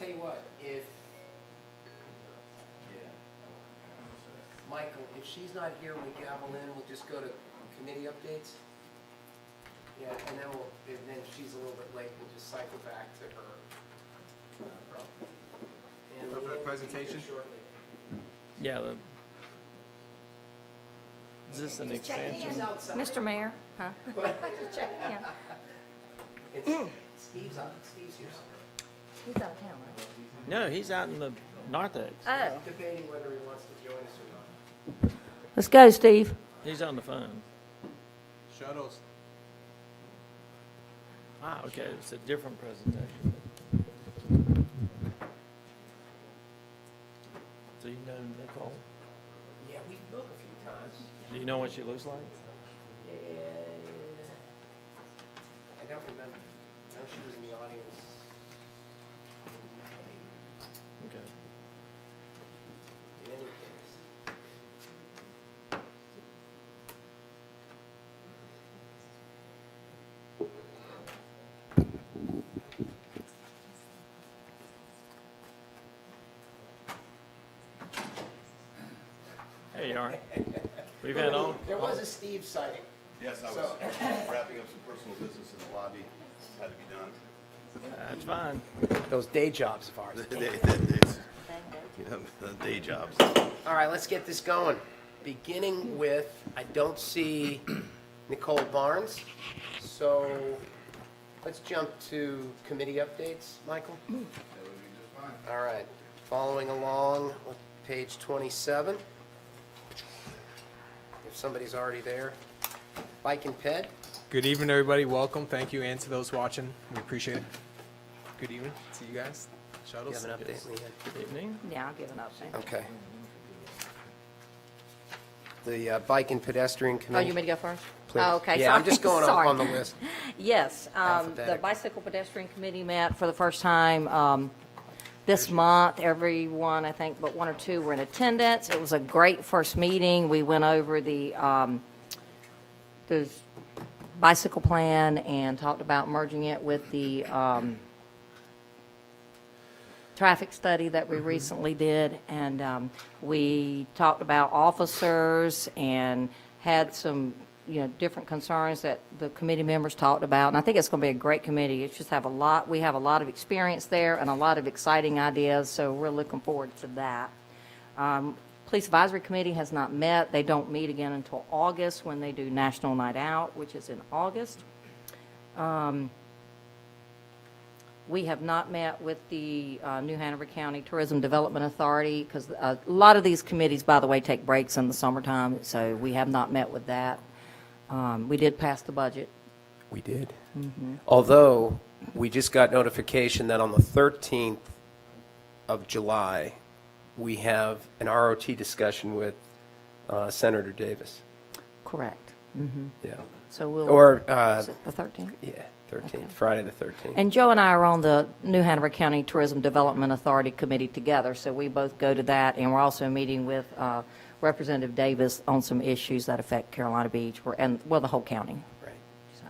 tell you what, if, Michael, if she's not here when we gavel in, we'll just go to committee updates. Yeah, and then and then if she's a little bit late, we'll just cycle back to her. And For the Leanne will be presentation? here shortly. Yeah. Is this an expansion? She's outside. Mr. Mayor, huh? Yeah. Steve's here. He's out of town, right? No, he's out in the narthex. Oh. I'm debating whether he wants to join us or not. Let's go, Steve. He's on the phone. Shuttles. Ah, okay, it's a different presentation. So you know Nicole? Yeah, we've spoke a few times. Do you know what she looks like? Yeah. I don't remember. I know she was in the audience. Okay. In any case. Hey, you are. We've had all, There was a Steve sighting. Yes, I was So- wrapping up some personal business in the lobby. Had to be done. that's fine. Those day jobs of ours. The day jobs. All right, let's get this going. Beginning with, I don't see Nicole Barnes, so let's jump to committee updates, Michael. That would be just fine. All right, following along with page 27. If somebody's already there. Bike and Ped, Good evening, everybody. Welcome. Thank you, and to those watching. We appreciate it. Good evening. See you guys. do you Shuttles. have an update, Leanne? Good evening. Yeah, I'll give an update. Okay. The Bike and Pedestrian Oh, Committee. you want me to go first? Please. Oh, okay. Yeah, I'm just going sorry. on the list. Yes, the Alphabetic. Bicycle Pedestrian Committee met for the first time this month. Everyone, I think, but one or two were in attendance. It was a great first meeting. We went over the bicycle plan and talked about merging it with the traffic study that we recently did. And we talked about officers and had some, different concerns that the committee members talked about. And I think it's going to be a great committee. It's just we have a lot of experience there and a lot of exciting ideas. So we're looking forward to that. Police Advisory Committee has not met. They don't meet again until August when they do National Night Out, which is in August. We have not met with the New Hanover County Tourism Development Authority because a lot of these committees, by the way, take breaks in the summertime, so we have not met with that. We did pass the budget. We did. Although, we just got notification that on the 13th of July, we have an ROT discussion with Senator Davis. Correct. Yeah. So we'll, Or, is it the 13th? yeah, 13th, Friday the 13th. And Joe and I are on the New Hanover County Tourism Development Authority Committee together, so we both go to that, and we're also meeting with Representative Davis on some issues that affect Carolina Beach, the whole county. Right. So,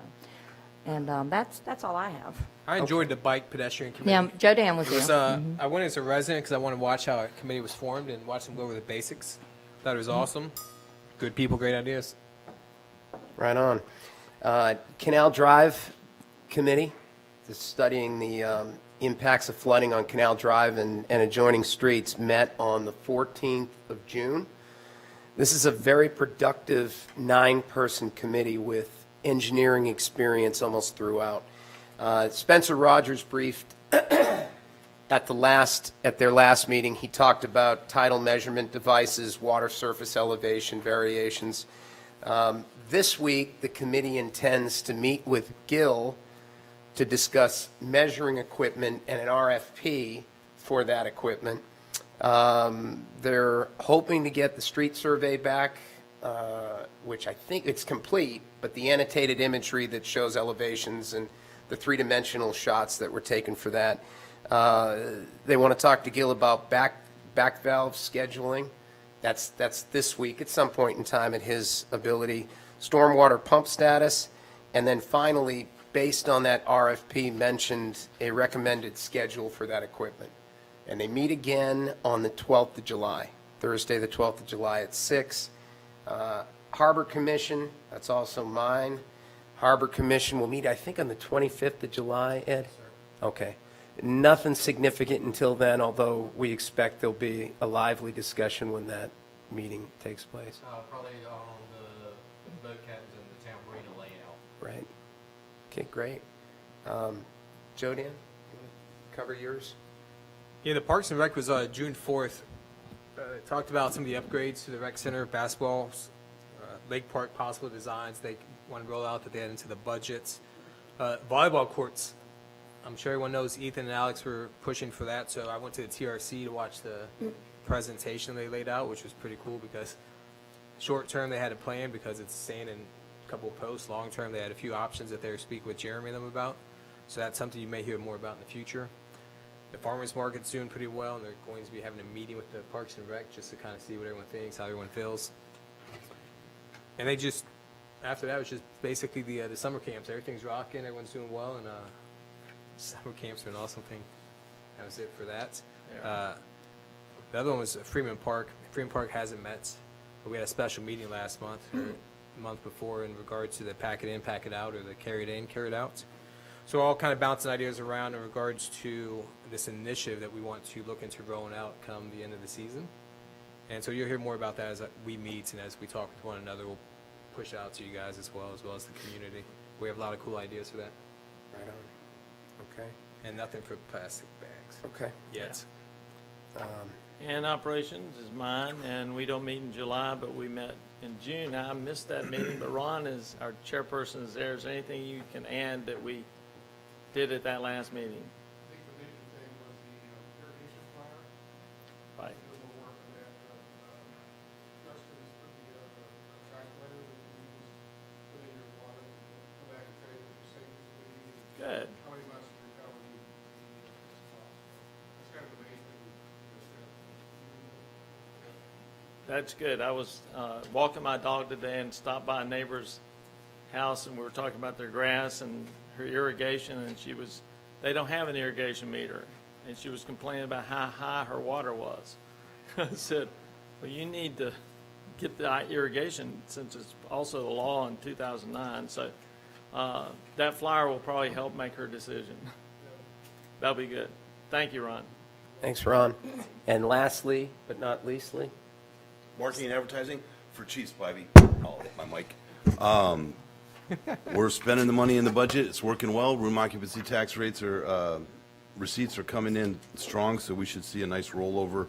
and that's all I have. I enjoyed the bike pedestrian committee. Yeah, Joe Dan was It was, there. I went as a resident because I wanted to watch how a committee was formed and watch them go over the basics. Thought it was awesome. Good people, great ideas. Right on. Canal Drive Committee, is studying the impacts of flooding on Canal Drive and adjoining streets, met on the 14th of June. This is a very productive 9-person committee with engineering experience almost throughout. Spencer Rogers briefed at their last meeting. He talked about tidal measurement devices, water surface elevation variations. This week, the committee intends to meet with Gil to discuss measuring equipment and an RFP for that equipment. They're hoping to get the street survey back, which I think it's complete, but the annotated imagery that shows elevations and the three-dimensional shots that were taken for that. They want to talk to Gil about back valve scheduling. That's this week at some point in time at his ability. Stormwater pump status, and then finally, based on that RFP, mentioned a recommended schedule for that equipment. And they meet again on the 12th of July, Thursday, the 12th of July at 6. Harbor Commission, that's also mine. Harbor Commission will meet, I think, on the 25th of July, Ed? Okay. Nothing significant until then, although we expect there'll be a lively discussion when that meeting takes place. Probably on the boat captains and the town marina layout. Right. Okay, great. Joe Dan, you want to cover yours? Yeah, the Parks and Rec was June 4th. Talked about some of the upgrades to the rec center, basketball, Lake Park possible designs they want to roll out that they had into the budgets. Volleyball courts. I'm sure everyone knows Ethan and Alex were pushing for that, so I went to the TRC to watch the presentation they laid out, which was pretty cool because short term they had a plan because it's staying in a couple of posts. Long term they had a few options that they were speaking with Jeremy and them about. So that's something you may hear more about in the future. The farmers market's doing pretty well, and they're going to be having a meeting with the Parks and Rec just to kind of see what everyone thinks, how everyone feels. And they just, after that, it was just basically the summer camps. Everything's rocking, everyone's doing well, and summer camps are an awesome thing. That was it for that. The other one was Freeman Park. Freeman Park hasn't met, but we had a special meeting last month, or the month before, in regards to the pack it in, pack it out, or the carry it in, carry it out. So we're all kind of bouncing ideas around in regards to this initiative that we want to look into rolling out come the end of the season. And so you'll hear more about that as we meet and as we talk with one another. We'll push it out to you guys as well as the community. We have a lot of cool ideas for that. Right on. Okay. And nothing for plastic bags Okay. yet. And operations is mine, and we don't meet in July, but we met in June. I missed that meeting, but Ron is, our chairperson is there. Is there anything you can add that we did at that last meeting? I think the major thing was the irrigation flyer. Right. A little more work on that. Justin has put the track layer that we use, put in your water, come back and tell you what the savings will be. Good. How many months of recovery you need. That's kind of the main thing. That's good. I was walking my dog today and stopped by a neighbor's house, and we were talking about their grass and her irrigation, and they don't have an irrigation meter, and she was complaining about how high her water was. I said, well, you need to get the irrigation since it's also a law in 2009. So that flyer will probably help make her decision. That'll be good. Thank you, Ron. Thanks, Ron. And lastly, but not leastly, Marketing and advertising for Chief Spivey. I'll hit my mic. We're spending the money in the budget. It's working well. Room occupancy tax rates receipts are coming in strong, so we should see a nice rollover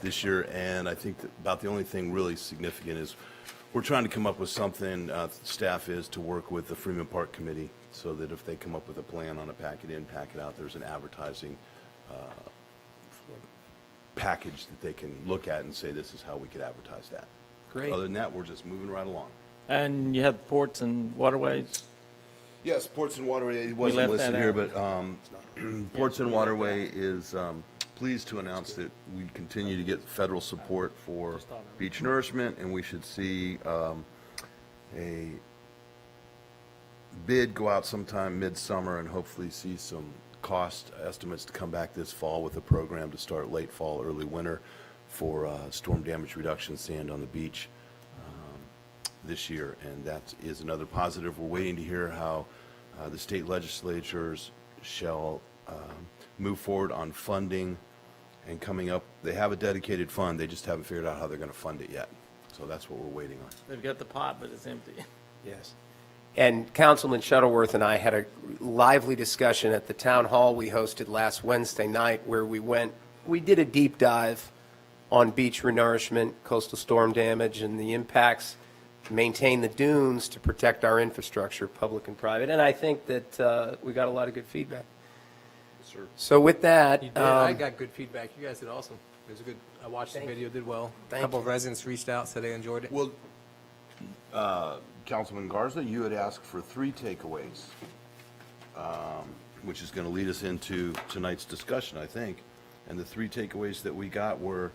this year. And I think that about the only thing really significant is we're trying to come up with something, staff is, to work with the Freeman Park Committee so that if they come up with a plan on a pack it in, pack it out, there's an advertising package that they can look at and say, this is how we could advertise that. great. Other than that, we're just moving right along. And you have ports and waterways. Yes, Ports and Waterway, it left wasn't listed that here, out. but Ports and Waterway is pleased to announce that we continue to get federal support for beach nourishment, and we should see a bid go out sometime midsummer and hopefully see some cost estimates to come back this fall with a program to start late fall, early winter for storm damage reduction sand on the beach this year, and that is another positive. We're waiting to hear how the state legislatures shall move forward on funding and coming up. They have a dedicated fund, they just haven't figured out how they're going to fund it yet. So that's what we're waiting on. They've got the pot, but it's empty. Yes. And Councilman Shuttleworth and I had a lively discussion at the town hall we hosted last Wednesday night where we did a deep dive on beach renourishment, coastal storm damage, and the impacts to maintain the dunes to protect our infrastructure, public and private. And I think that we got a lot of good feedback. Sir. So with that, You did. I got good feedback. You guys did awesome. It was a good. I watched the video. Did well. Thank a couple you. of residents reached out, said they enjoyed it. Well, Councilman Garza, you had asked for 3 takeaways, which is going to lead us into tonight's discussion, I think. And the 3 takeaways that we got were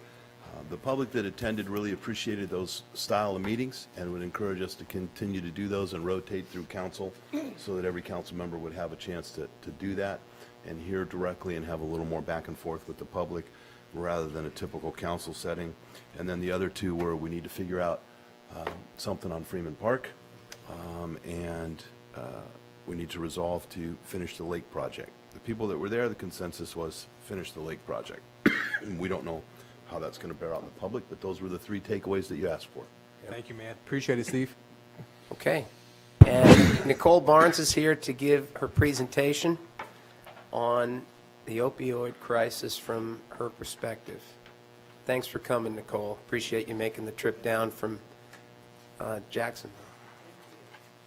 the public that attended really appreciated those style of meetings and would encourage us to continue to do those and rotate through council so that every council member would have a chance to do that. and hear directly and have a little more back and forth with the public rather than a typical council setting. And then the other two were we need to figure out something on Freeman Park, and we need to resolve to finish the lake project. The people that were there, the consensus was finish the lake project. And we don't know how that's going to bear out in the public, but those were the three takeaways that you asked for. Thank you, man. Appreciate it, Steve. Okay. And Nicole Barnes is here to give her presentation on the opioid crisis from her perspective. Thanks for coming, Nicole. Appreciate you making the trip down from Jacksonville.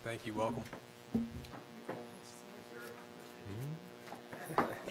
Thank you. Welcome. Thank you.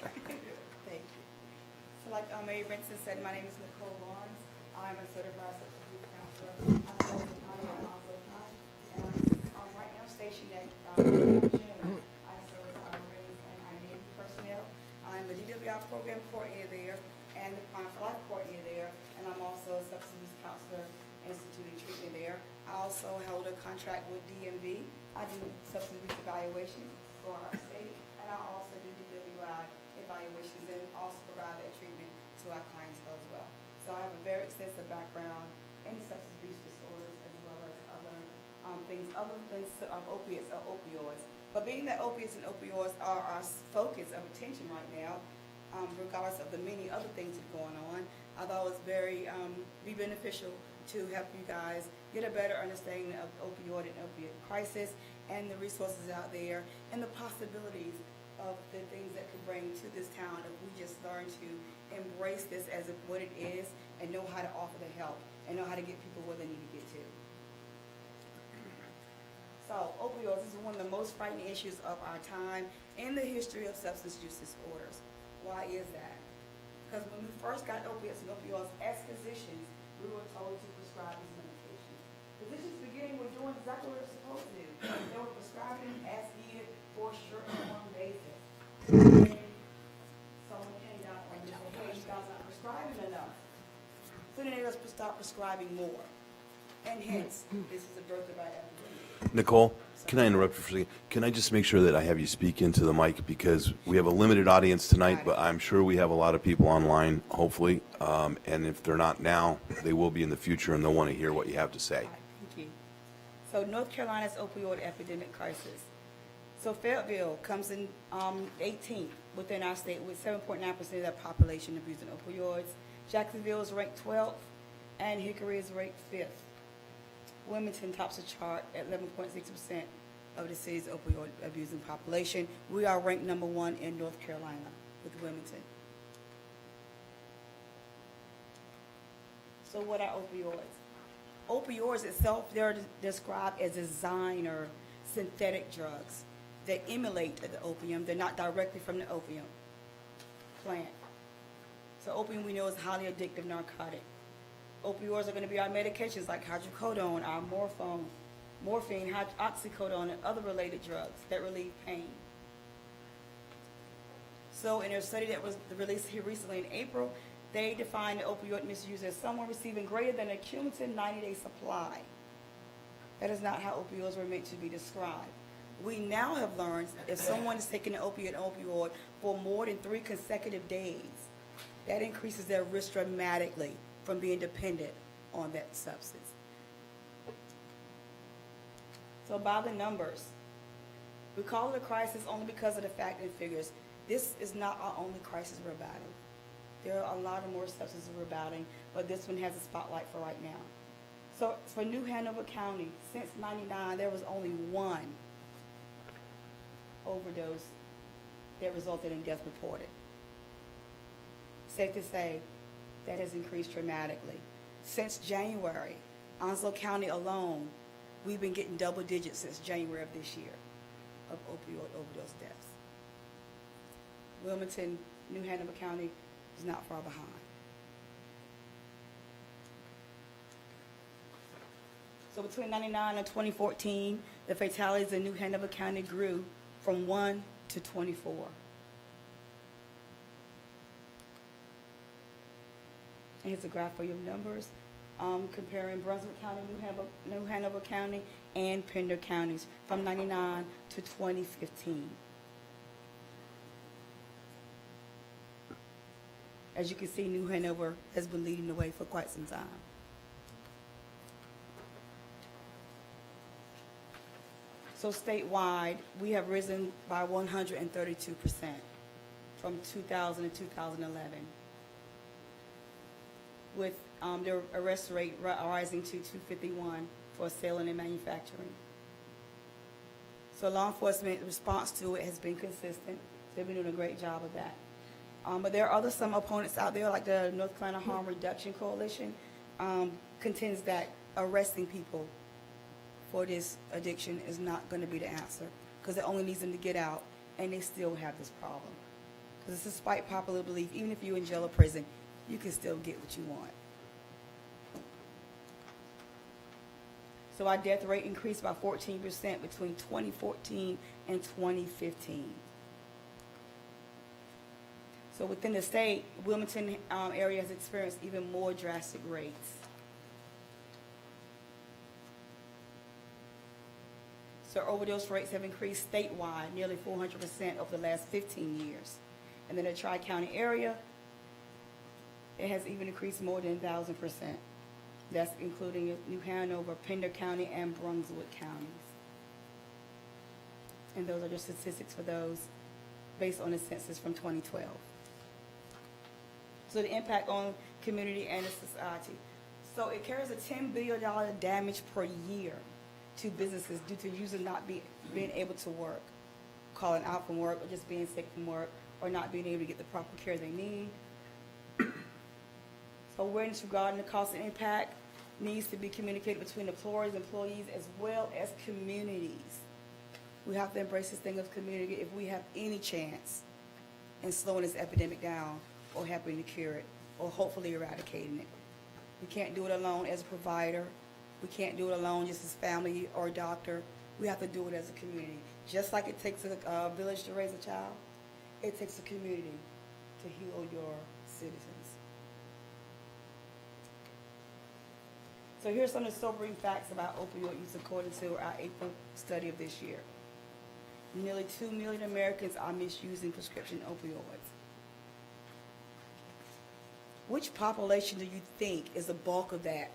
So like Mayor Benson said, my name is Nicole Barnes. I'm a certified substance abuse counselor. I'm from the county of Onslow County. And I'm right now stationed at June. I serve as RNs and IND personnel. I'm the DWI program coordinator there and the Crime for Life coordinator there. And I'm also a substance abuse counselor instituting treatment there. I also hold a contract with DMV. I do substance abuse evaluations for our state. And I also do DWI evaluations and also provide that treatment to our clientele as well. So I have a very extensive background in substance abuse disorders as well as other things other than opiates or opioids. But being that opiates and opioids are our focus of attention right now, regardless of the many other things that are going on, I thought it was very be beneficial to help you guys get a better understanding of opioid and opiate crisis and the resources out there and the possibilities of the things that could bring to this town if we just learn to embrace this as what it is and know how to offer the help and know how to get people where they need to get to. So opioids is one of the most frightening issues of our time in the history of substance use disorders. Why is that? Because when we first got opiates and opioids as physicians, we were told to prescribe these medications. Physicians beginning were doing exactly what they're supposed to do. They were prescribing as needed for a short-term basis. Someone came down and said, hey, you guys aren't prescribing enough. So then they just start prescribing more. And hence, this is the birth of our epidemic. Nicole, can I interrupt you for a second? Can I just make sure that I have you speak into the mic, because we have a limited audience tonight, but I'm sure we have a lot of people online, hopefully. And if they're not now, they will be in the future, and they'll want to hear what you have to say. Thank you. So North Carolina's opioid epidemic crisis. So Fayetteville comes in 18th within our state with 7.9% of their population abusing opioids. Jacksonville is ranked 12th, and Hickory is ranked 5th. Wilmington tops the chart at 11.6% of the city's opioid abusing population. We are ranked number 1 in North Carolina with Wilmington. So what are opioids? Opioids itself, they're described as designer synthetic drugs that emulate the opium. They're not directly from the opium plant. So opium, we know, is a highly addictive narcotic. Opioids are going to be our medications like hydrocodone, our morphine, oxycodone, and other related drugs that relieve pain. So in a study that was released here recently in April, they defined opioid misuse as someone receiving greater than a cumulative 90-day supply. That is not how opioids were meant to be described. We now have learned if someone is taking an opioid for more than 3 consecutive days, that increases their risk dramatically from being dependent on that substance. So by the numbers, we call it a crisis only because of the fact and figures. This is not our only crisis we're battling. There are a lot of more substances we're battling, but this one has a spotlight for right now. So for New Hanover County, since '99, there was only 1 overdose that resulted in death reported. Safe to say, that has increased dramatically. Since January, Onslow County alone, we've been getting double digits since January of this year of opioid overdose deaths. Wilmington, New Hanover County is not far behind. So between '99 and 2014, the fatalities in New Hanover County grew from 1 to 24. And here's a graph for your numbers, comparing Brunswick County, New Hanover County, and Pender counties from '99 to 2015. As you can see, New Hanover has been leading the way for quite some time. So statewide, we have risen by 132% from 2000 to 2011, with the arrest rate rising to 251 for selling and manufacturing. So law enforcement response to it has been consistent. They've been doing a great job of that. But there are some opponents out there, like the North Carolina Harm Reduction Coalition, contends that arresting people for this addiction is not going to be the answer, because it only needs them to get out, and they still have this problem. Because it's despite popular belief, even if you're in jail or prison, you can still get what you want. So our death rate increased by 14% between 2014 and 2015. So within the state, Wilmington area has experienced even more drastic rates. So overdose rates have increased statewide nearly 400% over the last 15 years. And then the Tri-County area, it has even increased more than 1,000%. That's including New Hanover, Pender County, and Brunswick counties. And those are just statistics for those based on the census from 2012. So the impact on community and the society. So it carries a $10 billion damage per year to businesses due to users not being able to work, calling out from work, or just being sick from work, or not being able to get the proper care they need. So awareness regarding the cost and impact needs to be communicated between employers, employees, as well as communities. We have to embrace this thing of community if we have any chance in slowing this epidemic down, or helping to cure it, or hopefully eradicating it. We can't do it alone as a provider. We can't do it alone just as family or doctor. We have to do it as a community. Just like it takes a village to raise a child, it takes a community to heal your citizens. So here's some of the sobering facts about opioid use according to our April study of this year. Nearly 2 million Americans are misusing prescription opioids. Which population do you think is the bulk of that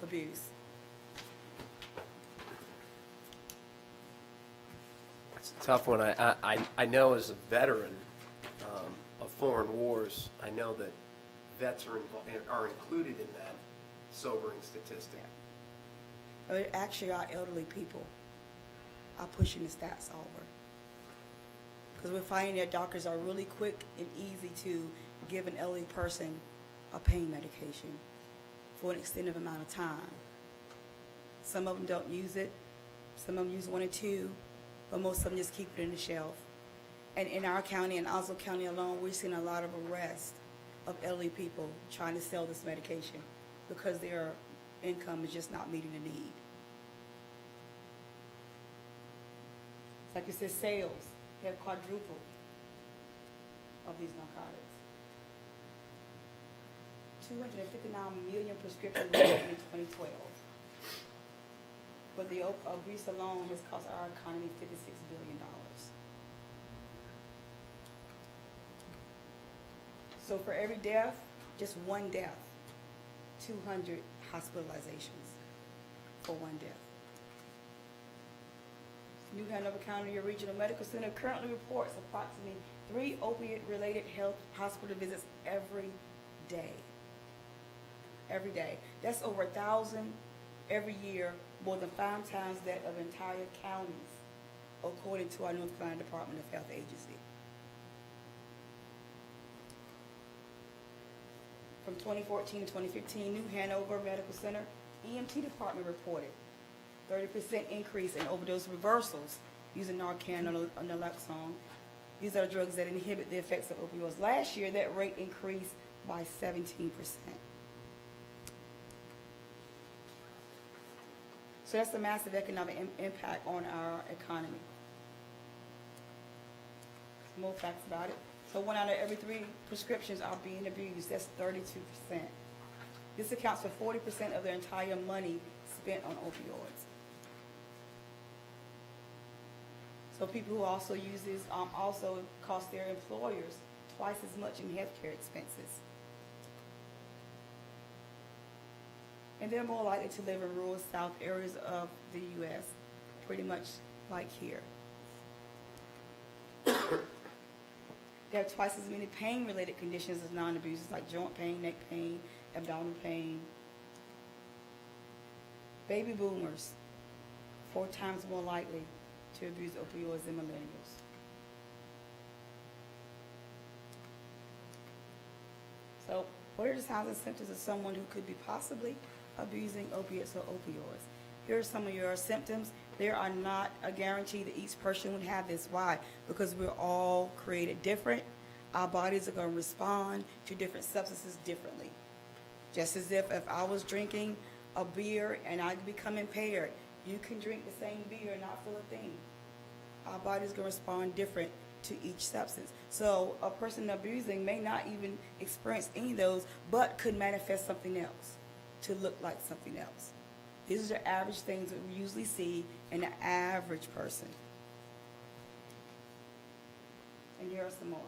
abuse? It's a tough one. I know as a veteran of foreign wars, I know that vets are included in that sobering statistic. Actually, our elderly people are pushing the stats over. Because we're finding that doctors are really quick and easy to give an elderly person a pain medication for an extended amount of time. Some of them don't use it. Some of them use 1 or 2, but most of them just keep it in the shelf. And in our county, in Oslo County alone, we're seeing a lot of arrests of elderly people trying to sell this medication because their income is just not meeting the need. Like it says, sales have quadrupled of these narcotics. 259 million prescriptions written in 2012. But the abuse alone has cost our economy $56 billion. So for every death, just one death, 200 hospitalizations for one death. New Hanover County Regional Medical Center currently reports approximately 3 opiate-related health hospital visits every day. Every day. That's over 1,000 every year, more than 5 times that of entire counties, according to our North Carolina Department of Health Agency. From 2014 to 2015, New Hanover Medical Center EMT department reported 30% increase in overdose reversals using Narcan or naloxone. These are drugs that inhibit the effects of opioids. Last year, that rate increased by 17%. So that's a massive economic impact on our economy. Some more facts about it. So 1 out of every 3 prescriptions are being abused. That's 32%. This accounts for 40% of their entire money spent on opioids. So people who also use this also cost their employers twice as much in healthcare expenses. And they're more likely to live in rural South areas of the U.S., pretty much like here. They have twice as many pain-related conditions as non-abusers, like joint pain, neck pain, abdominal pain. Baby boomers, 4 times more likely to abuse opioids than millennials. So, what are the signs and symptoms of someone who could be possibly abusing opiates or opioids? Here are some of your symptoms. There are not a guarantee that each person would have this. Why? Because we're all created different. Our bodies are going to respond to different substances differently. Just as if I was drinking a beer and I become impaired, you can drink the same beer and not feel a thing. Our body's going to respond different to each substance. So a person abusing may not even experience any of those, but could manifest something else to look like something else. These are the average things that we usually see in an average person. And here are some more.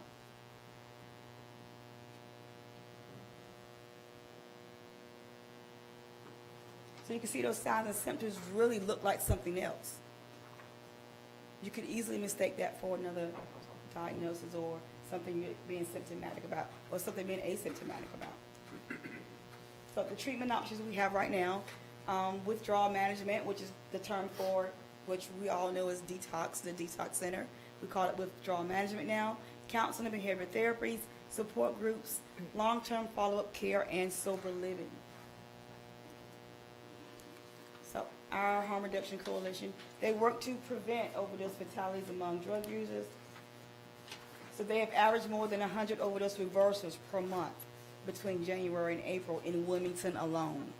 So you can see those signs and symptoms really look like something else. You could easily mistake that for another diagnosis or something you're being symptomatic about or something being asymptomatic about. So the treatment options we have right now, withdrawal management, which is the term for which we all know as detox, the detox center. We call it withdrawal management now. Counseling and behavioral therapies, support groups, long-term follow-up care, and sober living. So our Harm Reduction Coalition, they work to prevent overdose fatalities among drug users. So they have averaged more than 100 overdose reversals per month between January and April in Wilmington alone.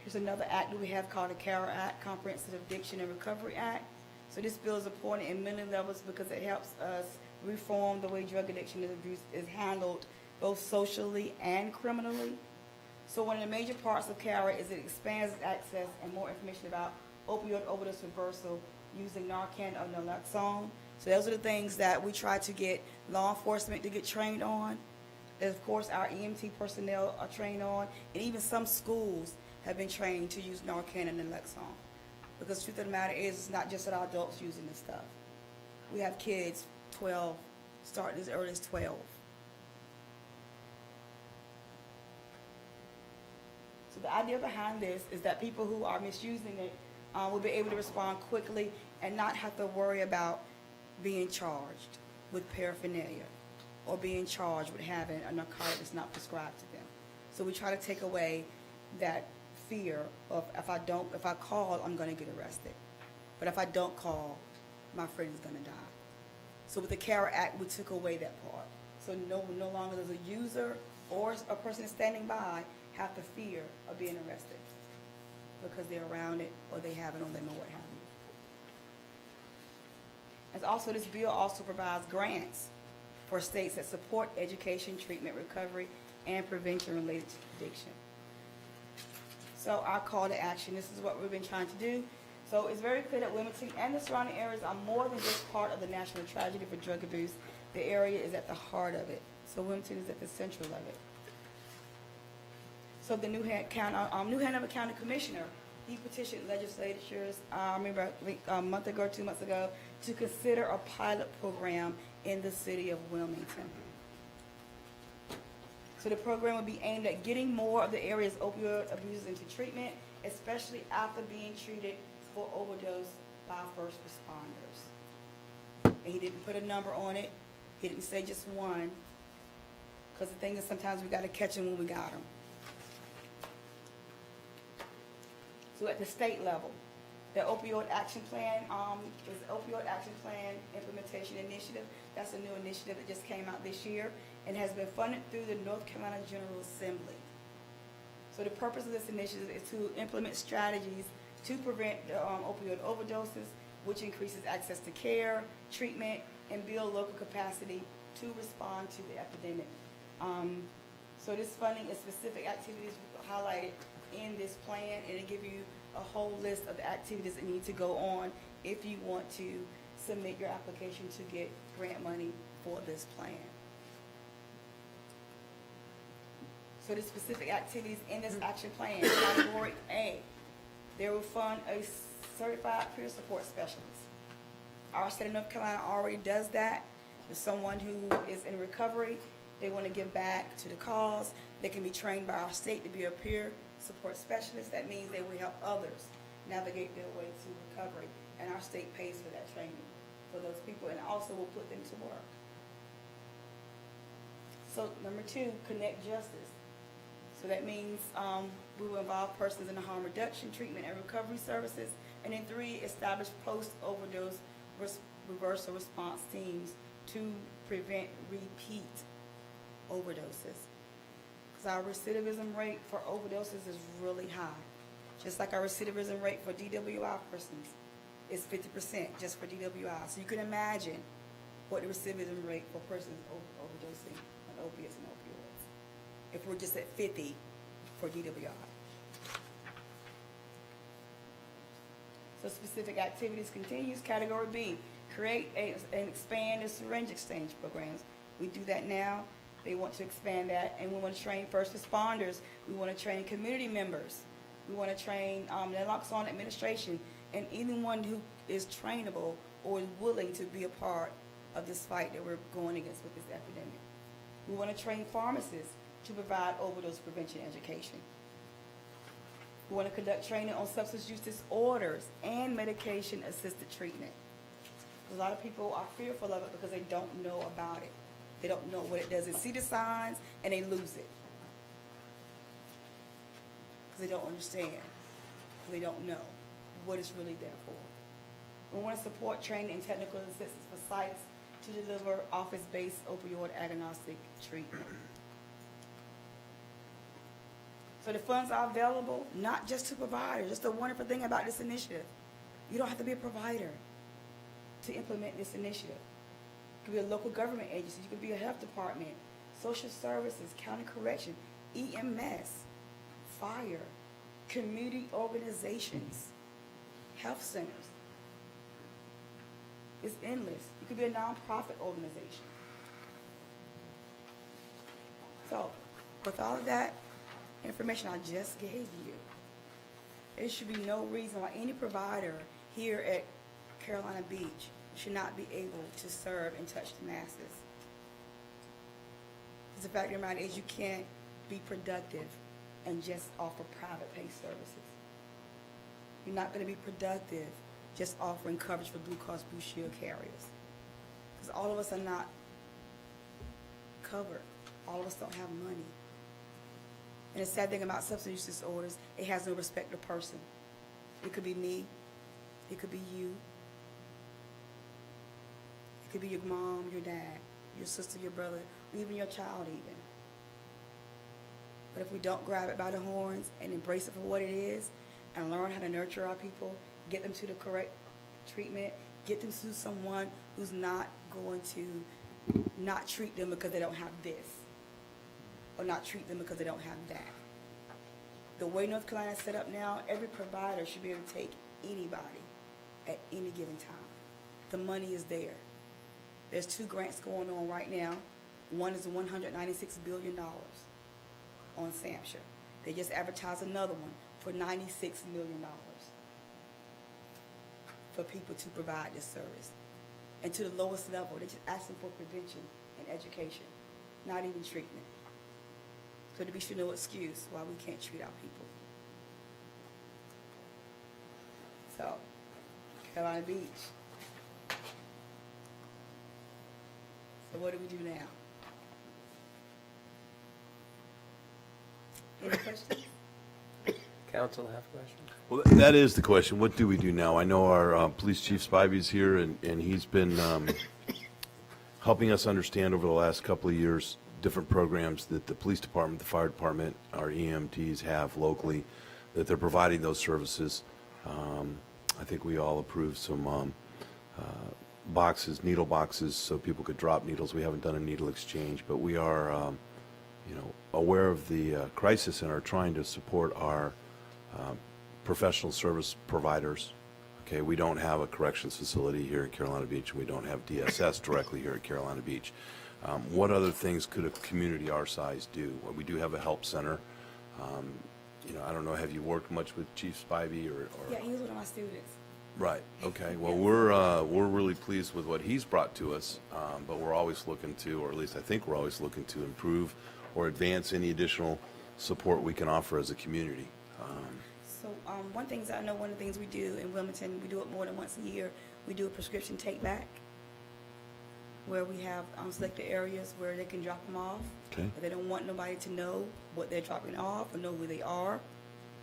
Here's another act that we have called the CARE Act, Comprehensive Addiction and Recovery Act. So this bill is important in many levels because it helps us reform the way drug addiction and abuse is handled both socially and criminally. So one of the major parts of CARE is it expands access and more information about opioid overdose reversal using Narcan or naloxone. So those are the things that we try to get law enforcement to get trained on. And of course, our EMT personnel are trained on, and even some schools have been trained to use Narcan and naloxone. Because the truth of the matter is, it's not just our adults using this stuff. We have kids, 12, starting as early as 12. So the idea behind this is that people who are misusing it will be able to respond quickly and not have to worry about being charged with paraphernalia or being charged with having a narcotic that's not prescribed to them. So we try to take away that fear of if I call, I'm going to get arrested. But if I don't call, my friend is going to die. So with the CARE Act, we took away that part. So no longer does a user or a person standing by have the fear of being arrested because they're around it or they have it on them or what have you. And also this bill also provides grants for states that support education, treatment, recovery, and prevention related to addiction. So our call to action, this is what we've been trying to do. So it's very clear that Wilmington and the surrounding areas are more than just part of the national tragedy for drug abuse. The area is at the heart of it. So Wilmington is at the central of it. So the New Hanover County Commissioner, he petitioned legislatures, I remember a month ago, 2 months ago, to consider a pilot program in the city of Wilmington. So the program would be aimed at getting more of the area's opioid abusers into treatment, especially after being treated for overdose by first responders. And he didn't put a number on it. He didn't say just one, because the thing is sometimes we got to catch them when we got them. So at the state level, the Opioid Action Plan is the Opioid Action Plan Implementation Initiative. That's a new initiative that just came out this year and has been funded through the North Carolina General Assembly. So the purpose of this initiative is to implement strategies to prevent opioid overdoses, which increases access to care, treatment, and build local capacity to respond to the epidemic. So this funding is specific activities highlighted in this plan, and it'll give you a whole list of the activities that need to go on if you want to submit your application to get grant money for this plan. So the specific activities in this action plan, category A, they will fund a certified peer support specialist. Our state of North Carolina already does that. If someone who is in recovery, they want to give back to the cause, they can be trained by our state to be a peer support specialist. That means they will help others navigate their way to recovery, and our state pays for that training for those people, and also will put them to work. So number 2, connect justice. So that means we will involve persons in the harm reduction, treatment, and recovery services. And then 3, establish post-overdose reversal response teams to prevent repeat overdoses. Because our recidivism rate for overdoses is really high. Just like our recidivism rate for DWI persons is 50% just for DWI. So you can imagine what the recidivism rate for persons overdosing on opiates and opioids, if we're just at 50 for DWI. So specific activities continues. Category B, create and expand the syringe exchange programs. We do that now. They want to expand that, and we want to train first responders. We want to train community members. We want to train naloxone administration, and anyone who is trainable or is willing to be a part of this fight that we're going against with this epidemic. We want to train pharmacists to provide overdose prevention education. We want to conduct training on substance use disorders and medication-assisted treatment. A lot of people are fearful of it because they don't know about it. They don't know what it does. They see the signs and they lose it because they don't understand. They don't know what it's really there for. We want to support training and technical assistance for sites to deliver office-based opioid agnostic treatment. So the funds are available not just to providers. That's the wonderful thing about this initiative. You don't have to be a provider to implement this initiative. You could be a local government agency. You could be a health department, social services, county correction, EMS, fire, community organizations, health centers. It's endless. You could be a nonprofit organization. So, with all of that information I just gave you, there should be no reason why any provider here at Carolina Beach should not be able to serve and touch the masses. Because the fact of the matter is you can't be productive and just offer private pay services. You're not going to be productive just offering coverage for Blue Cross Blue Shield carriers. Because all of us are not covered. All of us don't have money. And the sad thing about substance use disorders, it has no respect of person. It could be me. It could be you. It could be your mom, your dad, your sister, your brother, or even your child even. But if we don't grab it by the horns and embrace it for what it is and learn how to nurture our people, get them to the correct treatment, get them to someone who's not going to not treat them because they don't have this, or not treat them because they don't have that. The way North Carolina is set up now, every provider should be able to take anybody at any given time. The money is there. There's 2 grants going on right now. One is $196 billion on SAMHSA. They just advertised another one for $96 million for people to provide this service. And to the lowest level, they're just asking for prevention and education, not even treatment. So there should be no excuse why we can't treat our people. So, Carolina Beach. So what do we do now? Any questions? Council have questions? Well, that is the question. What do we do now? I know our Police Chief Spivey's here, and he's been helping us understand over the last couple of years different programs that the police department, the fire department, our EMTs have locally, that they're providing those services. I think we all approve some boxes, needle boxes, so people could drop needles. We haven't done a needle exchange, but we are, aware of the crisis and are trying to support our professional service providers Okay, we don't have a corrections facility here at Carolina Beach, and we don't have DSS directly here at Carolina Beach. What other things could a community our size do? Well, we do have a help center. You know, I don't know, have you worked much with Chief Spivey or? Yeah, he was one of my students. Right, okay. Well, we're really pleased with what he's brought to us, but we're always looking to, or at least I think we're always looking to improve or advance any additional support we can offer as a community. So, one thing I know, one of the things we do in Wilmington, we do it more than once a year, we do a prescription take back, where we have selected areas where they can drop them off. Okay. If they don't want nobody to know what they're dropping off or know who they are,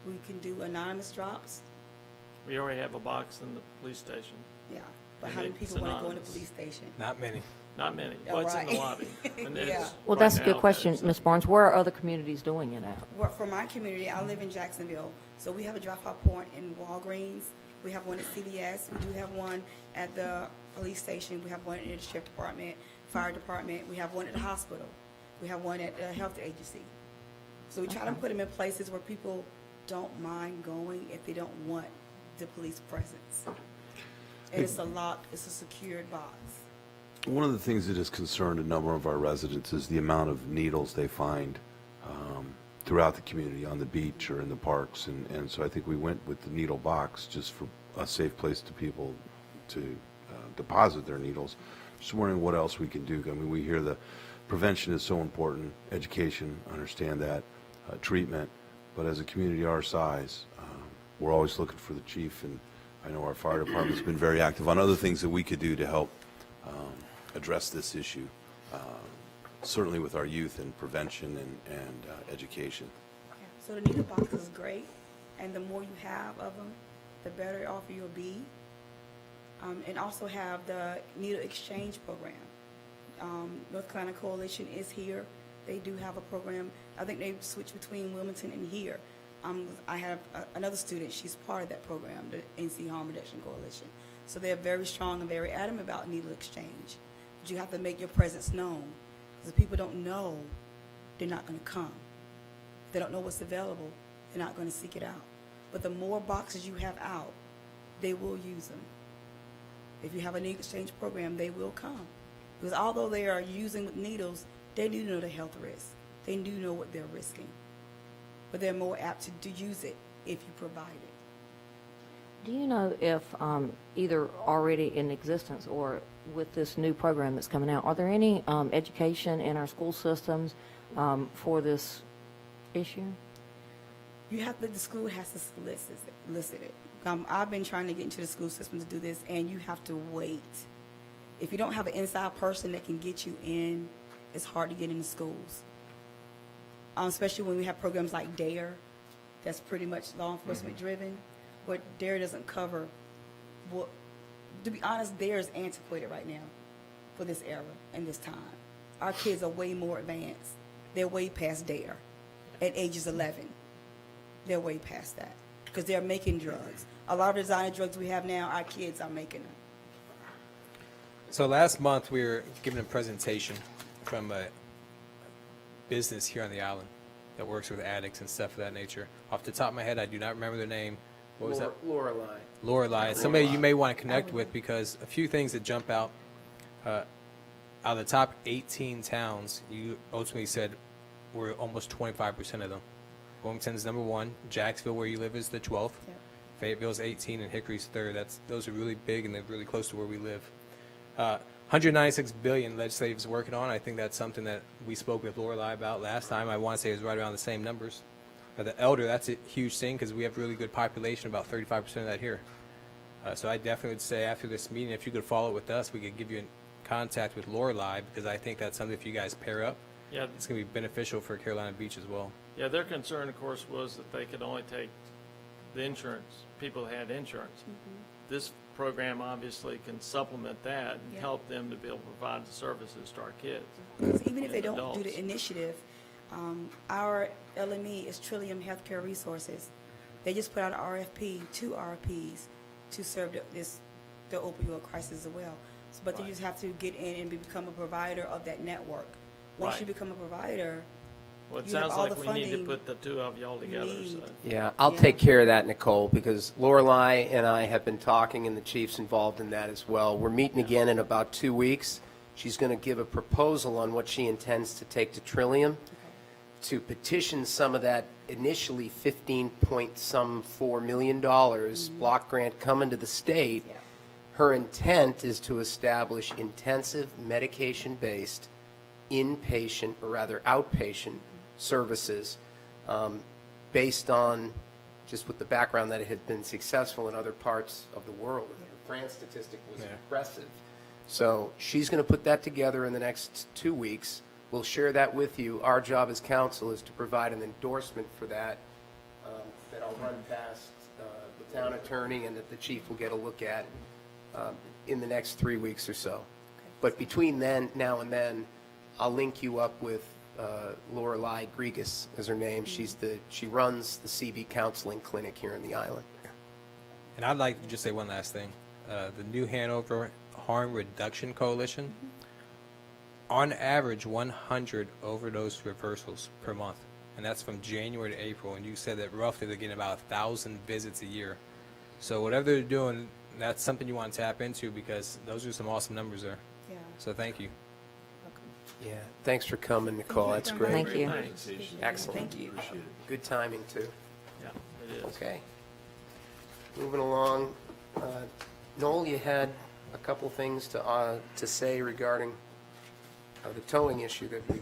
we can do anonymous drops. We already have a box in the police station. Yeah, but And how many it's people want to go in the anonymous. police station? Not many. Not many. Oh, What's in the right. lobby? And it's Yeah. Well, right that's a good now, question, so- Ms. Barnes. Where are other communities doing it at? Well, for my community, I live in Jacksonville, so we have a drop-off point in Walgreens. We have one at CVS. We do have one at the police station. We have one in the sheriff department, fire department. We have one at the hospital. We have one at the health agency. So we try to put them in places where people don't mind going if they don't want the police presence. And it's a locked, it's a secured box. One of the things that has concerned a number of our residents is the amount of needles they find throughout the community, on the beach or in the parks. And so I think we went with the needle box just for a safe place to people to deposit their needles. Just wondering what else we can do. I mean, we hear the prevention is so important, education, understand that, treatment. But as a community our size, we're always looking for the chief, and I know our fire department's been very active on other things that we could do to help address this issue, certainly with our youth and prevention and education. So the needle box is great, and the more you have of them, the better off you'll be. And also have the needle exchange program. North Carolina Coalition is here. They do have a program. I think they switch between Wilmington and here. I have another student, she's part of that program, the NC Harm Reduction Coalition. So they're very strong and very adamant about needle exchange. But you have to make your presence known. Because if people don't know, they're not going to come. If they don't know what's available, they're not going to seek it out. But the more boxes you have out, they will use them. If you have a needle exchange program, they will come. Because although they are using with needles, they do know the health risks. They do know what they're risking. But they're more apt to use it if you provide it. Do you know if either already in existence or with this new program that's coming out, are there any education in our school systems for this issue? You have the school has to solicit it. I've been trying to get into the school system to do this, and you have to wait. If you don't have an inside person that can get you in, it's hard to get into schools. Especially when we have programs like DARE, that's pretty much law enforcement driven, but DARE doesn't cover what, to be honest, DARE is antiquated right now for this era and this time. Our kids are way more advanced. They're way past DARE at ages 11. They're way past that because they're making drugs. A lot of designer drugs we have now, our kids are making them. So last month, we were given a presentation from a business here on the island that works with addicts and stuff of that nature. Off the top of my head, I do not remember their name. What was that? Lorelei. Lorelei. It's somebody you may want to connect with because a few things that jump out. Out of the top 18 towns, you ultimately said we're almost 25% of them. Wilmington's number 1. Jacksonville, where you live, is the 12th. Yep. Fayetteville's 18 and Hickory's 3rd. Those are really big and they're really close to where we live. 196 billion legislative's working on. I think that's something that we spoke with Lorelei about last time. I want to say it was right around the same numbers. The elder, that's a huge thing because we have really good population, about 35% of that here. So I definitely would say after this meeting, if you could follow it with us, we could give you in contact with Lorelei because I think that's something if you guys pair up, Yeah, it's going to be beneficial for Carolina Beach as well. yeah, their concern, of course, was that they could only take the insurance, people that had insurance. This program obviously can supplement that and Yeah. help them to be able to provide the services to our kids. Because even if they And don't do adults. the initiative, our LME is Trillium Healthcare Resources. They just put out an RFP, 2 RFPs, to serve the opioid crisis as well. But you Right. just have to get in and become a provider of that network. Once you Right. become a provider, Well, it You have sounds all like the we need to funding put the two of y'all together, need. so. Yeah, I'll Yeah. take care of that, Nicole, because Lorelei and I have been talking, and the chief's involved in that as well. We're meeting again in about 2 weeks. She's going to give a proposal on what she intends to take to Trillium to petition some of that initially 15.4 million dollars block grant coming to the state. Yeah. Her intent is to establish intensive medication-based inpatient, or rather outpatient, services based on, just with the background that it had been successful in other parts of the world. The France statistic was impressive. So she's going to put that together in the next 2 weeks. We'll share that with you. Our job as council is to provide an endorsement for that, that I'll run past the town attorney and that the chief will get a look at in the next 3 weeks or so. But between now and then, I'll link you up with Lorelei Grigas is her name. She runs the CB Counseling Clinic here in the island. And I'd like to just say one last thing. The New Hanover Harm Reduction Coalition, on average, 100 overdose reversals per month. And that's from January to April. And you said that roughly they're getting about 1,000 visits a year. So whatever they're doing, that's something you want to tap into, because those are some awesome numbers there. Yeah. So thank you. Yeah, thanks for coming, Nicole. That's great. Thank you. Thanks. Excellent. Thank you. Good timing, too. Yeah, it is. Okay. Moving along. Noel, you had a couple things to say regarding the towing issue that we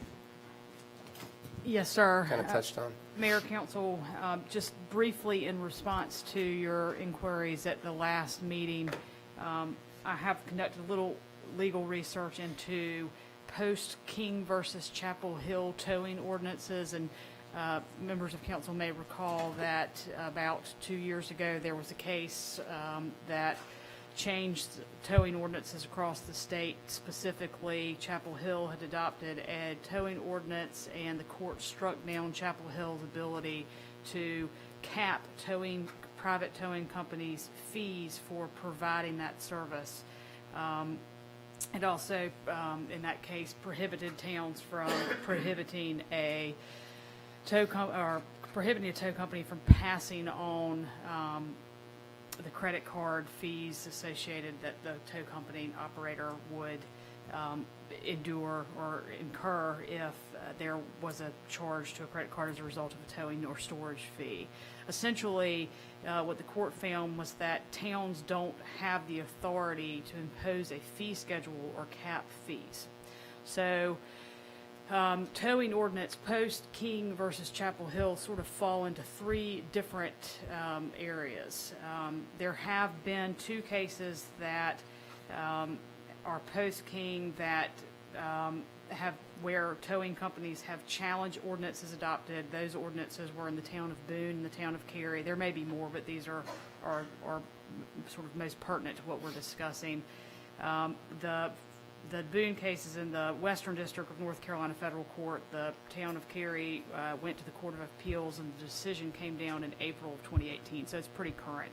Yes, sir. kind of touched on. Mayor, Council, just briefly in response to your inquiries at the last meeting, I have conducted a little legal research into post-King versus Chapel Hill towing ordinances, and members of council may recall that about 2 years ago, there was a case that changed towing ordinances across the state. Specifically, Chapel Hill had adopted a towing ordinance, and the court struck down Chapel Hill's ability to cap private towing companies' fees for providing that service. It also, in that case, prohibited towns from prohibiting a tow company from passing on the credit card fees associated that the tow company operator would endure or incur if there was a charge to a credit card as a result of a towing or storage fee. Essentially, what the court found was that towns don't have the authority to impose a fee schedule or cap fees. So towing ordinance post-King versus Chapel Hill sort of fall into three different areas. There have been two cases that are post-King that where towing companies have challenged ordinances adopted. Those ordinances were in the town of Boone and the town of Cary. There may be more, but these are sort of most pertinent to what we're discussing. The Boone case is in the Western District of North Carolina Federal Court. The town of Cary went to the Court of Appeals, and the decision came down in April of 2018, so it's pretty current.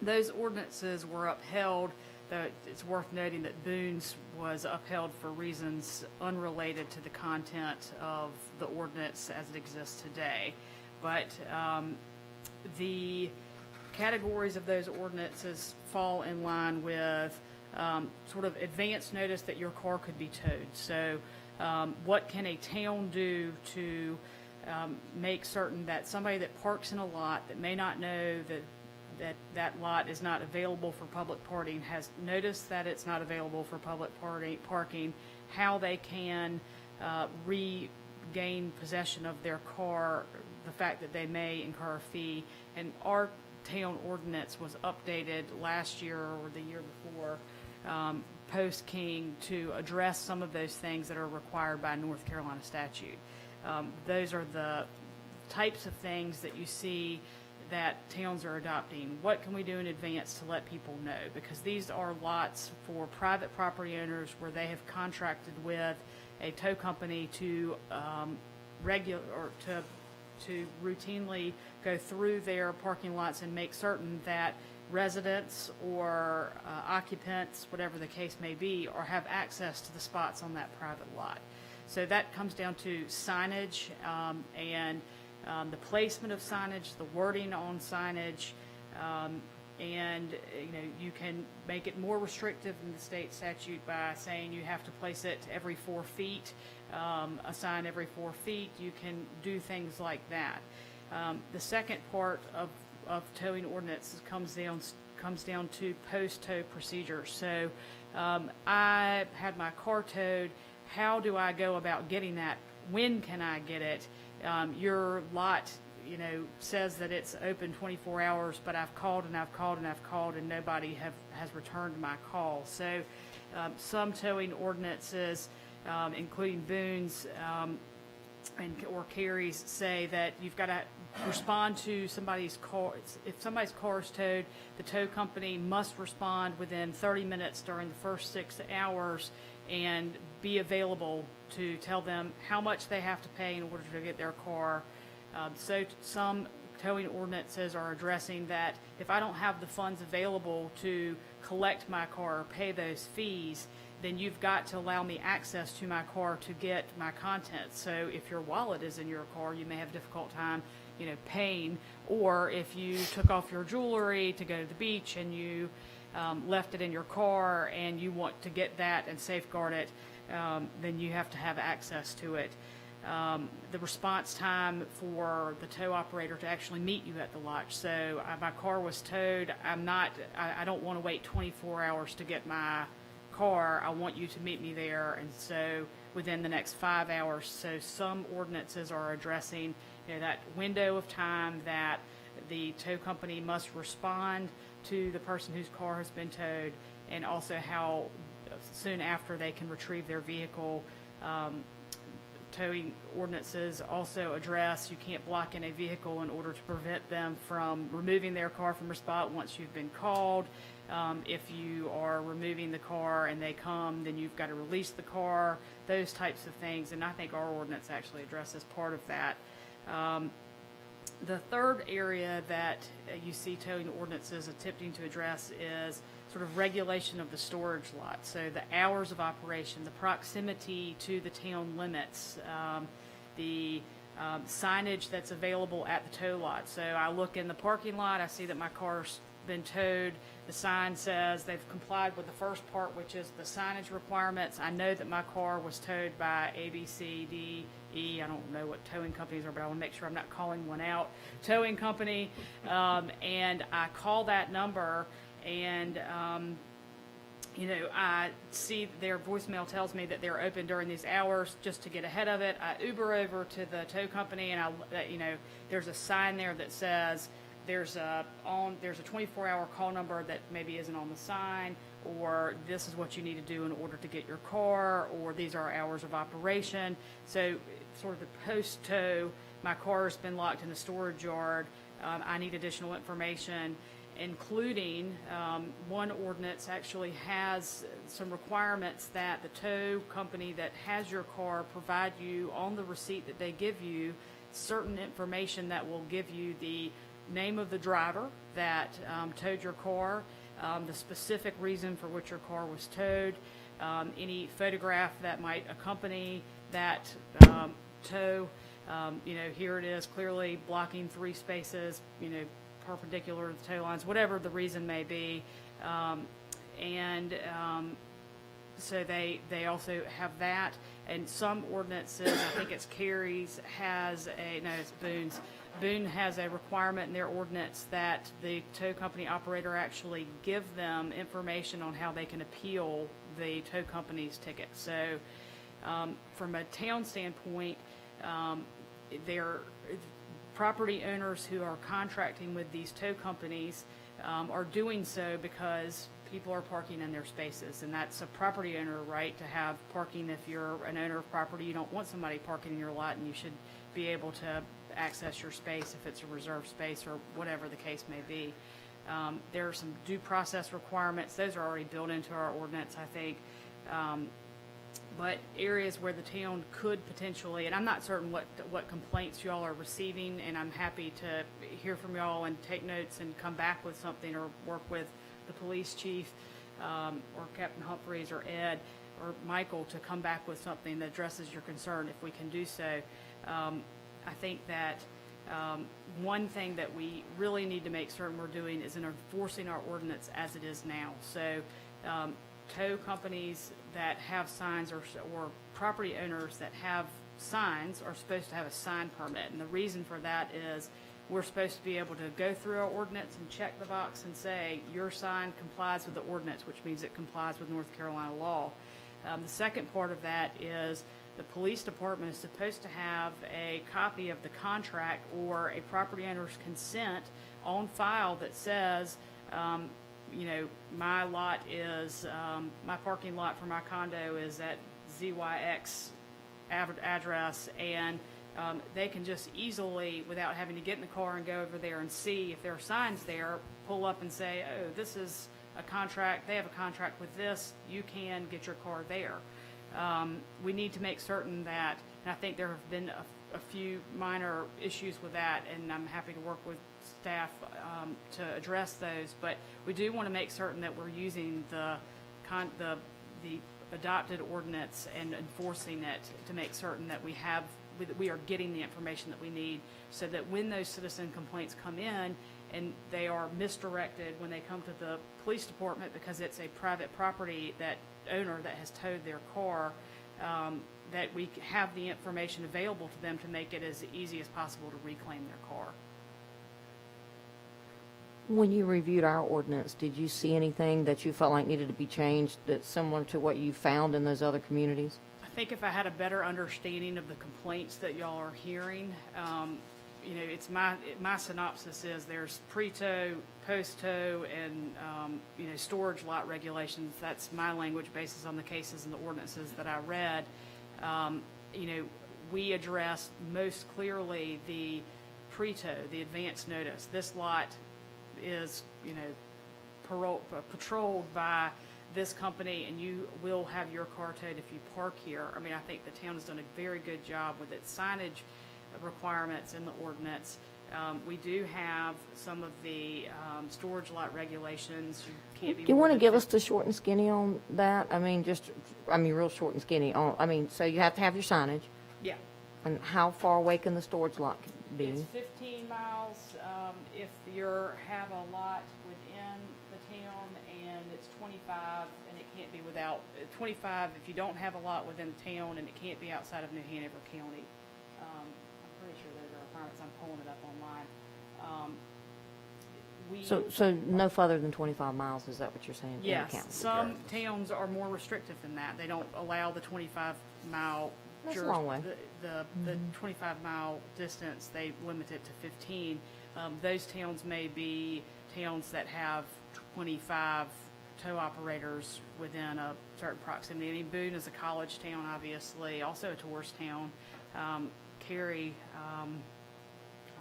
Those ordinances were upheld. It's worth noting that Boone's was upheld for reasons unrelated to the content of the ordinance as it exists today. But the categories of those ordinances fall in line with sort of advance notice that your car could be towed. So what can a town do to make certain that somebody that parks in a lot that may not know that lot is not available for public parking, has noticed that it's not available for public parking, how they can regain possession of their car, the fact that they may incur a fee. And our town ordinance was updated last year or the year before, post-King, to address some of those things that are required by North Carolina statute. Those are the types of things that you see that towns are adopting. What can we do in advance to let people know? Because these are lots for private property owners where they have contracted with a tow company to to routinely go through their parking lots and make certain that residents or occupants, whatever the case may be, or have access to the spots on that private lot. So that comes down to signage and the placement of signage, the wording on signage, and you can make it more restrictive than the state statute by saying you have to place it every 4 feet, a sign every 4 feet. You can do things like that. The second part of towing ordinance comes down to post-tow procedures. So I had my car towed. How do I go about getting that? When can I get it? Your lot, says that it's open 24 hours, but I've called and I've called and I've called, and nobody has returned my call. So some towing ordinances, including Boone's or Cary's, say that you've got to respond to somebody's car. If somebody's car is towed, the tow company must respond within 30 minutes during the first 6 hours and be available to tell them how much they have to pay in order to get their car. So some towing ordinances are addressing that if I don't have the funds available to collect my car or pay those fees, then you've got to allow me access to my car to get my contents. So if your wallet is in your car, you may have a difficult time, paying. Or if you took off your jewelry to go to the beach and you left it in your car and you want to get that and safeguard it, then you have to have access to it. The response time for the tow operator to actually meet you at the lot. So my car was towed. I don't want to wait 24 hours to get my car. I want you to meet me there, and so within the next 5 hours. So some ordinances are addressing that window of time that the tow company must respond to the person whose car has been towed, and also how soon after they can retrieve their vehicle. Towing ordinances also address you can't block in a vehicle in order to prevent them from removing their car from a spot once you've been called. If you are removing the car and they come, then you've got to release the car, those types of things. And I think our ordinance actually addresses part of that. The third area that you see towing ordinances attempting to address is sort of regulation of the storage lot. So the hours of operation, the proximity to the town limits, the signage that's available at the tow lot. So I look in the parking lot, I see that my car's been towed. The sign says they've complied with the first part, which is the signage requirements. I know that my car was towed by A, B, C, D, E. I don't know what towing companies are, but I want to make sure I'm not calling one out. Towing company, and I call that number, and I see their voicemail tells me that they're open during these hours. Just to get ahead of it, I Uber over to the tow company, and there's a sign there that says there's a 24-hour call number that maybe isn't on the sign, or this is what you need to do in order to get your car, or these are hours of operation. So sort of the post-tow, my car's been locked in a storage yard, I need additional information, including one ordinance actually has some requirements that the tow company that has your car provide you on the receipt that they give you certain information that will give you the name of the driver that towed your car, the specific reason for which your car was towed, any photograph that might accompany that tow. Here it is clearly blocking 3 spaces, perpendicular to the tow lines, whatever the reason may be. So they also have that. And some ordinances, I think it's Cary's, it's Boone's. Boone has a requirement in their ordinance that the tow company operator actually give them information on how they can appeal the tow company's ticket. So from a town standpoint, their property owners who are contracting with these tow companies are doing so because people are parking in their spaces, and that's a property owner right to have parking. If you're an owner of property, you don't want somebody parking in your lot, and you should be able to access your space if it's a reserved space or whatever the case may be. There are some due process requirements. Those are already built into our ordinance, I think. But areas where the town could potentially, and I'm not certain what complaints y'all are receiving, and I'm happy to hear from y'all and take notes and come back with something, or work with the police chief or Captain Humphreys or Ed. or Michael to come back with something that addresses your concern, if we can do so. I think that one thing that we really need to make certain we're doing is in enforcing our ordinance as it is now. So tow companies that have signs or property owners that have signs are supposed to have a sign permit. And the reason for that is we're supposed to be able to go through our ordinance and check the box and say, your sign complies with the ordinance, which means it complies with North Carolina law. The second part of that is the police department is supposed to have a copy of the contract or a property owner's consent on file that says, my lot is, my parking lot for my condo is at ZYX address, and they can just easily, without having to get in the car and go over there and see if there are signs there, pull up and say, oh, this is a contract, they have a contract with this, you can get your car there. We need to make certain that, and I think there have been a few minor issues with that, and I'm happy to work with staff to address those, but we do want to make certain that we're using the adopted ordinance and enforcing it to make certain that we are getting the information that we need, so that when those citizen complaints come in and they are misdirected when they come to the police department because it's a private property owner that has towed their car, that we have the information available to them to make it as easy as possible to reclaim their car. When you reviewed our ordinance, did you see anything that you felt like needed to be changed that's similar to what you found in those other communities? I think if I had a better understanding of the complaints that y'all are hearing, it's my synopsis is there's pre-tow, post-tow, and storage lot regulations. That's my language basis on the cases and the ordinances that I read. We addressed most clearly the pre-tow, the advance notice. This lot is, patrolled by this company, and you will have your car towed if you park here. I mean, I think the town has done a very good job with its signage requirements in the ordinance. We do have some of the storage lot regulations. You can't be. Do you more want to than give us the short and skinny on that? Real short and skinny. So you have to have your signage. Yeah. And how far away can the storage lot be? It's 15 miles if you have a lot within the town, and it's 25, and it can't be without, 25 if you don't have a lot within the town, and it can't be outside of New Hanover County. I'm pretty sure those are requirements. I'm pulling it up online. So no further than 25 miles, is that what you're saying? in the Yes, county? some towns are more restrictive than that. They don't allow the 25-mile. That's a long way. The 25-mile distance, they limit it to 15. Those towns may be towns that have 25 tow operators within a certain proximity. I mean, Boone is a college town, obviously, also a tourist town. Cary, I'm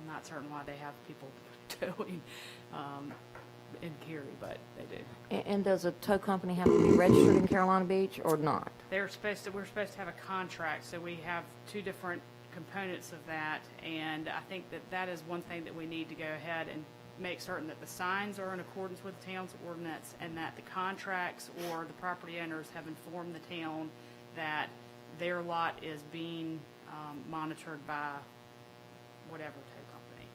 not certain why they have people towing in Cary, but they do. And does a tow company have to be registered in Carolina Beach or not? We're supposed to have a contract, so we have two different components of that, and I think that is one thing that we need to go ahead and make certain that the signs are in accordance with the town's ordinance, and that the contracts or the property owners have informed the town that their lot is being monitored by whatever tow company.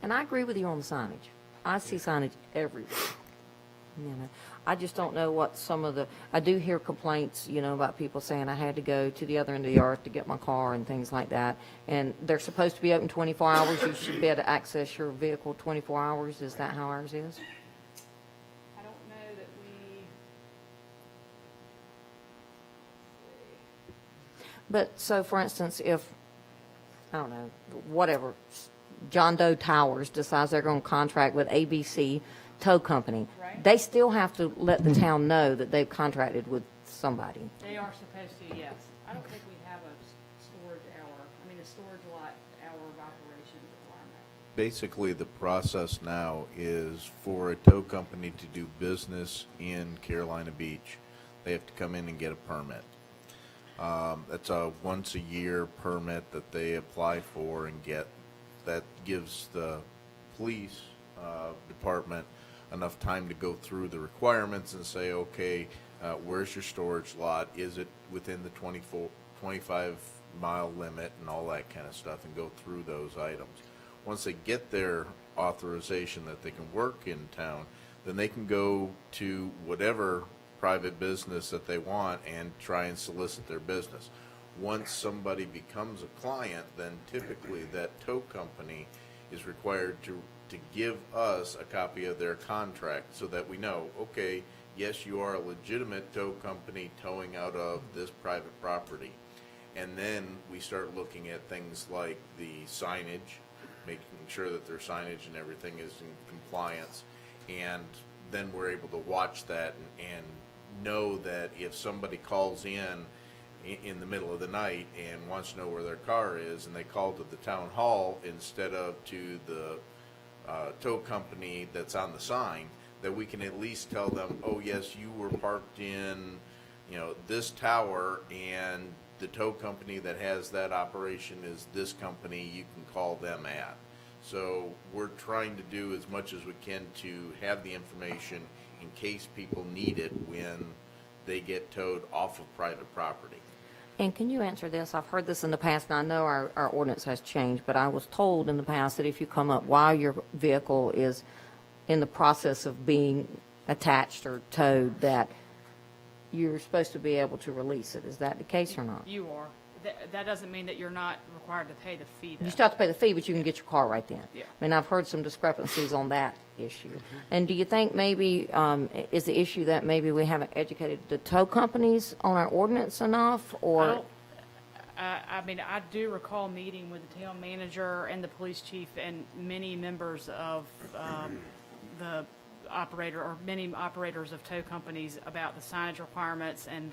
And I agree with you on the signage. I see signage everywhere. I just don't know what I do hear complaints, about people saying I had to go to the other end of the yard to get my car and things like that. And they're supposed to be open 24 hours. You should be able to access your vehicle 24 hours. Is that how ours is? I don't know that But so, for instance, if, I don't know, whatever, John Doe Towers decides they're going to contract with ABC Tow Company, Right. they still have to let the town know that they've contracted with somebody. they are supposed to, yes. I don't think we have a storage a storage lot hour of operation requirement. Basically, the process now is for a tow company to do business in Carolina Beach, they have to come in and get a permit. That's a once-a-year permit that they apply for and get. That gives the police department enough time to go through the requirements and say, okay, Where's your storage lot? Is it within the 25-mile limit and all that kind of stuff, and go through those items. Once they get their authorization that they can work in town, then they can go to whatever private business that they want and try and solicit their business. Once somebody becomes a client, then typically that tow company is required to give us a copy of their contract so that we know, okay, yes, you are a legitimate tow company towing out of this private property. And then we start looking at things like the signage, making sure that their signage and everything is in compliance. And then we're able to watch that and know that if somebody calls in the middle of the night and wants to know where their car is, and they call to the town hall instead of to the tow company that's on the sign, that we can at least tell them, oh yes, you were parked in, this tower, and the tow company that has that operation is this company, you can call them at. So we're trying to do as much as we can to have the information in case people need it when they get towed off of private property. And can you answer this? I've heard this in the past, and I know our ordinance has changed, but I was told in the past that if you come up while your vehicle is in the process of being attached or towed, that you're supposed to be able to release it. Is that the case or not? You are. That doesn't mean that you're not required to pay the fee, though. You still have to pay the fee, but you can get your car right then. Yeah. I mean, I've heard some discrepancies on that issue. And do you think maybe, is the issue that maybe we haven't educated the tow companies on our ordinance enough, or? I mean, I do recall meeting with the town manager and the police chief and many members of the operator, or many operators of tow companies, about the signage requirements and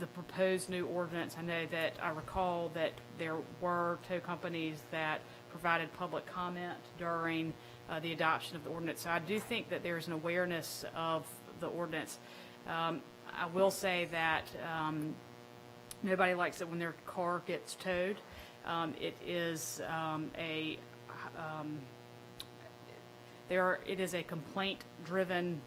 the proposed new ordinance. I know that I recall that there were tow companies that provided public comment during the adoption of the ordinance. So I do think that there's an awareness of the ordinance. I will say that nobody likes it when their car gets towed. It is it is a complaint-driven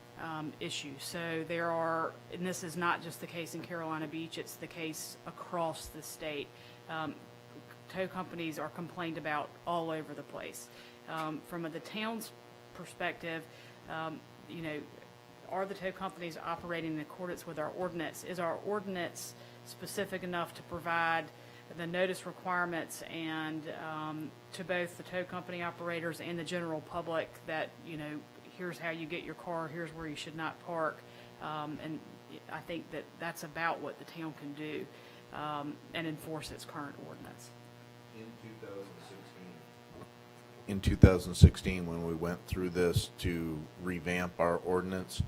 issue. So there are, and this is not just the case in Carolina Beach, it's the case across the state. Tow companies are complained about all over the place. From the town's perspective, are the tow companies operating in accordance with our ordinance? Is our ordinance specific enough to provide the notice requirements and to both the tow company operators and the general public that, here's how you get your car, here's where you should not park. And I think that that's about what the town can do and enforce its current ordinance. In 2016, when we went through this to revamp our ordinance,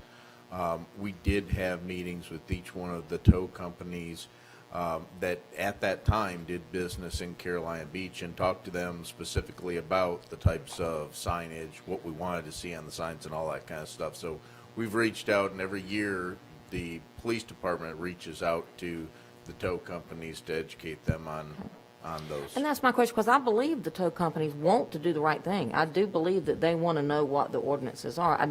we did have meetings with each one of the tow companies that at that time did business in Carolina Beach, and talked to them specifically about the types of signage, what we wanted to see on the signs and all that kind of stuff. So we've reached out, and every year the police department reaches out to the tow companies to educate them on those. And that's my question, because I believe the tow companies want to do the right thing. I do believe that they want to know what the ordinances are. I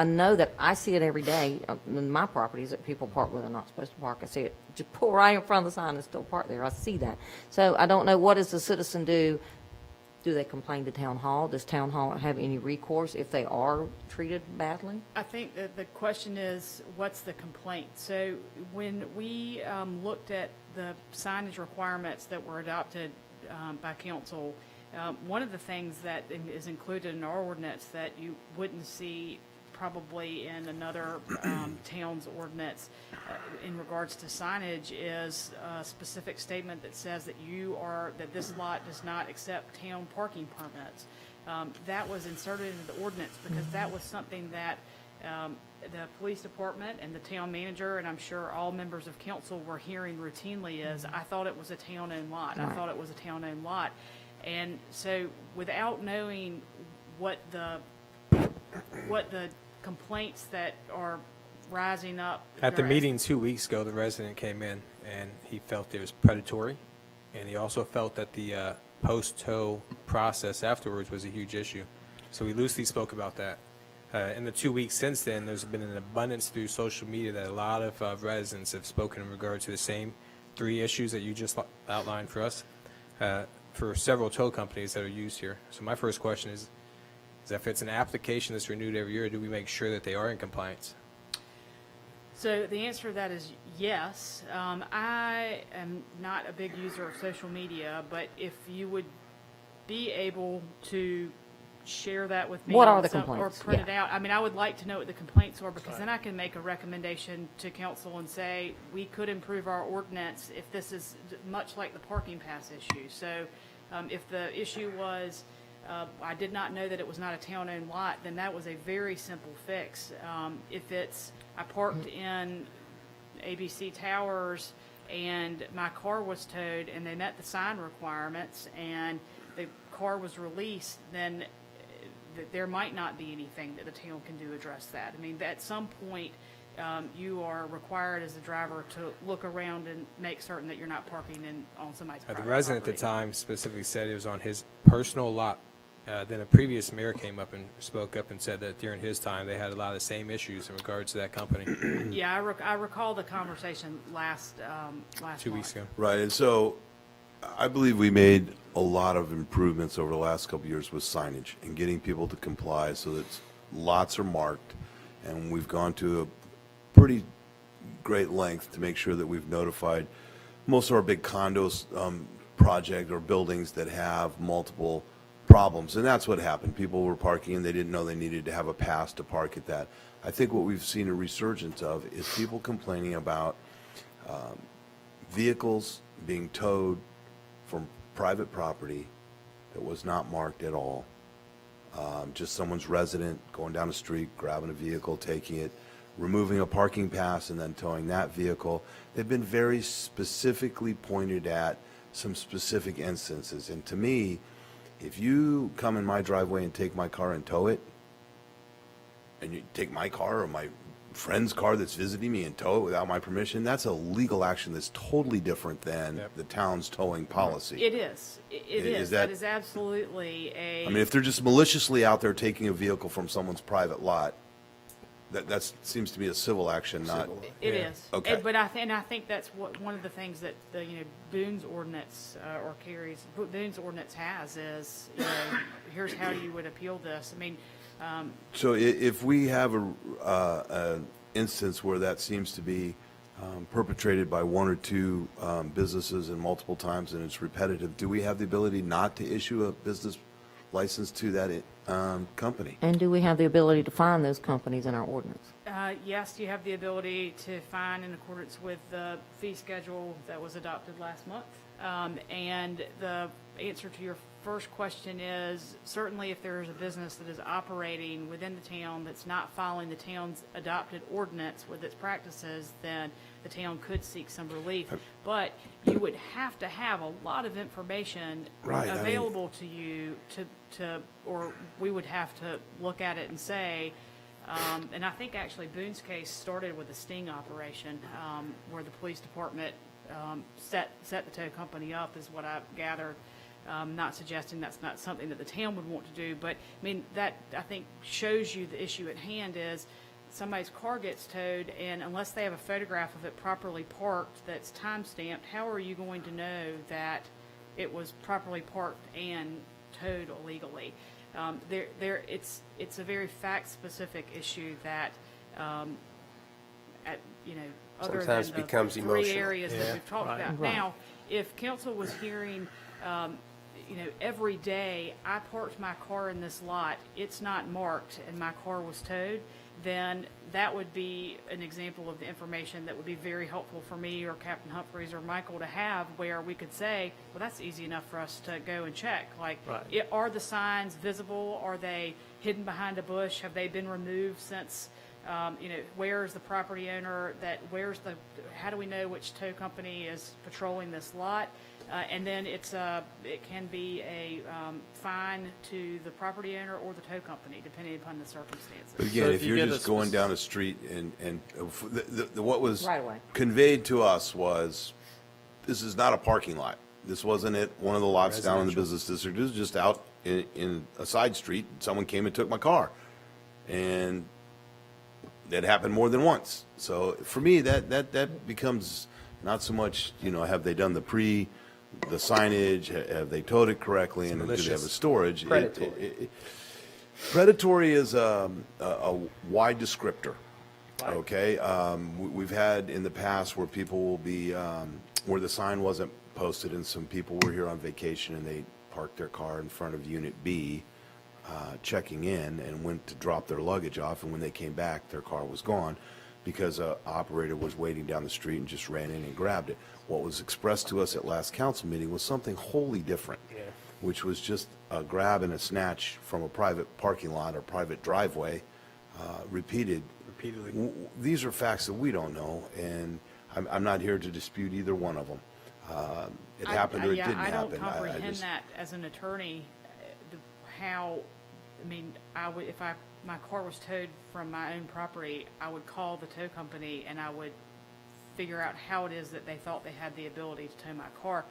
know that I see it every day in my properties that people park where they're not supposed to park. I see it, just pull right in front of the sign and still park there. I see that. So I don't know, what does the citizen do? Do they complain to town hall? Does town hall have any recourse if they are treated badly? I think that the question is, what's the complaint? So when we looked at the signage requirements that were adopted by council, one of the things that is included in our ordinance that you wouldn't see probably in another town's ordinance in regards to signage is a specific statement that says that that this lot does not accept town parking permits. That was inserted into the ordinance because that was something that the police department and the town manager, and I'm sure all members of council were hearing routinely, is, I thought it was a town-owned lot. I thought it was a town-owned lot. And so without knowing what the complaints that are rising up. At the meeting 2 weeks ago, the resident came in and he felt it was predatory, and he also felt that the post-tow process afterwards was a huge issue. So we loosely spoke about that. In the 2 weeks since then, there's been an abundance through social media that a lot of residents have spoken in regard to the same 3 issues that you just outlined for us, for several tow companies that are used here. So my first question is if it's an application that's renewed every year, do we make sure that they are in compliance? So the answer to that is yes. I am not a big user of social media, but if you would be able to share that with me. What are on the some- complaints? Or print it Yeah. out. I mean, I would like to know what the complaints are, because then I can make a recommendation to council and say, we could improve our ordinance if this is much like the parking pass issue. So if the issue was, I did not know that it was not a town-owned lot, then that was a very simple fix. If it's, I parked in ABC Towers and my car was towed and they met the sign requirements and the car was released, then there might not be anything that the town can do to address that. I mean, at some point, you are required as a driver to look around and make certain that you're not parking on somebody's private The resident at the property. time specifically said it was on his personal lot. Then a previous mayor came up and spoke up and said that during his time, they had a lot of the same issues in regards to that company Yeah, I recall the conversation last 2 weeks month. ago. Right, and so I believe we made a lot of improvements over the last couple of years with signage and getting people to comply so that lots are marked. And we've gone to a pretty great length to make sure that we've notified most of our big condos project or buildings that have multiple problems. And that's what happened. People were parking and they didn't know they needed to have a pass to park at that. I think what we've seen a resurgence of is people complaining about vehicles being towed from private property that was not marked at all. Just someone's resident going down the street, grabbing a vehicle, taking it, removing a parking pass and then towing that vehicle. They've been very specifically pointed at some specific instances. And to me, if you come in my driveway and take my car and tow it, and you take my car or my friend's car that's visiting me and tow it without my permission, that's a legal action that's totally different than Yep. the town's towing policy. It is. It Is is. that- That is absolutely a. I mean, if they're just maliciously out there taking a vehicle from someone's private lot, that seems to be a civil action, not, It Yeah. is. Okay. But I think that's one of the things that the, Boone's ordinance, or Kerry's, Boone's ordinance has is, here's how you would appeal this. I mean, so if we have an instance where that seems to be perpetrated by one or two businesses and multiple times and it's repetitive, do we have the ability not to issue a business license to that company? And do we have the ability to find those companies in our ordinance? yes, you have the ability to fine in accordance with the fee schedule that was adopted last month. And the answer to your first question is, certainly if there is a business that is operating within the town that's not following the town's adopted ordinance with its practices, then the town could seek some relief. But you would have to have a lot of information Right, I mean- available to you or we would have to look at it and say, and I think actually Boone's case started with a sting operation, where the police department set the tow company up, is what I've gathered. Not suggesting that's not something that the town would want to do, but, I mean, that, I think, shows you the issue at hand is somebody's car gets towed, and unless they have a photograph of it properly parked that's time-stamped, how are you going to know that it was properly parked and towed illegally? It's a very fact-specific issue that, other Sometimes than the becomes three emotional. areas that we've talked Right. about. Right. Now, if council was hearing, every day I parked my car in this lot, it's not marked, and my car was towed, then that would be an example of the information that would be very helpful for me or Captain Humphreys or Michael to have, where we could say, well, that's easy enough for us to go and check. Like, Right. are the signs visible? Are they hidden behind a bush? Have they been removed since, where's the property owner, how do we know which tow company is patrolling this lot? And then it can be a fine to the property owner or the tow company, depending upon the circumstances. But again, So if if you you're get a just going spec- down the street and what was Right away. conveyed to us was, this is not a parking lot. This wasn't at one of the lots down in the Residential. business district. This was just out in a side street. Someone came and took my car. And that happened more than once. So for me, that becomes not so much, have they done the signage, have they towed it correctly, and do they have a malicious. storage? Predatory. Predatory is a wide descriptor, okay? We've had in the past where people will be, where the sign wasn't posted and some people were here on vacation and they parked their car in front of Unit B, checking in, and went to drop their luggage off, and when they came back, their car was gone because an operator was waiting down the street and just ran in and grabbed it. What was expressed to us at last council meeting was something wholly different, which was just a grab and a snatch from a private parking lot or private driveway, repeatedly. These are facts that we don't know, and I'm not here to dispute either one of them. It happened or it didn't I happen. don't comprehend that as an attorney, if my car was towed from my own property, I would call the tow company and I would figure out how it is that they thought they had the ability to tow my car.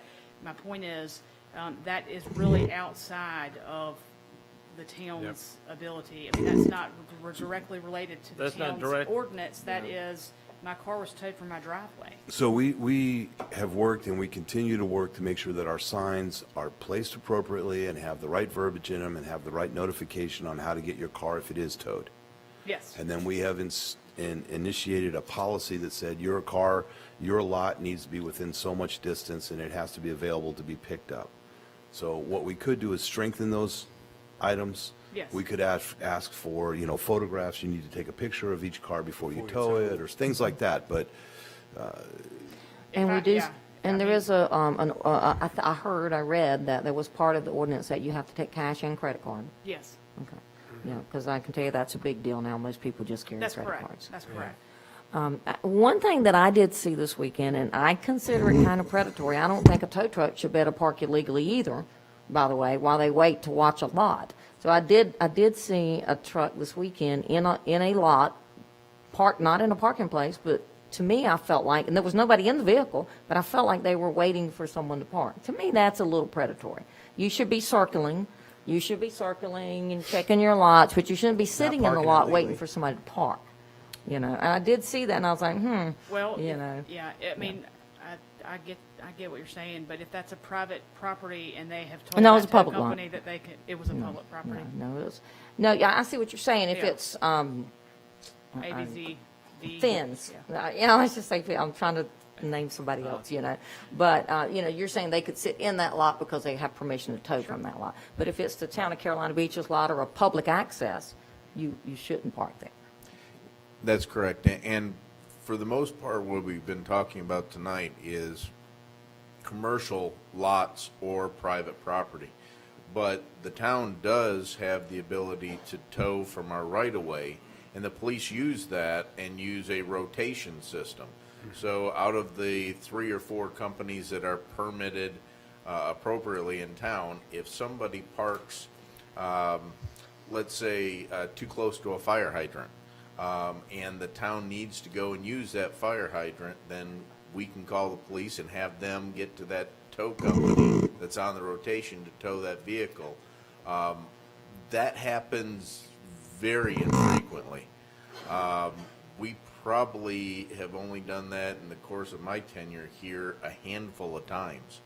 My point is, that is really outside of the town's ability. I mean, that's not directly related to the That's not town's direct. ordinance. That is, my car was towed from my driveway. So we have worked and we continue to work to make sure that our signs are placed appropriately and have the right verbiage in them and have the right notification on how to get your car if it is towed. Yes. And then we have initiated a policy that said your car, your lot needs to be within so much distance and it has to be available to be picked up. So what we could do is strengthen those items. Yes. We could ask for, photographs. You need to take a picture of each car before you tow it, or things like that. But And I- we do, yeah, and I there mean- is I read that there was part of the ordinance that you have to take cash and credit card. Yes, Okay. Yeah, because I can tell you that's a big deal now. Most people just carry that's credit correct. cards. That's correct. One thing that I did see this weekend, and I consider it kind of predatory, I don't think a tow truck should be able to park illegally either, by the way, while they wait to watch a lot. So I did see a truck this weekend in a lot, parked not in a parking place, but to me, I felt like, and there was nobody in the vehicle, but I felt like they were waiting for someone to park. To me, that's a little predatory. You should be circling. You should be circling and checking your lots, but you shouldn't be sitting in the parking lot illegally. waiting for somebody to park. And I did see that, and I was like, Well, Yeah, I mean, I get what you're saying, but if that's a private property and they have told And that was that a tow public lot. company that they can, it was a public property, yeah, I see what you're saying. If Yeah. it's, ABZ, the. Fins. Yeah. Let's just say, I'm trying to name somebody else, But, you're saying they could sit in that lot because they have permission to tow from that lot. But if it's the town of Carolina Beaches lot or a public access, you shouldn't park there. That's correct. And for the most part, what we've been talking about tonight is commercial lots or private property. But the town does have the ability to tow from our right-of-way, and the police use that and use a rotation system. So out of the 3 or 4 companies that are permitted appropriately in town, if somebody parks, let's say, too close to a fire hydrant, and the town needs to go and use that fire hydrant, then we can call the police and have them get to that tow company that's on the rotation to tow that vehicle. That happens very infrequently. We probably have only done that in the course of my tenure here a handful of times.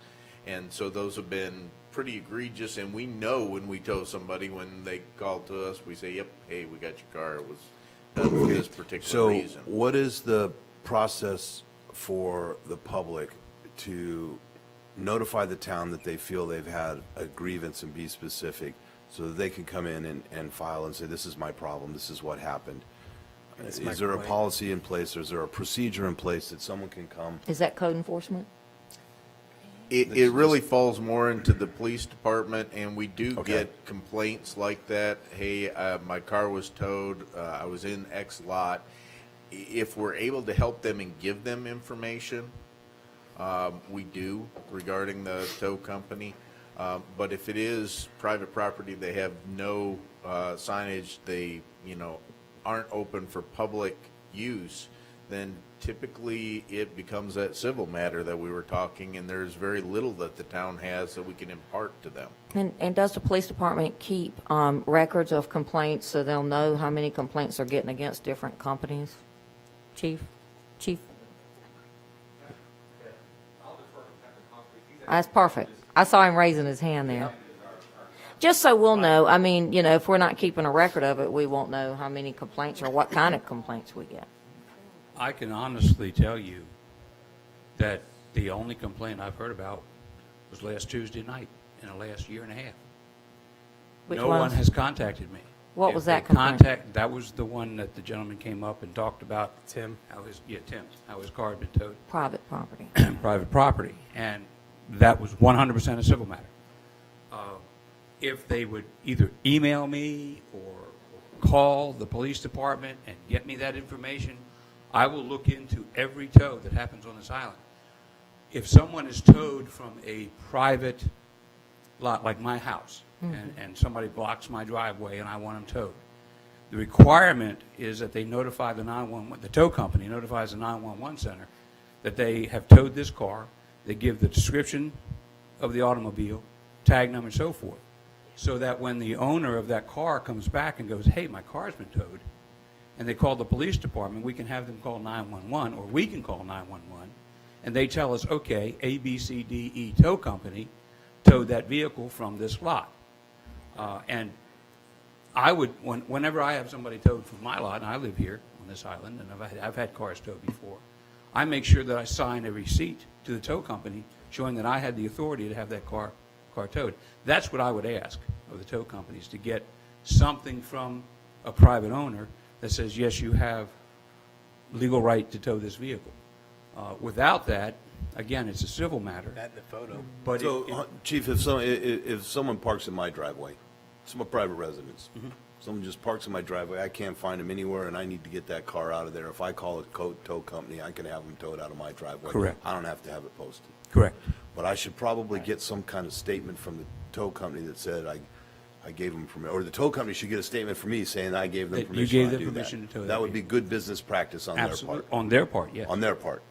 And so those have been pretty egregious, and we know when we tow somebody, when they call to us, we say, yep, hey, we got your car, it was done for this particular so reason. what is the process for the public to notify the town that they feel they've had a grievance and be specific so that they can come in and file and say, this is my problem, this is what happened? It's my Is there a complaint. policy in place, or is there a procedure in place that someone can come? Is that code enforcement? It really falls more into the police department, and we do Okay. get complaints like that. Hey, my car was towed, I was in X lot. If we're able to help them and give them information, we do regarding the tow company. But if it is private property, they have no signage, they, aren't open for public use, then typically it becomes that civil matter that we were talking, and there's very little that the town has that we can impart to them. And does the police department keep records of complaints so they'll know how many complaints they're getting against different companies? Chief? That's perfect. I saw him raising his hand there. Just so we'll know, I mean, you know, if we're not keeping a record of it, we won't know how many complaints or what kind of complaints we get. I can honestly tell you that the only complaint I've heard about was last Tuesday night in the last year and a half. Which No one? one has contacted me. What If was they that complaint? That was the one that the gentleman came up and talked about. Tim. How his car had been towed. Private property. Private property. And that was 100% a civil matter. If they would either email me or call the police department and get me that information, I will look into every tow that happens on this island. If someone is towed from a private lot like my house, and somebody blocks my driveway and I want them towed, the requirement is that they notify the tow company notifies the 911 center that they have towed this car. They give the description of the automobile, tag number, and so forth, so that when the owner of that car comes back and goes, hey, my car's been towed, and they call the police department, we can have them call 911, or we can call 911, and they tell us, okay, A, B, C, D, E tow company towed that vehicle from this lot. And I would, whenever I have somebody towed from my lot, and I live here on this island, and I've had cars towed before, I make sure that I sign a receipt to the tow company showing that I had the authority to have that car towed. That's what I would ask of the tow companies, to get something from a private owner that says, yes, you have legal right to tow this vehicle. Without that, again, it's a civil matter. That the photo. But So, Chief, if someone parks in my driveway, some private residence, someone just parks in my driveway, I can't find them anywhere, and I need to get that car out of there. If I call a tow company, I can have them towed out of my driveway. Correct. I don't have to have it posted. correct. But I should probably get some kind of statement from the tow company that said I gave them permission, or the tow company should get a statement from me saying I gave them That you permission gave to them do that. permission to tow that That would be vehicle. good business practice on their Absolutely. part. On their part, yes. On their part,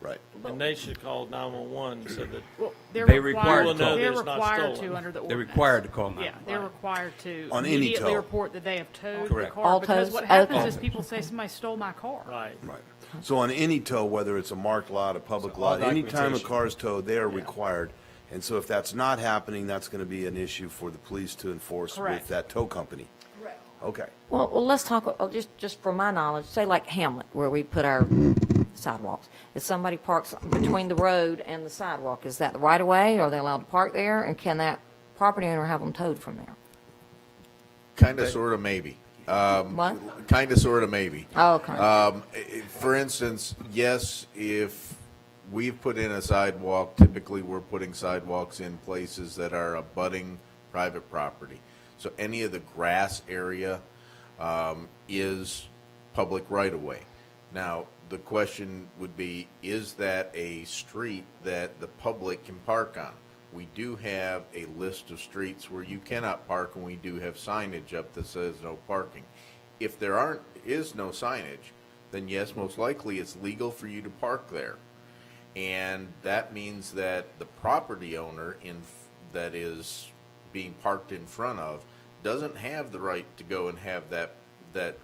right. And they should call 911 so that Well, They required to call. They're It's not required stolen. to under the ordinance. They're required to call Yeah, 911. they're required to On any immediately tow. report that they have towed the Correct. car. All Because tows? what happens Okay. is people say somebody stole my car. right. Right. So on any tow, whether it's a marked lot, a public So all lot, anytime a documentation. car is towed, they are required. And so if that's not happening, that's going to be an issue for the police to enforce with Correct. that tow company. Correct. Okay. Well, let's talk, just from my knowledge, say like Hamlet, where we put our sidewalks. If somebody parks between the road and the sidewalk, is that the right of way? Are they allowed to park there? And can that property owner have them towed from there? Kind of, sort of, maybe. What? Kind of, sort of, maybe. Oh, okay. For instance, yes, if we've put in a sidewalk, typically we're putting sidewalks in places that are abutting private property. So any of the grass area is public right-of-way. Now, the question would be, is that a street that the public can park on? We do have a list of streets where you cannot park, and we do have signage up that says no parking. If there is no signage, then yes, most likely it's legal for you to park there. And that means that the property owner that is being parked in front of doesn't have the right to go and have that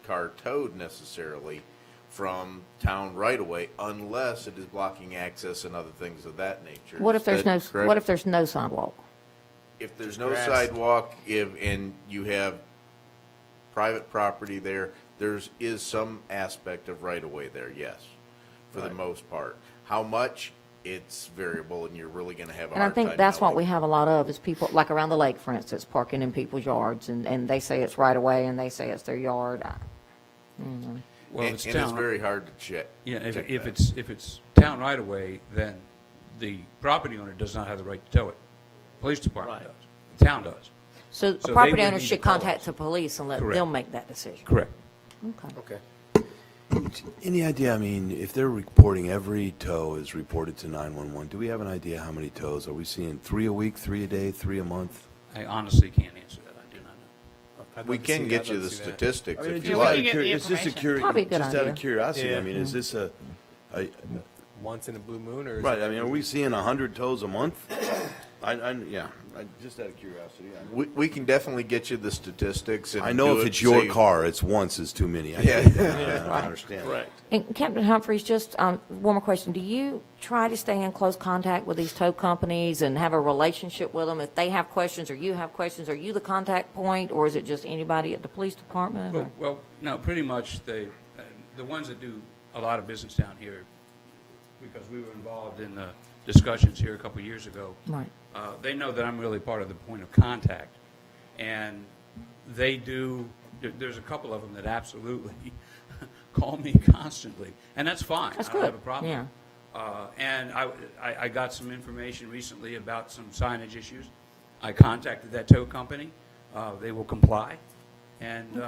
car towed necessarily from town right-of-way unless it is blocking access and other things of that nature. What if there's Is no, that correct? what if there's no sidewalk? If there's no Grass. sidewalk, and you have private property there, is some aspect of right-of-way there, yes, for the most part. How much, it's variable, and you're really gonna have a And I hard time think that's what knowing. we have a lot of, is people, like around the lake, for instance, parking in people's yards, and they say it's right away, and they say it's their yard. Well, And it's it's town. very hard to check. Yeah, if check if that. it's town right away, then the property owner does not have the right to tow it. Police department Right. does. The town does. So So the they property would owner need to should call contact us. the police and let Correct. them make that decision. Correct. Okay. Okay. Any idea, I mean, if they're reporting, every tow is reported to 911, do we have an idea how many tows? Are we seeing 3 a week, 3 a day, 3 a month? I honestly can't answer that. I do not know. I'd We love to can see- get I'd you love the to see that. statistics I mean, if it's you just out we of can get the it's just a information. Probably a good just out idea. of curiosity. Yeah. I mean, is this a Once in a blue moon, or is Right, it I mean, are we seeing 100 tows a month? Yeah, just out of curiosity. We can definitely get you the statistics. And I know do if it it's your so you- car, it's once is too many. I Yeah. get that. I understand. Correct. And Captain Humphreys, just one more question. Do you try to stay in close contact with these tow companies and have a relationship with them? If they have questions or you have questions, are you the contact point, or is it just anybody at the police department? or- Well, no, pretty much the ones that do a lot of business down here, because we were involved in the discussions here a couple of years ago. Right. They know that I'm really part of the point of contact. And they do, there's a couple of them that absolutely call me constantly. And that's fine. That's I don't have a good. problem. Yeah. And I got some information recently about some signage issues. I contacted that tow company. They will comply. And,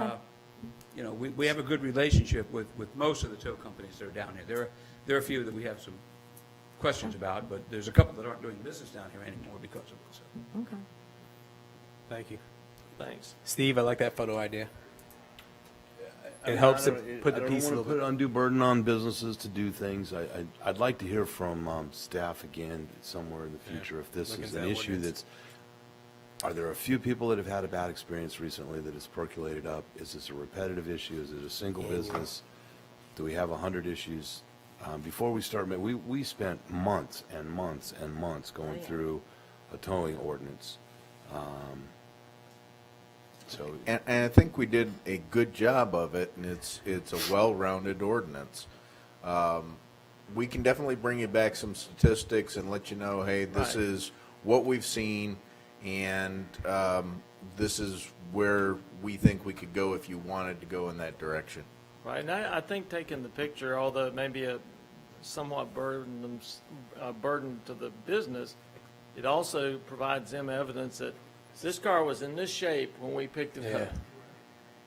you know, we have a good relationship with most of the tow companies that are down here. There are a few that we have some questions about, but there's a couple that aren't doing business down here anymore because of it. So. Okay. Thank you. Thanks. Steve, I like that photo idea. I mean, It helps I to don't- put the piece a I little don't want to bit. put undue burden on businesses to do things. I'd like to hear from staff again somewhere in the future if this Look is into an that issue ordinance. are there a few people that have had a bad experience recently that has percolated up? Is this a repetitive issue? Is it a single business? Do we have 100 issues? Before we start, we spent months and months and months going through a towing ordinance. So, And I think we did a good job of it, and it's a well-rounded ordinance. We can definitely bring you back some statistics and let you know, hey, this Right. is what we've seen, and this is where we think we could go if you wanted to go in that direction. Right, and I think taking the picture, although it may be a somewhat burden to the business, it also provides them evidence that this car was in this shape when we picked it up.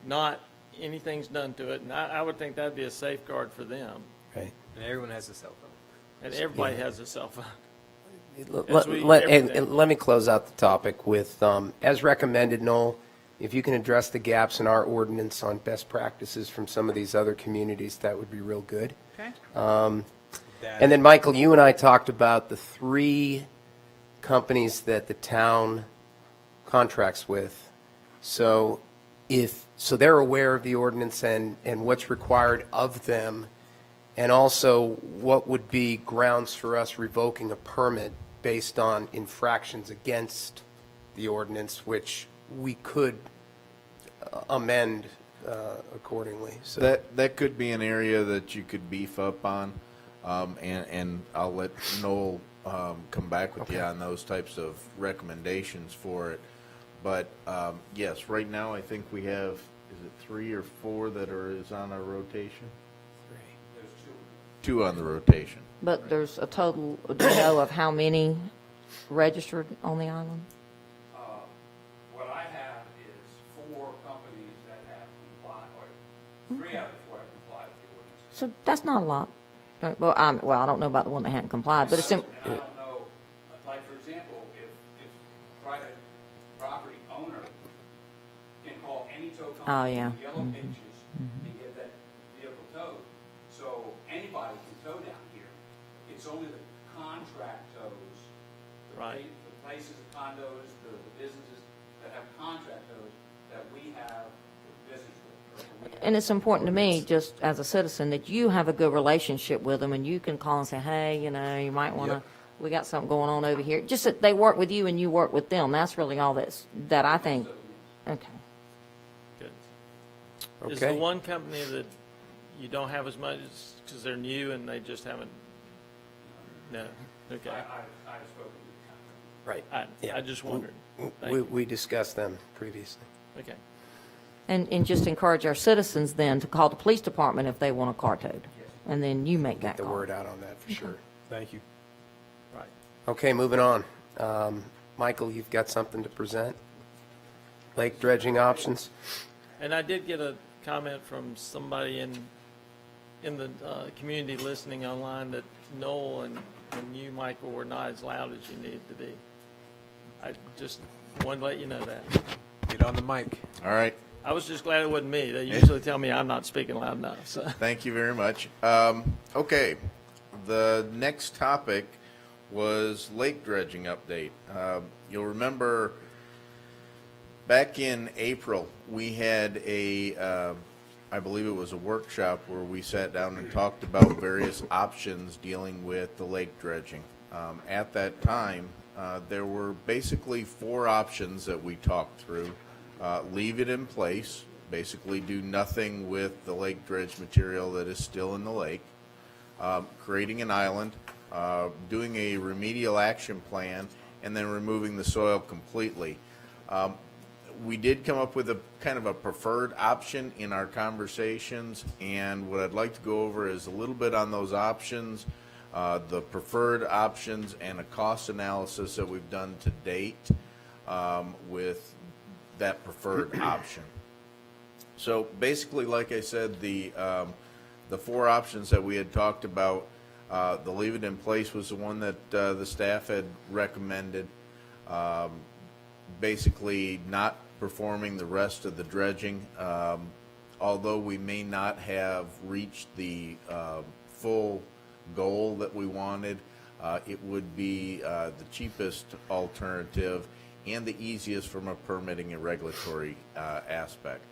Not anything's done to it, and I would think that'd be a safeguard for them. Right. And everyone has a cell phone. And everybody has a cell phone. Let, we- let- every day. and let me close out the topic with, as recommended, Noel, if you can address the gaps in our ordinance on best practices from some of these other communities, that would be real good. Okay? And then, Michael, you and I talked about the 3 companies that the town contracts with. So so they're aware of the ordinance and what's required of them, and also what would be grounds for us revoking a permit based on infractions against the ordinance, which we could amend accordingly. So That could be an area that you could beef up on, and I'll let Noel come back with you on those types of recommendations for it. But yes, right now I think we have, is it 3 or 4 that is on our rotation? 2 on the rotation. But there's a total, do you know of how many registered on the island? What I have is 4 companies that have complied, or 3 out of the 4 have complied with the ordinance. So that's not a lot. Well, I don't know about the one that hadn't complied, but it's, And I don't know, like, for example, if private property owner can call any tow Oh, company yeah. with yellow pages and get that vehicle towed, so anybody can tow down here. It's only the contract tows, Right. the places, the condos, the businesses that have contract tows that we have business with. or we have- and it's important to me, just as a citizen, that you have a good relationship with them, and you can call and say, hey, you know, you might want to, we got something going on over here. Just that they work with you and you work with them. That's really all that I think. Okay. Good. Is the Okay. one company that you don't have as much because they're new and they just haven't? No. Okay. I've spoken to the contractor. right. I just wondered. Thank We, you. we discussed them previously. Okay. And just encourage our citizens then to call the police department if they want a car towed. And then you make that The call. word out on that for sure. Thank you. Right. Okay, moving on. Michael, you've got something to present? Lake dredging options? And I did get a comment from somebody in the community listening online that Noel and you, Michael, were not as loud as you needed to be. I just wanted to let you know that. Get on the mic. All right. I was just glad it wasn't me. They usually tell me I'm not speaking loud enough. So. Thank you very much. Okay, The next topic was lake dredging update. You'll remember back in April, we had I believe it was a workshop where we sat down and talked about various options dealing with the lake dredging. At that time, there were basically 4 options that we talked through. Leave it in place, basically do nothing with the lake dredge material that is still in the lake, creating an island, doing a remedial action plan, and then removing the soil completely. We did come up with a kind of a preferred option in our conversations, and what I'd like to go over is a little bit on those options, the preferred options, and a cost analysis that we've done to date with that preferred option. So basically, like I said, the 4 options that we had talked about, the leave it in place was the one that the staff had recommended. Basically, not performing the rest of the dredging. Although we may not have reached the full goal that we wanted, it would be the cheapest alternative and the easiest from a permitting and regulatory aspect.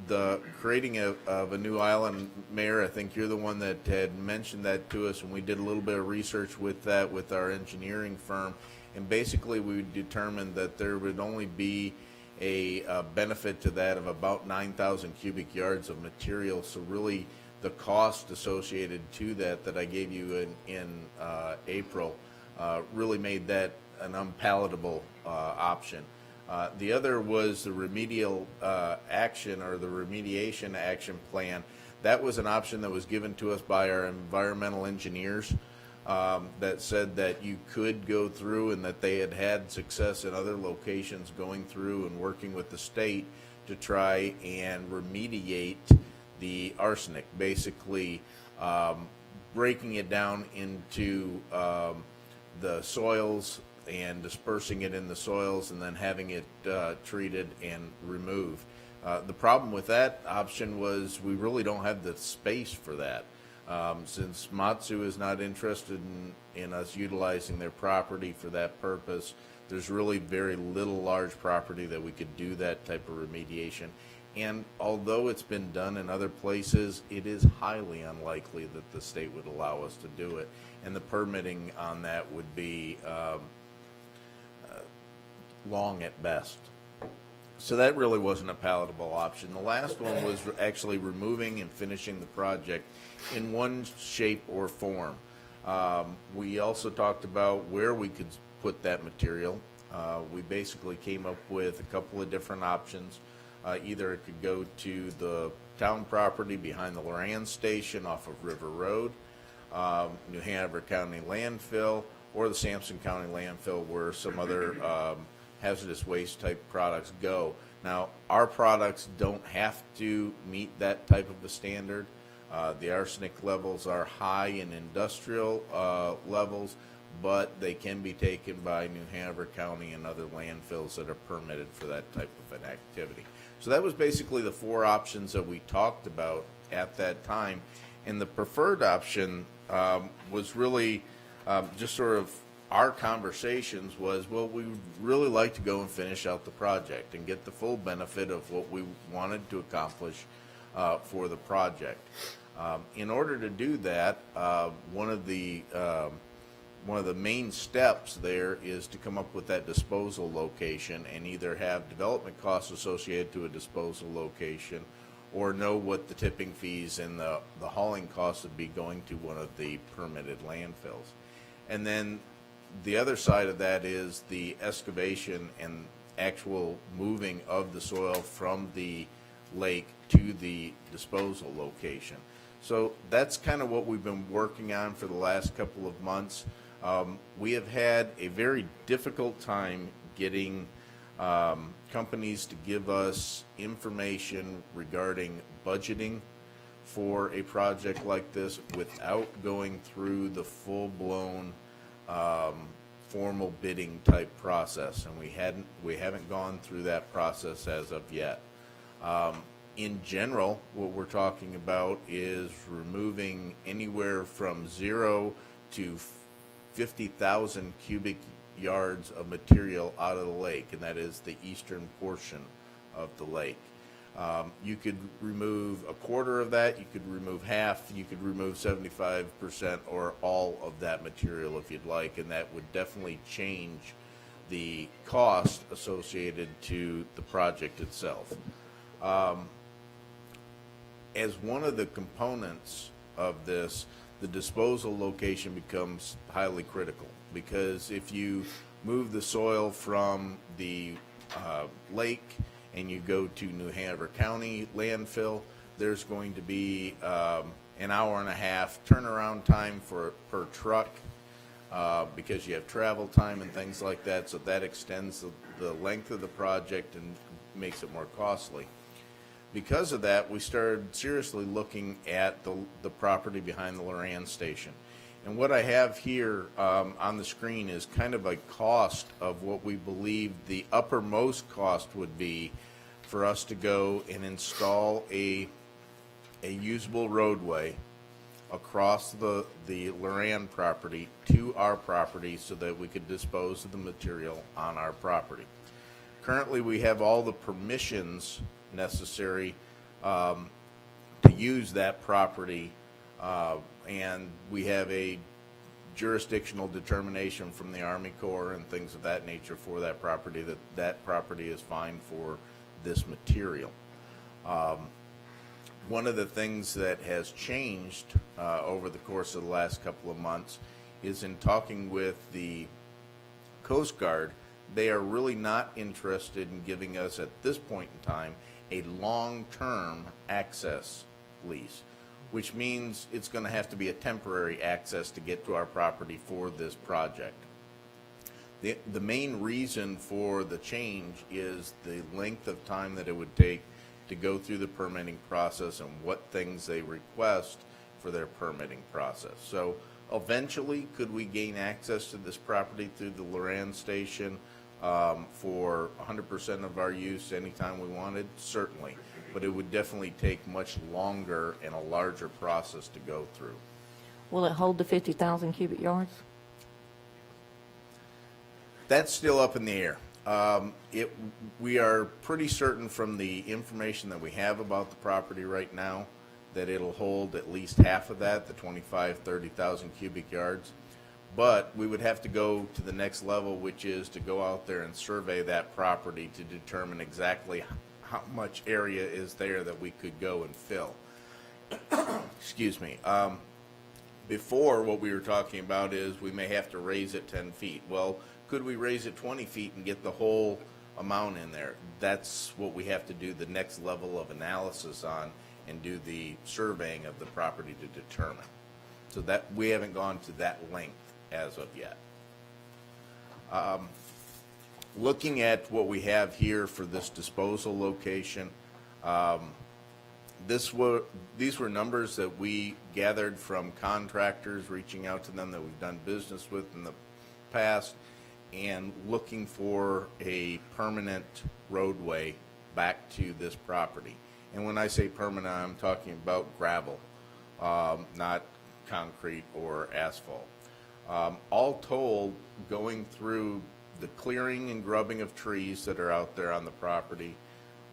The creating of a new island, Mayor, I think you're the one that had mentioned that to us, and we did a little bit of research with that with our engineering firm, and basically we determined that there would only be a benefit to that of about 9,000 cubic yards of material. So really the cost associated to that I gave you in April really made that an unpalatable option. The other was the remedial action, or the remediation action plan. That was an option that was given to us by our environmental engineers that said that you could go through, and that they had had success in other locations going through and working with the state to try and remediate the arsenic, basically breaking it down into the soils and dispersing it in the soils, and then having it treated and removed. The problem with that option was we really don't have the space for that. Since Matsu is not interested in us utilizing their property for that purpose, there's really very little large property that we could do that type of remediation. And although it's been done in other places, it is highly unlikely that the state would allow us to do it. And the permitting on that would be long at best. So that really wasn't a palatable option. The last one was actually removing and finishing the project in one shape or form. We also talked about where we could put that material. We basically came up with a couple of different options. Either it could go to the town property behind the Loran station off of River Road, New Hanover County landfill, or the Sampson County landfill, where some other hazardous waste type products go. Now, our products don't have to meet that type of a standard. The arsenic levels are high in industrial levels, but they can be taken by New Hanover County and other landfills that are permitted for that type of an activity. So that was basically the 4 options that we talked about at that time. And the preferred option was really just sort of our conversations was, well, we would really like to go and finish out the project and get the full benefit of what we wanted to accomplish for the project. In order to do that, one of the main steps there is to come up with that disposal location and either have development costs associated to a disposal location, or know what the tipping fees and the hauling costs would be going to one of the permitted landfills. And then the other side of that is the excavation and actual moving of the soil from the lake to the disposal location. So that's kind of what we've been working on for the last couple of months. We have had a very difficult time getting companies to give us information regarding budgeting for a project like this without going through the full-blown formal bidding type process, and we haven't gone through that process as of yet. In general, what we're talking about is removing anywhere from 0 to 50,000 cubic yards of material out of the lake, and that is the eastern portion of the lake. You could remove a quarter of that, you could remove half, you could remove 75% or all of that material if you'd like, and that would definitely change the cost associated to the project itself. As one of the components of this, the disposal location becomes highly critical, because if you move the soil from the lake and you go to New Hanover County landfill, there's going to be an hour and a half turnaround time per truck, because you have travel time and things like that, so that extends the length of the project and makes it more costly. Because of that, we started seriously looking at the property behind the Loran station. And what I have here on the screen is kind of a cost of what we believe the uppermost cost would be for us to go and install a usable roadway across the Loran property to our property so that we could dispose of the material on our property. Currently, we have all the permissions necessary to use that property, and we have a jurisdictional determination from the Army Corps and things of that nature for that property, that property is fine for this material. One of the things that has changed over the course of the last couple of months is in talking with the Coast Guard, they are really not interested in giving us at this point in time a long-term access lease, which means it's going to have to be a temporary access to get to our property for this project. The main reason for the change is the length of time that it would take to go through the permitting process and what things they request for their permitting process. So eventually, could we gain access to this property through the Loran station for 100% of our use anytime we wanted? Certainly, but it would definitely take much longer and a larger process to go through. Will it hold the 50,000 cubic yards? That's still up in the air. We are pretty certain from the information that we have about the property right now that it'll hold at least half of that, the 30,000 cubic yards. But we would have to go to the next level, which is to go out there and survey that property to determine exactly how much area is there that we could go and fill. Excuse me. Before, what we were talking about is we may have to raise it 10 feet. Well, could we raise it 20 feet and get the whole amount in there? That's what we have to do the next level of analysis on and do the surveying of the property to determine. So that we haven't gone to that length as of yet. Looking at what we have here for this disposal location, these were numbers that we gathered from contractors, reaching out to them that we've done business with in the past, and looking for a permanent roadway back to this property. And when I say permanent, I'm talking about gravel, not concrete or asphalt. All told, going through the clearing and grubbing of trees that are out there on the property,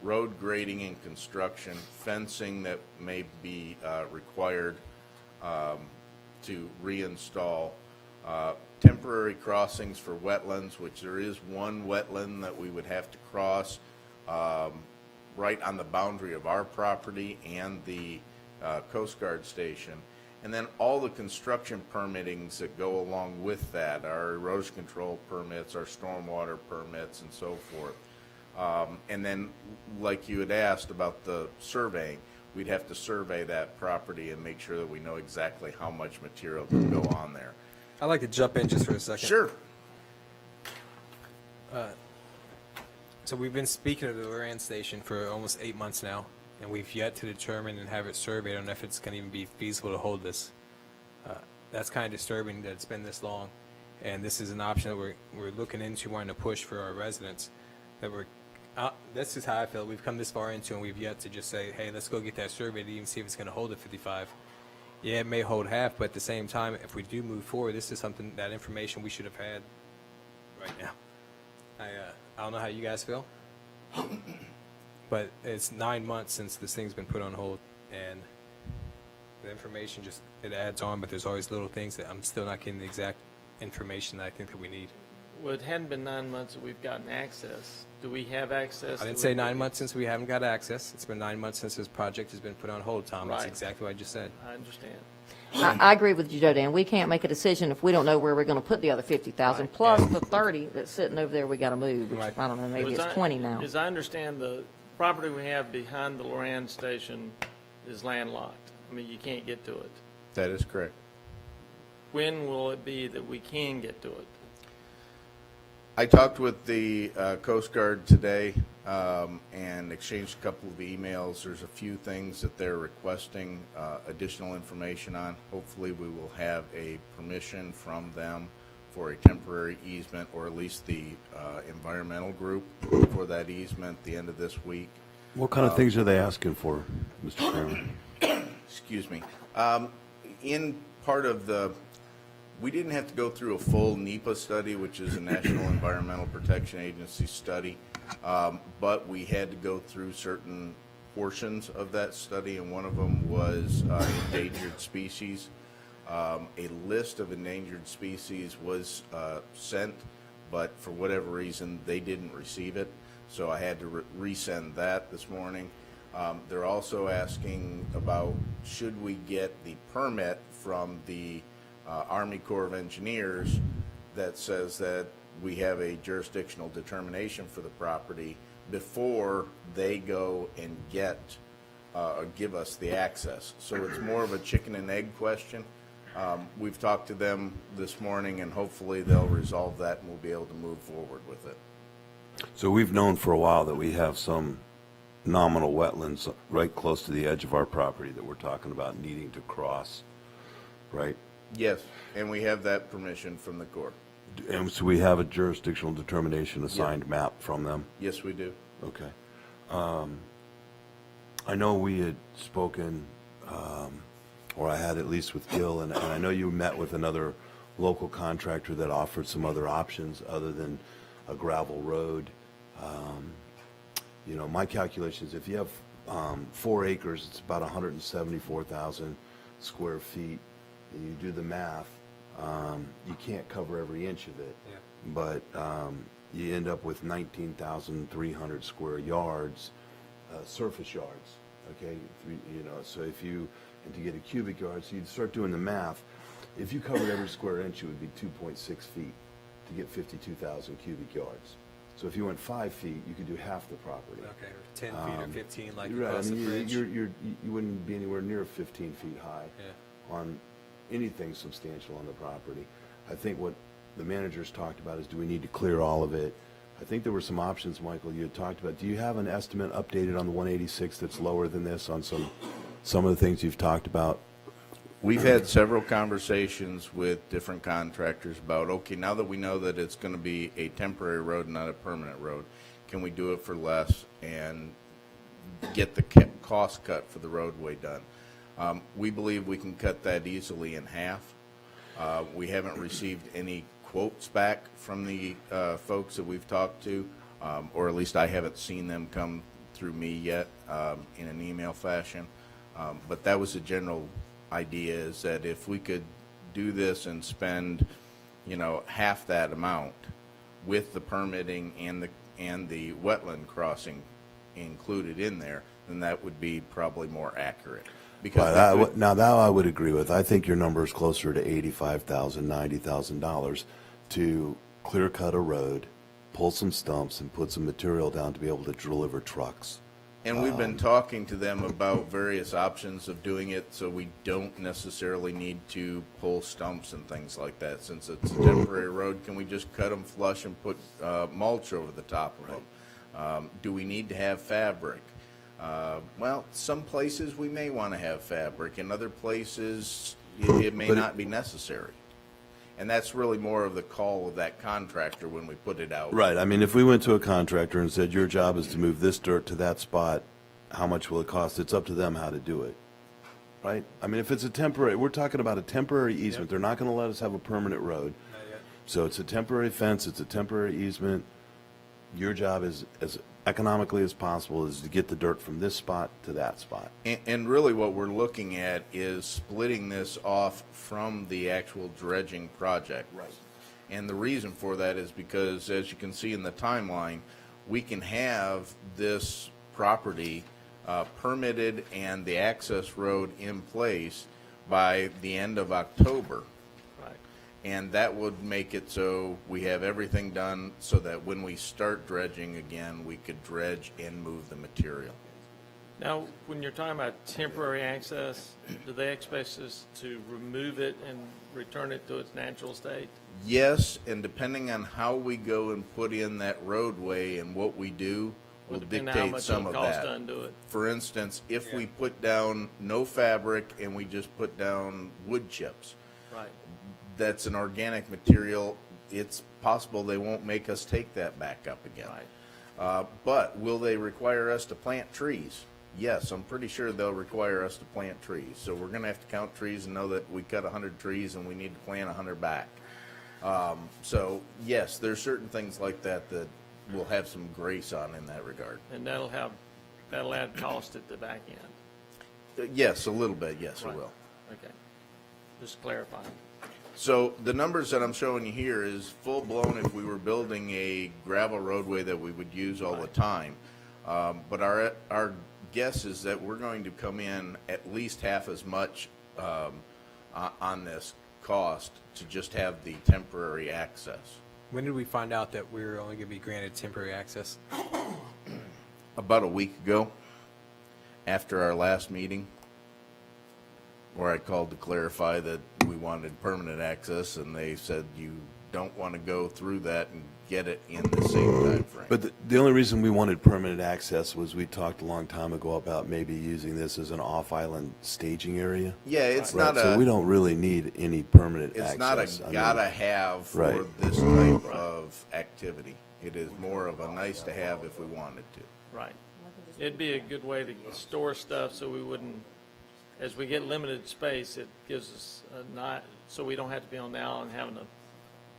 road grading and construction, fencing that may be required to reinstall, temporary crossings for wetlands, which there is one wetland that we would have to cross right on the boundary of our property and the Coast Guard station. And then all the construction permittings that go along with that, our erosion control permits, our stormwater permits, and so forth. And then, like you had asked about the surveying, we'd have to survey that property and make sure that we know exactly how much material can go on there. I'd like to jump in just for a second. Sure. So we've been speaking of the Loran station for almost 8 months now, and we've yet to determine and have it surveyed on if it's going to even be feasible to hold this. That's kind of disturbing that it's been this long, and this is an option that we're looking into, wanting to push for our residents, that we're This is how I feel. We've come this far into, and we've yet to just say, hey, let's go get that survey to even see if it's going to hold the 55. Yeah, it may hold half, but at the same time, if we do move forward, this is something, that information we should have had right now. I don't know how you guys feel, but it's 9 months since this thing's been put on hold, and the information just, it adds on, but there's always little things that I'm still not getting the exact information that I think that we need. Well, it hadn't been 9 months that we've gotten access. Do we have access? I didn't say 9 months since we haven't got access. It's been 9 months since this project has been put on hold, Tom. That's Right. exactly what I just said. I understand. I agree with you, Joe Dan. We can't make a decision if we don't know where we're going to put the other 50,000, plus the 30 that's sitting over there we got to move, which, Right. I don't know, maybe As it's I- 20 now. As I understand, the property we have behind the Loran station is landlocked. I mean, you can't get to it. That is correct. When will it be that we can get to it? I talked with the Coast Guard today and exchanged a couple of emails. There's a few things that they're requesting additional information on. Hopefully, we will have a permission from them for a temporary easement, or at least the environmental group for that easement at the end of this week. What kind of things are they asking for, Mr. Chairman? Excuse me. In part of we didn't have to go through a full NEPA study, which is a National Environmental Protection Agency study, but we had to go through certain portions of that study, and one of them was endangered species. A list of endangered species was sent, but for whatever reason, they didn't receive it, so I had to resend that this morning. They're also asking about, should we get the permit from the Army Corps of Engineers that says that we have a jurisdictional determination for the property before they go and give us the access. So it's more of a chicken and egg question. We've talked to them this morning, and hopefully they'll resolve that and we'll be able to move forward with it. So we've known for a while that we have some nominal wetlands right close to the edge of our property that we're talking about needing to cross, right? Yes, and we have that permission from the Corps. And so we have a jurisdictional determination assigned map from them? Yes, we do. Okay. I know we had spoken, or I had at least with Gil, and I know you met with another local contractor that offered some other options other than a gravel road. You know, my calculations, if you have 4 acres, it's about 174,000 square feet. And you do the math, you can't cover every inch of it. Yeah. But you end up with 19,300 square yards, surface yards, okay? You know, so if you, and to get a cubic yard, so you'd start doing the math. If you covered every square inch, it would be 2.6 feet to get 52,000 cubic yards. So if you went 5 feet, you could do half the property. Okay, or 10 feet or 15, like You're right. across I the mean, bridge. you wouldn't be anywhere near 15 feet high Yeah. on anything substantial on the property. I think what the managers talked about is, do we need to clear all of it? I think there were some options, Michael, you had talked about. Do you have an estimate updated on the 186 that's lower than this on some of the things you've talked about? We've had several conversations with different contractors about, okay, now that we know that it's going to be a temporary road, not a permanent road, can we do it for less and get the cost cut for the roadway done? We believe we can cut that easily in half. We haven't received any quotes back from the folks that we've talked to, or at least I haven't seen them come through me yet in an email fashion. But that was the general idea, is that if we could do this and spend, you know, half that amount with the permitting and the wetland crossing included in there, then that would be probably more accurate. Because Now that I would agree with. I think your number is closer to $85,000, $90,000 to clear cut a road, pull some stumps, and put some material down to be able to deliver trucks. And we've been talking to them about various options of doing it, so we don't necessarily need to pull stumps and things like that. Since it's a temporary road, can we just cut them flush and put mulch over the top of them? Do we need to have fabric? Well, some places we may want to have fabric. In other places, it may not be necessary. And that's really more of the call of that contractor when we put it out. Right, I mean, if we went to a contractor and said, your job is to move this dirt to that spot, how much will it cost? It's up to them how to do it, right? I mean, if it's a temporary, we're talking about a temporary easement, they're not gonna let us have a permanent road. So it's a temporary fence, it's a temporary easement. Your job is, as economically as possible, is to get the dirt from this spot to that spot. And really what we're looking at is splitting this off from the actual dredging project. Right. And the reason for that is because, as you can see in the timeline, we can have this property permitted and the access road in place by the end of October. Right. And that would make it so we have everything done so that when we start dredging again, we could dredge and move the material. Now, when you're talking about temporary access, do they expect us to remove it and return it to its natural state? Yes, and depending on how we go and put in that roadway and what we do will Depending on how dictate much some it'll of cost that. to undo it. For instance, if we put down no fabric and we just put down wood chips, Right. that's an organic material, it's possible they won't make us take that back up again. Right. But will they require us to plant trees? Yes, I'm pretty sure they'll require us to plant trees. So we're gonna have to count trees and know that we cut 100 trees and we need to plant 100 back. So yes, there's certain things like that that we'll have some grace on in that regard. And that'll add cost at the back end. Yes, a little bit, yes, it Right. will. Okay. Just clarifying. So the numbers that I'm showing you here is full-blown if we were building a gravel roadway that we would use all the time. But our guess is that we're going to come in at least half as much on this cost to just have the temporary access. When did we find out that we were only going to be granted temporary access? About a week ago, after our last meeting, where I called to clarify that we wanted permanent access, and they said you don't want to go through that and get it in the same time frame. But the only reason we wanted permanent access was we talked a long time ago about maybe using this as an off-island staging area. Yeah, it's Right, not so we a, don't really need any permanent access. it's not I a mean, gotta have for Right. this type of activity. It is more of a nice to have if we wanted to. Right. It'd be a good way to store stuff so we wouldn't, as we get limited space, it gives us so we don't have to be on the island having a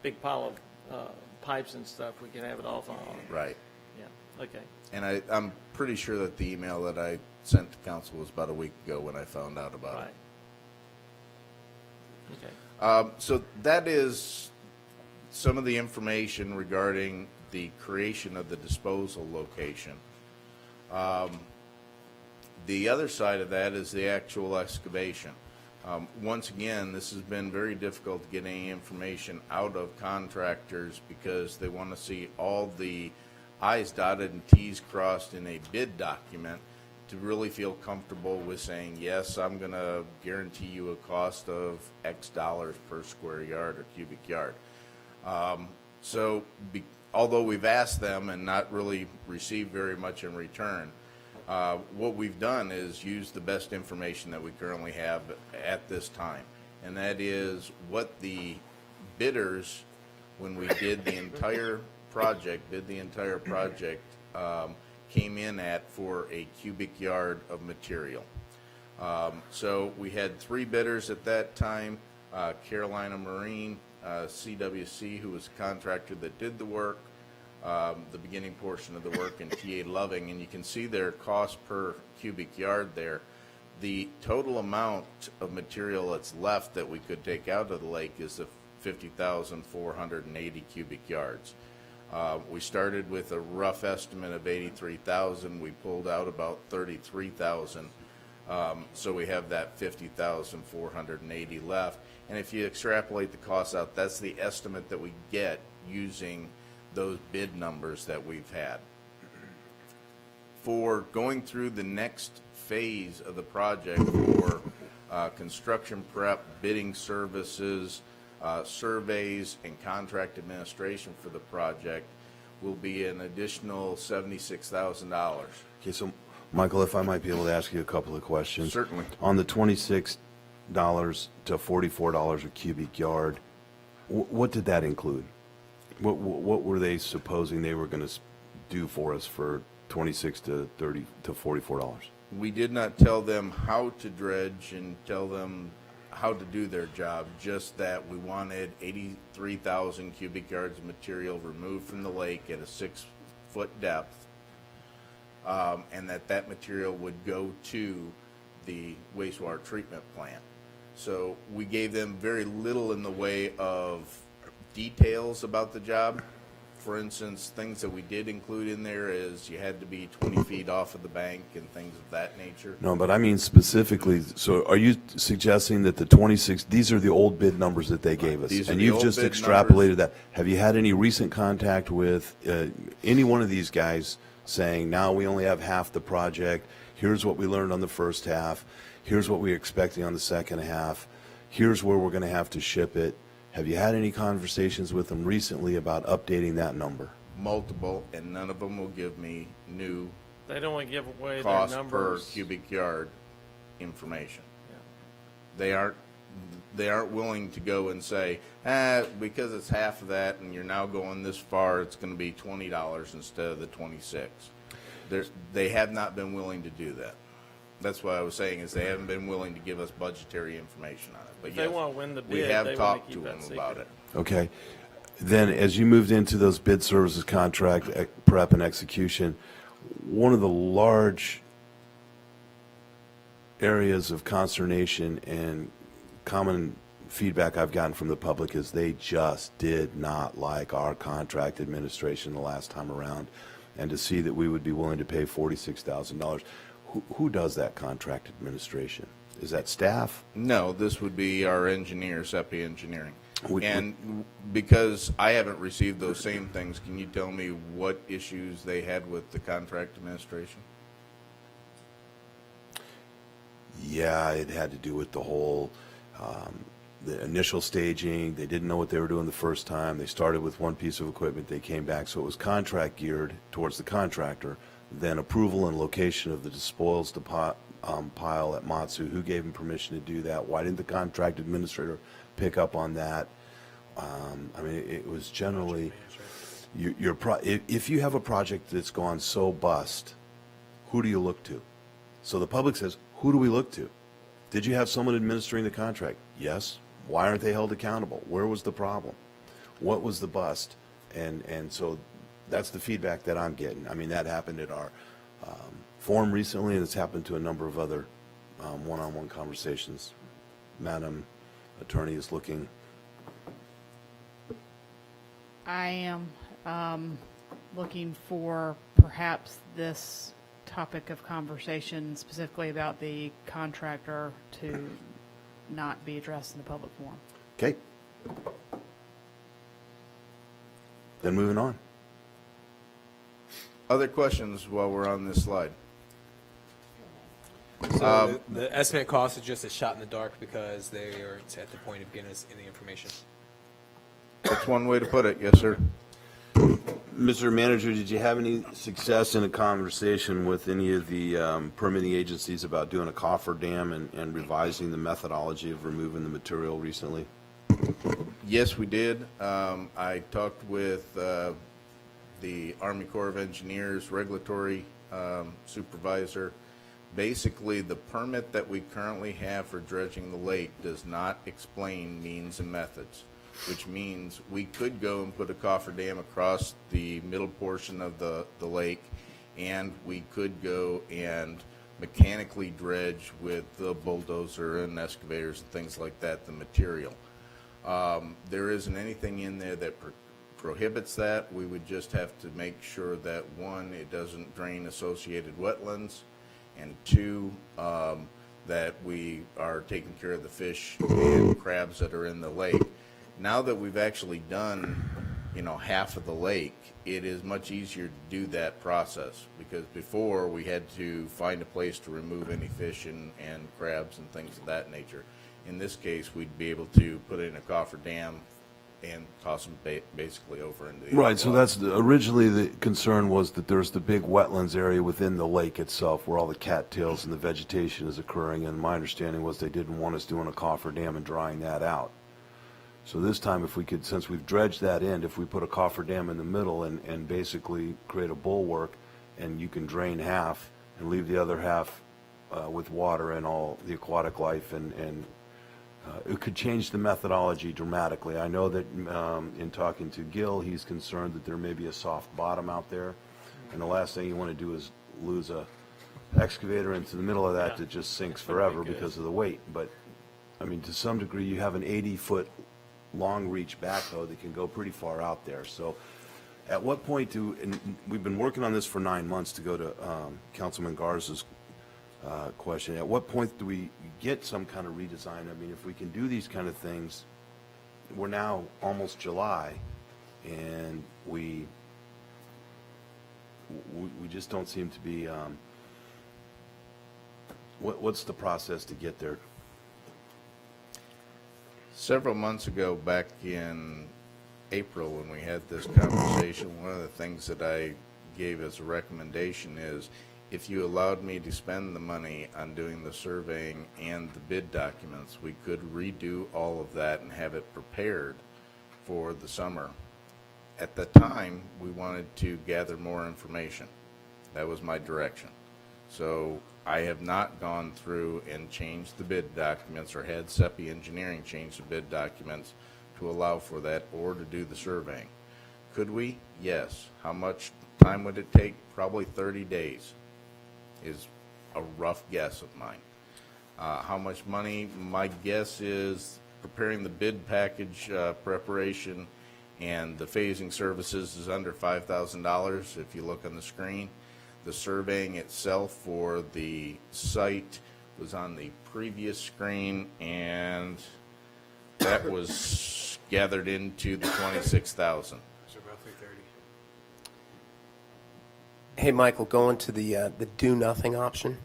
big pile of pipes and stuff. We can have it off on. Right. Yeah, okay. And I'm pretty sure that the email that I sent to council was about a week ago when I found out about Right. it. Okay. So that is some of the information regarding the creation of the disposal location. The other side of that is the actual excavation. Once again, this has been very difficult to get any information out of contractors because they want to see all the I's dotted and T's crossed in a bid document to really feel comfortable with saying, yes, I'm going to guarantee you a cost of X dollars per square yard or cubic yard. Although we've asked them and not really received very much in return, what we've done is use the best information that we currently have at this time. And that is what the bidders, when we did the entire project, came in at for a cubic yard of material. So we had 3 bidders at that time, Carolina Marine, CWC, who was the contractor that did the work, the beginning portion of the work, and TA Loving, and you can see their cost per cubic yard there. The total amount of material that's left that we could take out of the lake is the 50,480 cubic yards. We started with a rough estimate of 83,000. We pulled out about 33,000. So we have that 50,480 left. And if you extrapolate the costs out, that's the estimate that we get using those bid numbers that we've had. For going through the next phase of the project for construction prep, bidding services, surveys, and contract administration for the project will be an additional $76,000. Okay, so, Michael, if I might be able to ask you a couple of questions. Certainly. On the $26 to $44 a cubic yard, What did that include? What were they supposing they were going to do for us for $26 to $30 to $44? We did not tell them how to dredge and tell them how to do their job, just that we wanted 83,000 cubic yards of material removed from the lake at a 6-foot depth, and that material would go to the wastewater treatment plant. So we gave them very little in the way of details about the job. For instance, things that we did include in there is you had to be 20 feet off of the bank and things of that nature. No, but I mean specifically, so are you suggesting that the 26, these are the old bid numbers that they gave us? These are And the you've old just bid extrapolated that. Have you had any recent contact with any one of these guys saying, now we only have half the project, here's what we learned on the first half, here's what we're expecting on the second half, here's where we're going to have to ship it? Have you had any conversations with them recently about updating that number? Multiple, and none of them will give me new They don't want to give away their cost per numbers. cubic yard information. They aren't willing to go and say, because it's half of that and you're now going this far, it's going to be $20 instead of the 26. They have not been willing to do that. That's what I was saying, is they haven't been willing to give us budgetary information on it. But If they yes, want to win the we bid, have they want talked to to keep them that about secret. it. Okay. Then as you moved into those bid services contract prep and execution, one of the large areas of consternation and common feedback I've gotten from the public is they just did not like our contract administration the last time around. And to see that we would be willing to pay $46,000. Who does that contract administration? Is that staff? No, this would be our engineer, SEPI Engineering. Would- And because I haven't received those same things, can you tell me what issues they had with the contract administration? Yeah, it had to do with the whole, the initial staging. They didn't know what they were doing the first time. They started with one piece of equipment. They came back. So it was contract geared towards the contractor. Then approval and location of the disposal pile at Matsu. Who gave them permission to do that? Why didn't the contract administrator pick up on that? I mean, it was generally, if you have a project that's gone so bust, who do you look to? So the public says, who do we look to? Did you have someone administering the contract? Yes. Why aren't they held accountable? Where was the problem? What was the bust? And so that's the feedback that I'm getting. I mean, that happened at our forum recently, and it's happened to a number of other one-on-one conversations. Madam Attorney is looking. I am looking for perhaps this topic of conversation specifically about the contractor to not be addressed in the public forum. Okay. Then moving on. Other questions while we're on this slide? So the estimate cost is just a shot in the dark because they are at the point of getting us any information. That's one way to put it, yes, sir. Mr. Manager, did you have any success in a conversation with any of the permitting agencies about doing a cofferdam and revising the methodology of removing the material recently? Yes, we did. I talked with the Army Corps of Engineers regulatory supervisor. Basically, the permit that we currently have for dredging the lake does not explain means and methods, which means we could go and put a cofferdam across the middle portion of the lake, and we could go and mechanically dredge with the bulldozer and excavators and things like that, the material. There isn't anything in there that prohibits that. We would just have to make sure that, one, it doesn't drain associated wetlands, and two, that we are taking care of the fish and crabs that are in the lake. Now that we've actually done, half of the lake, it is much easier to do that process, because before we had to find a place to remove any fish and crabs and things of that nature. In this case, we'd be able to put in a cofferdam and toss them basically over into the Right, so aqua. that's, originally the concern was that there's the big wetlands area within the lake itself where all the cattails and the vegetation is occurring, and my understanding was they didn't want us doing a cofferdam and drying that out. So this time, if we could, since we've dredged that end, if we put a cofferdam in the middle and basically create a bulwark, and you can drain half and leave the other half with water and all the aquatic life, and it could change the methodology dramatically. I know that in talking to Gil, he's concerned that there may be a soft bottom out there, and the last thing you want to do is lose a excavator into the middle of that that just sinks forever because of the weight. But, I mean, to some degree, you have an 80-foot long reach backhoe that can go pretty far out there. So at what point and we've been working on this for 9 months to go to Councilman Garza's question, at what point do we get some kind of redesign? I mean, if we can do these kind of things, we're now almost July, and we just don't seem to be, what's the process to get there? Several months ago, back in April, when we had this conversation, one of the things that I gave as a recommendation is, if you allowed me to spend the money on doing the surveying and the bid documents, we could redo all of that and have it prepared for the summer. At the time, we wanted to gather more information. That was my direction. So I have not gone through and changed the bid documents or had SEPI Engineering change the bid documents to allow for that or to do the surveying. Could we? Yes. How much time would it take? Probably 30 days is a rough guess of mine. How much money? My guess is preparing the bid package preparation and the phasing services is under $5,000 if you look on the screen. The surveying itself for the site was on the previous screen, and that was gathered into the $26,000. So roughly 30. Hey, Michael, going to the do-nothing option,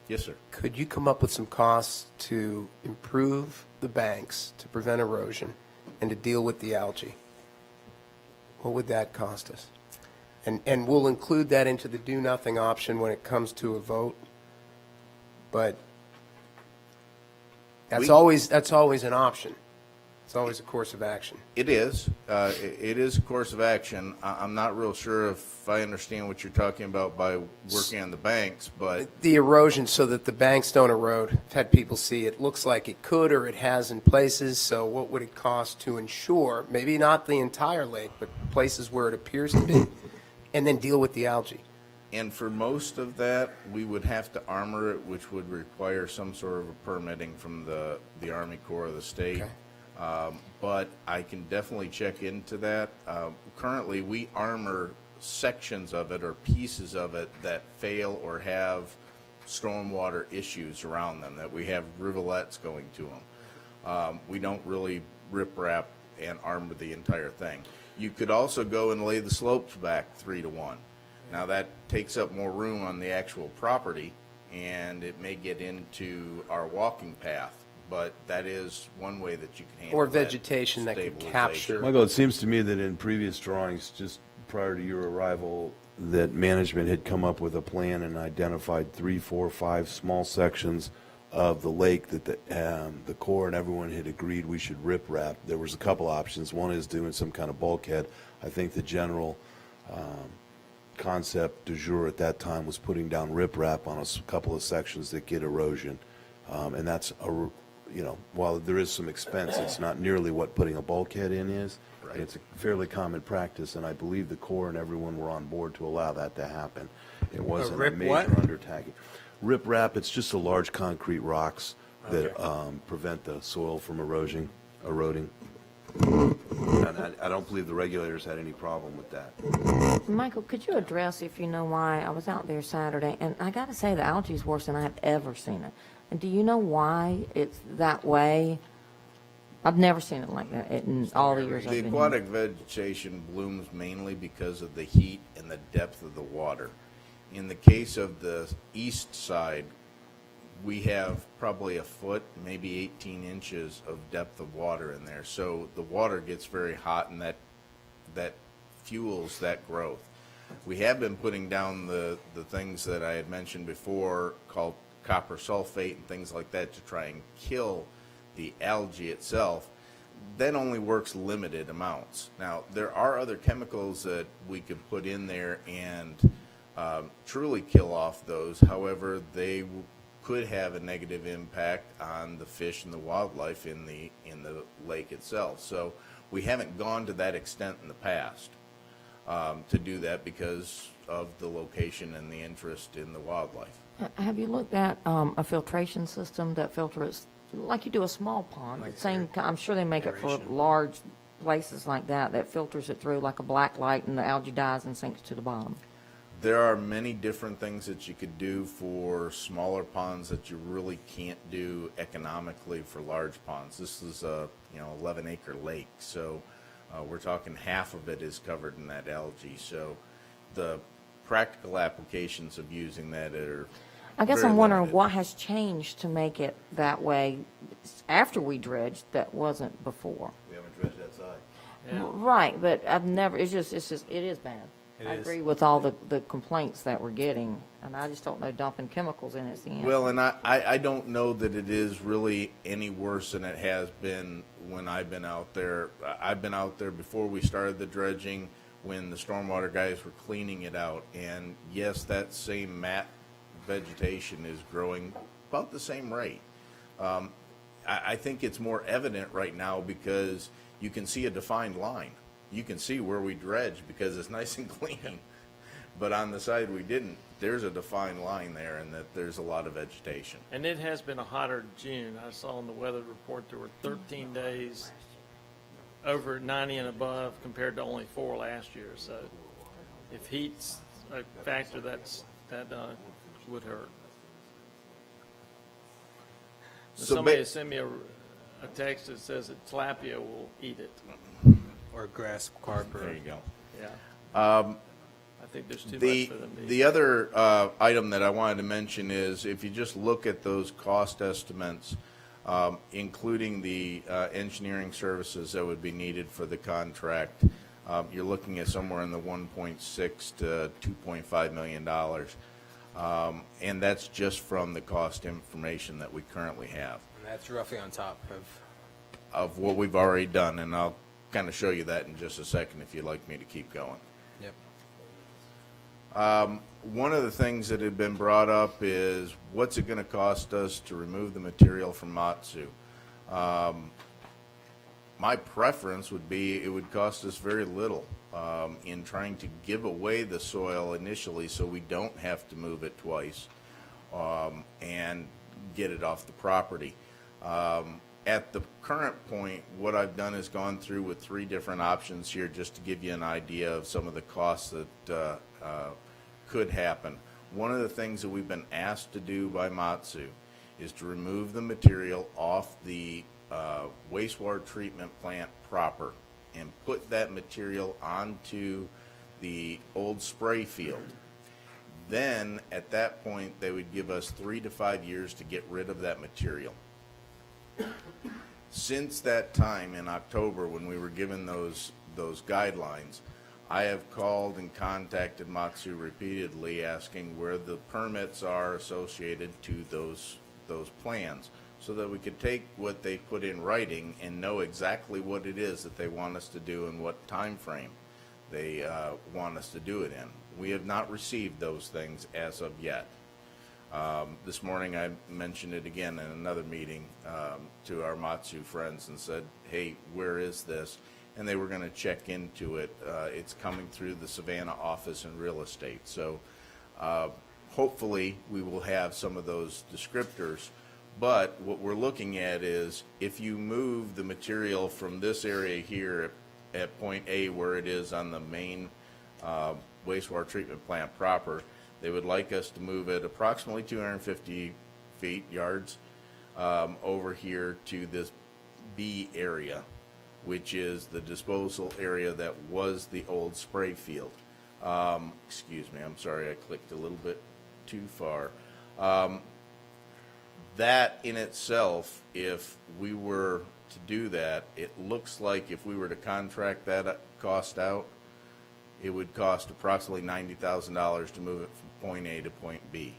Yes, sir. could you come up with some costs to improve the banks, to prevent erosion, and to deal with the algae? What would that cost us? And we'll include that into the do-nothing option when it comes to a vote. But that's always an option. It's always a course of action. It is. It is a course of action. I'm not real sure if I understand what you're talking about by working on the banks, but The erosion so that the banks don't erode. I've had people see it looks like it could or it has in places, so what would it cost to ensure, maybe not the entire lake, but places where it appears to be, and then deal with the algae? and for most of that, we would have to armor it, which would require some sort of a permitting from the Army Corps of the state. Okay. But I can definitely check into that. Currently, we armor sections of it or pieces of it that fail or have stormwater issues around them, that we have rivulets going to them. We don't really rip-wrap and armor the entire thing. You could also go and lay the slopes back 3 to 1. Now, that takes up more room on the actual property, and it may get into our walking path, but that is one way that you can handle Or that vegetation that could stabilization. capture. Michael, it seems to me that in previous drawings, just prior to your arrival, that management had come up with a plan and identified 3, 4, 5 small sections of the lake that the Corps and everyone had agreed we should rip wrap. There was a couple options. One is doing some kind of bulkhead. I think the general concept du jour at that time was putting down riprap on a couple of sections that get erosion. And that's, while there is some expense, it's not nearly what putting a bulkhead in is. Right. It's a fairly common practice, and I believe the Corps and everyone were on board to allow that to happen. It wasn't a rip major what? undertaking. Riprap, it's just the large concrete rocks that prevent the soil from eroding. And I don't believe the regulators had any problem with that. Michael, could you address, if you know why, I was out there Saturday, and I got to say, the algae is worse than I have ever seen it. And do you know why it's that way? I've never seen it like that in all the years I've The been aquatic vegetation blooms mainly because of the heat and the depth of the water. In the case of the east side, we have probably a foot, maybe 18 inches of depth of water in there. So the water gets very hot, and that fuels that growth. We have been putting down the things that I had mentioned before, called copper sulfate and things like that, to try and kill the algae itself. that only works limited amounts. Now, there are other chemicals that we could put in there and truly kill off those. However, they could have a negative impact on the fish and the wildlife in the lake itself. So we haven't gone to that extent in the past to do that because of the location and the interest in the wildlife. Have you looked at a filtration system that filters, like you do a small pond? The same, I'm sure they make it for large places like that, that filters it through like a black light and the algae dies and sinks to the bottom. There are many different things that you could do for smaller ponds that you really can't do economically for large ponds. This is a 11-acre lake, so we're talking half of it is covered in that algae. So the practical applications of using that are I guess very I'm wondering limited. what has changed to make it that way after we dredged that wasn't before. We haven't dredged that side. Yeah. Right, but I've never, it is bad. It I is. agree with all the complaints that we're getting, and I just don't know dumping chemicals in it's the answer. Well, and I don't know that it is really any worse than it has been when I've been out there. I've been out there before we started the dredging when the stormwater guys were cleaning it out. And yes, that same mat vegetation is growing about the same rate. I think it's more evident right now because you can see a defined line. You can see where we dredge because it's nice and clean. But on the side we didn't, there's a defined line there and that there's a lot of vegetation. And it has been a hotter June. I saw in the weather report there were 13 days over 90 and above compared to only 4 last year. So if heat's a factor, that would hurt. So Somebody ba- has sent me a text that says that tilapia will eat it. Or grass carp or. There you go. Yeah. I think there's too much for them to eat. The other item that I wanted to mention is if you just look at those cost estimates, including the engineering services that would be needed for the contract, you're looking at somewhere in the $1.6 to $2.5 million. And that's just from the cost information that we currently have And that's roughly on top of what we've already done. And I'll kind of show you that in just a second if you'd like me to keep going. Yep. One of the things that had been brought up is what's it going to cost us to remove the material from Matsu? My preference would be it would cost us very little in trying to give away the soil initially so we don't have to move it twice and get it off the property. At the current point, what I've done is gone through with 3 different options here just to give you an idea of some of the costs that could happen. One of the things that we've been asked to do by Matsu is to remove the material off the wastewater treatment plant proper and put that material onto the old spray field. Then, at that point, they would give us 3 to 5 years to get rid of that material. Since that time in October when we were given those guidelines, I have called and contacted Matsu repeatedly asking where the permits are associated to those plans so that we could take what they put in writing and know exactly what it is that they want us to do and what time frame they want us to do it in. We have not received those things as of yet. This morning I mentioned it again in another meeting to our Matsu friends and said, hey, where is this? And they were going to check into it. It's coming through the Savannah office in real estate. So hopefully we will have some of those descriptors. But what we're looking at is if you move the material from this area here at point A where it is on the main wastewater treatment plant proper, they would like us to move it approximately 250 yards over here to this B area, which is the disposal area that was the old spray field. Excuse me, I'm sorry, I clicked a little bit too far. That in itself, if we were to do that, it looks like if we were to contract that cost out, it would cost approximately $90,000 to move it from point A to point B.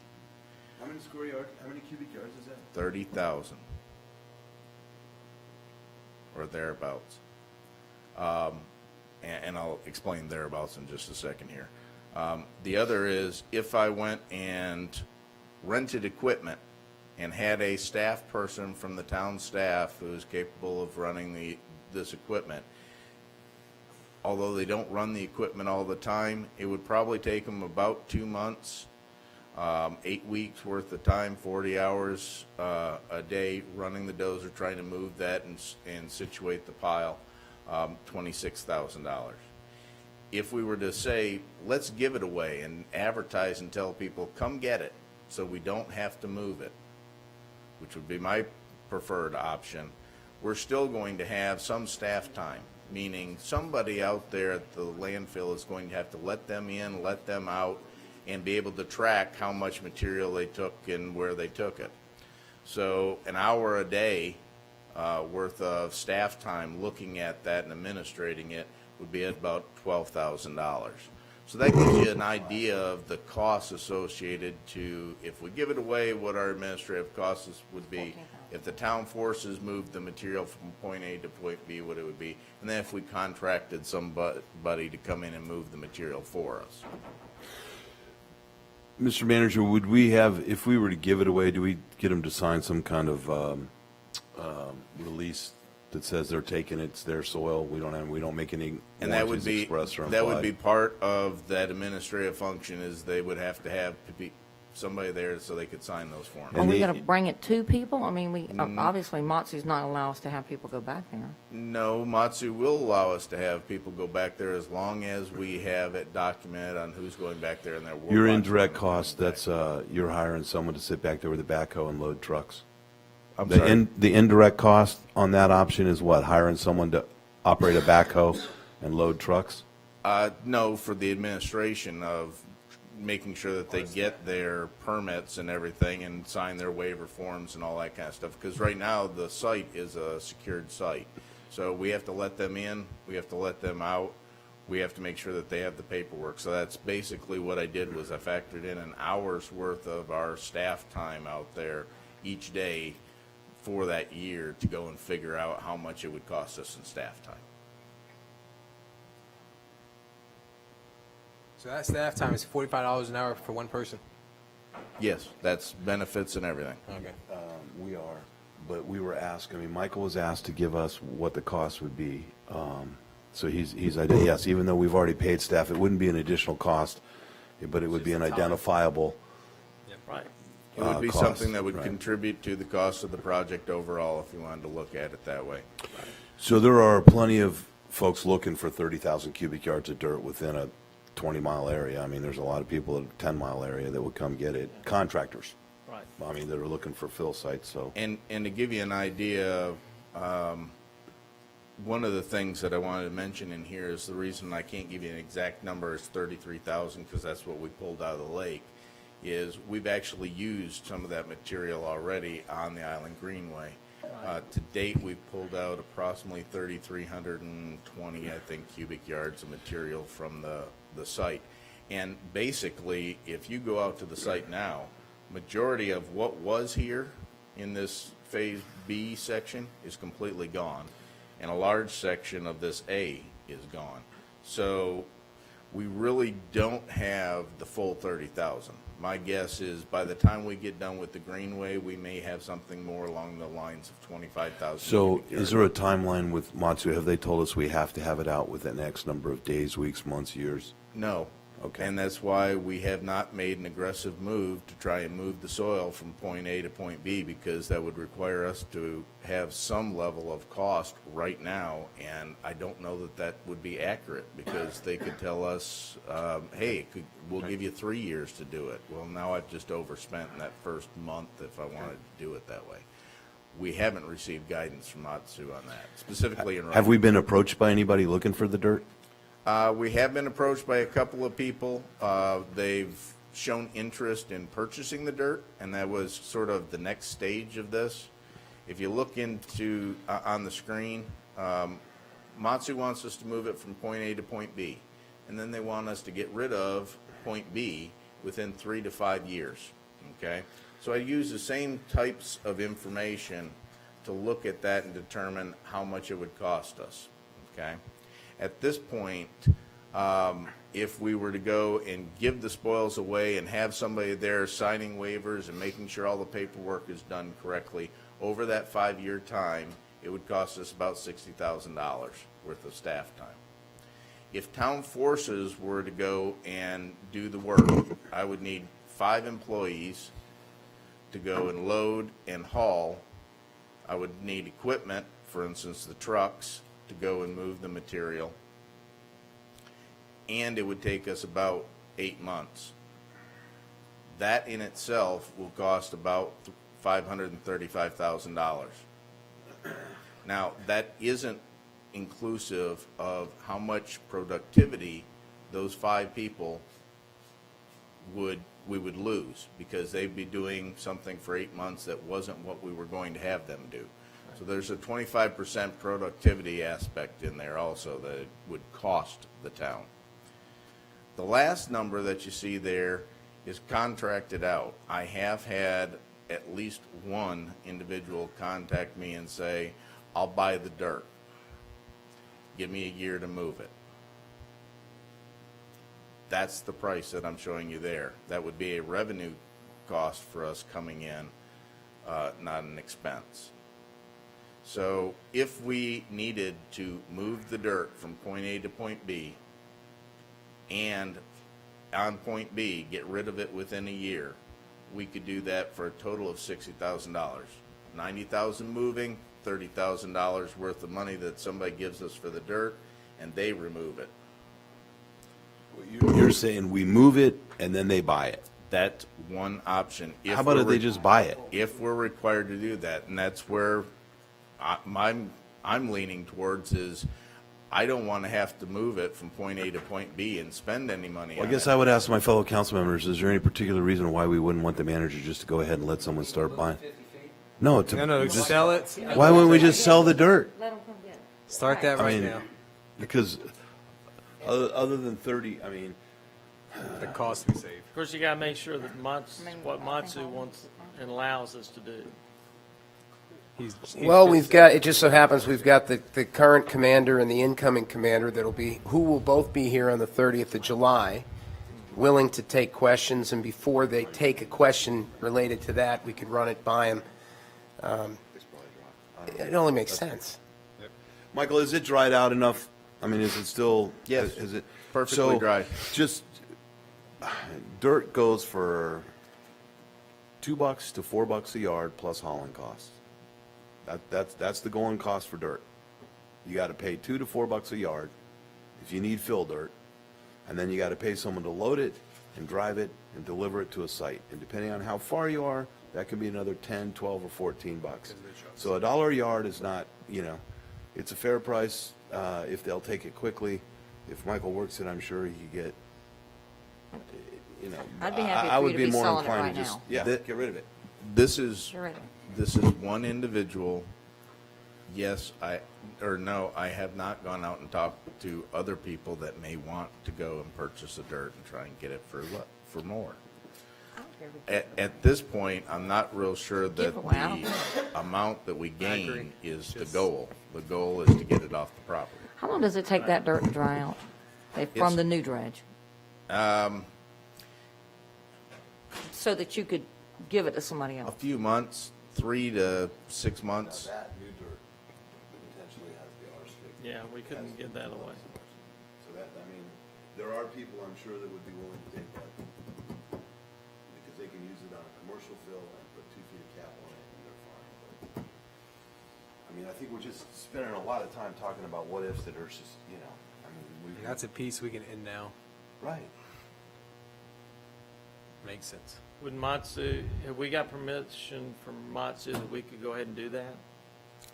How many square yards, how many cubic yards is that? 30,000. or thereabouts. And I'll explain thereabouts in just a second here. The other is if I went and rented equipment and had a staff person from the town staff who is capable of running this equipment, although they don't run the equipment all the time, it would probably take them about 2 months, 8 weeks worth of time, 40 hours a day running the dozer, trying to move that and situate the pile, $26,000. If we were to say, let's give it away and advertise and tell people, come get it, so we don't have to move it, which would be my preferred option, we're still going to have some staff time, meaning somebody out there at the landfill is going to have to let them in, let them out, and be able to track how much material they took and where they took it. So an hour a day worth of staff time looking at that and administrating it would be at about $12,000. So that gives you an idea of the costs associated to, if we give it away, what our administrative costs would be. If the town forces moved the material from point A to point B, what it would be. And then if we contracted somebody to come in and move the material for us. Mr. Manager, would we have, if we were to give it away, do we get them to sign some kind of release that says they're taking it, it's their soil, we don't make any And that would warranties be, expressed or that would implied? be part of that administrative function, is they would have to have somebody there so they could sign those forms. Are And we the- going to bring it to people? I mean, we, obviously, Matsu's not allow us to have people go back there. No, Matsu will allow us to have people go back there as long as we have it documented on who's going back there and their work. Your indirect cost, that's, you're hiring someone to sit back there with a backhoe and load trucks. I'm The sorry. the indirect cost on that option is what? Hiring someone to operate a backhoe and load trucks? No, for the administration of making sure that they get their permits and everything and sign their waiver forms and all that kind of stuff. Because right now, the site is a secured site. So we have to let them in, we have to let them out, we have to make sure that they have the paperwork. So that's basically what I did, was I factored in an hour's worth of our staff time out there each day for that year to go and figure out how much it would cost us in staff time. So that staff time is $45 an hour for one person? Yes, that's benefits and everything. Okay. We are, but we were asked, I mean, Michael was asked to give us what the cost would be. So he's, yes, even though we've already paid staff, it wouldn't be an additional cost, but it would be an identifiable. Right. It would be cost, something that would right. contribute to the cost of the project overall, if you wanted to look at it that way. So there are plenty of folks looking for 30,000 cubic yards of dirt within a 20-mile area. I mean, there's a lot of people in a 10-mile area that would come get it. Contractors, Right. I mean, that are looking for fill sites, so. And to give you an idea, one of the things that I wanted to mention in here is the reason I can't give you an exact number is 33,000, because that's what we pulled out of the lake, is we've actually used some of that material already on the Island Greenway. To date, we've pulled out approximately 3,320, I think, cubic yards of material from the site. And basically, if you go out to the site now, majority of what was here in this Phase B section is completely gone, and a large section of this A is gone. So we really don't have the full 30,000. My guess is by the time we get done with the Greenway, we may have something more along the lines of 25,000. So cubic is yards. there a timeline with Matsu? Have they told us we have to have it out within X number of days, weeks, months, years? No. Okay. And that's why we have not made an aggressive move to try and move the soil from point A to point B, because that would require us to have some level of cost right now, and I don't know that that would be accurate, because they could tell us, hey, we'll give you 3 years to do it. Well, now I've just overspent in that first month if I wanted to do it that way. We haven't received guidance from Matsu on that, specifically in writing. Have we been approached by anybody looking for the dirt? We have been approached by a couple of people. They've shown interest in purchasing the dirt, and that was sort of the next stage of this. If you look into, on the screen, Matsu wants us to move it from point A to point B, and then they want us to get rid of point B within 3 to 5 years, okay? So I use the same types of information to look at that and determine how much it would cost us, okay? At this point, if we were to go and give the spoils away and have somebody there signing waivers and making sure all the paperwork is done correctly, over that 5-year time, it would cost us about $60,000 worth of staff time. If town forces were to go and do the work, I would need 5 employees to go and load and haul. I would need equipment, for instance, the trucks, to go and move the material. And it would take us about 8 months. That in itself will cost about $535,000. Now, that isn't inclusive of how much productivity those 5 people we would lose, because they'd be doing something for 8 months that wasn't what we were going to have them do. So there's a 25% productivity aspect in there also that it would cost the town. The last number that you see there is contracted out. I have had at least one individual contact me and say, I'll buy the dirt. Give me a year to move it. That's the price that I'm showing you there. That would be a revenue cost for us coming in, not an expense. So if we needed to move the dirt from point A to point B, and on point B, get rid of it within a year, we could do that for a total of $60,000. $90,000 moving, $30,000 worth of money that somebody gives us for the dirt, and they remove it. You're saying we move it and then they buy it. That's one option. How about if they just buy it? If we're required to do that, and that's where I'm leaning towards is, I don't want to have to move it from point A to point B and spend any money Well, on I guess it. I would ask my fellow council members, is there any particular reason why we wouldn't want the manager just to go ahead and let someone start buying? No, No, just, sell it. why wouldn't we just sell the dirt? Let them come get it. Start that I right mean, now. because other than 30, I mean, The cost we save. Of course, you gotta make sure that what I Matsu think I wants and allows us to do. He's Well, it just so happens we've got the current commander and the incoming commander who will both be here on the 30th of July, willing to take questions, and before they take a question related to that, we could run it by them. It only makes sense. Michael, is it dried out enough? I mean, is it still? Yes. Is it Perfectly so dry. Just dirt goes for $2 to $4 a yard plus hauling costs. That's the going cost for dirt. You got to pay $2 to $4 a yard if you need fill dirt, and then you got to pay someone to load it and drive it and deliver it to a site. And depending on how far you are, that can be another 10, 12, or $14. So $1 a yard is not, it's a fair price if they'll take it quickly. If Michael works it, I'm sure he could get, I'd be happy I for would you to be be more selling it inclined right to just, now. yeah, That- get rid of it. This is You're right. This is one individual. Yes, I have not gone out and talked to other people that may want to go and purchase the dirt and try and get it for more. At this point, I'm not real sure that Give away. the amount that we agree. gain is the Just- goal. The goal is to get it off the property. How long does it take that dirt to dry out? From It's- the new dredge? So that you could give it to somebody A else? few months, 3 to 6 months. That new dirt potentially has the R stick. Yeah, we couldn't give that away. So that, I mean, there are people I'm sure that would be willing to take that. Because they can use it on a commercial fill and put 2 feet of cap on it and they're fine. But, I mean, I think we're just spending a lot of time talking about what ifs that are just, I mean, we. That's a piece we can end now. Right. Makes sense. Would Matsu, have we got permission from Matsu that we could go ahead and do that?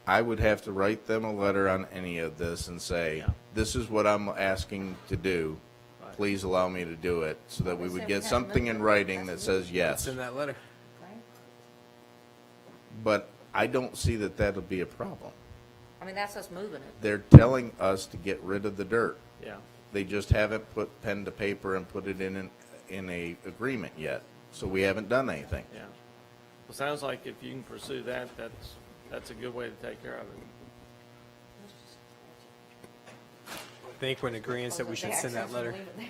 I would have to write them a letter on any of this and say, Yeah. this is what I'm asking to do. Right. Please allow me to do it, so that we Well, would we get said we something haven't in moved it. writing that That's says yes. Send that letter. But I don't see that that'll be a problem. I mean, that's us moving it. They're telling us to get rid of the dirt. Yeah. They just haven't put pen to paper and put it in a agreement yet. So we haven't done anything. Yeah. Well, sounds like if you can pursue that, that's that's a good way to take care of it. I think we're in agreement that we should send that letter. Yeah.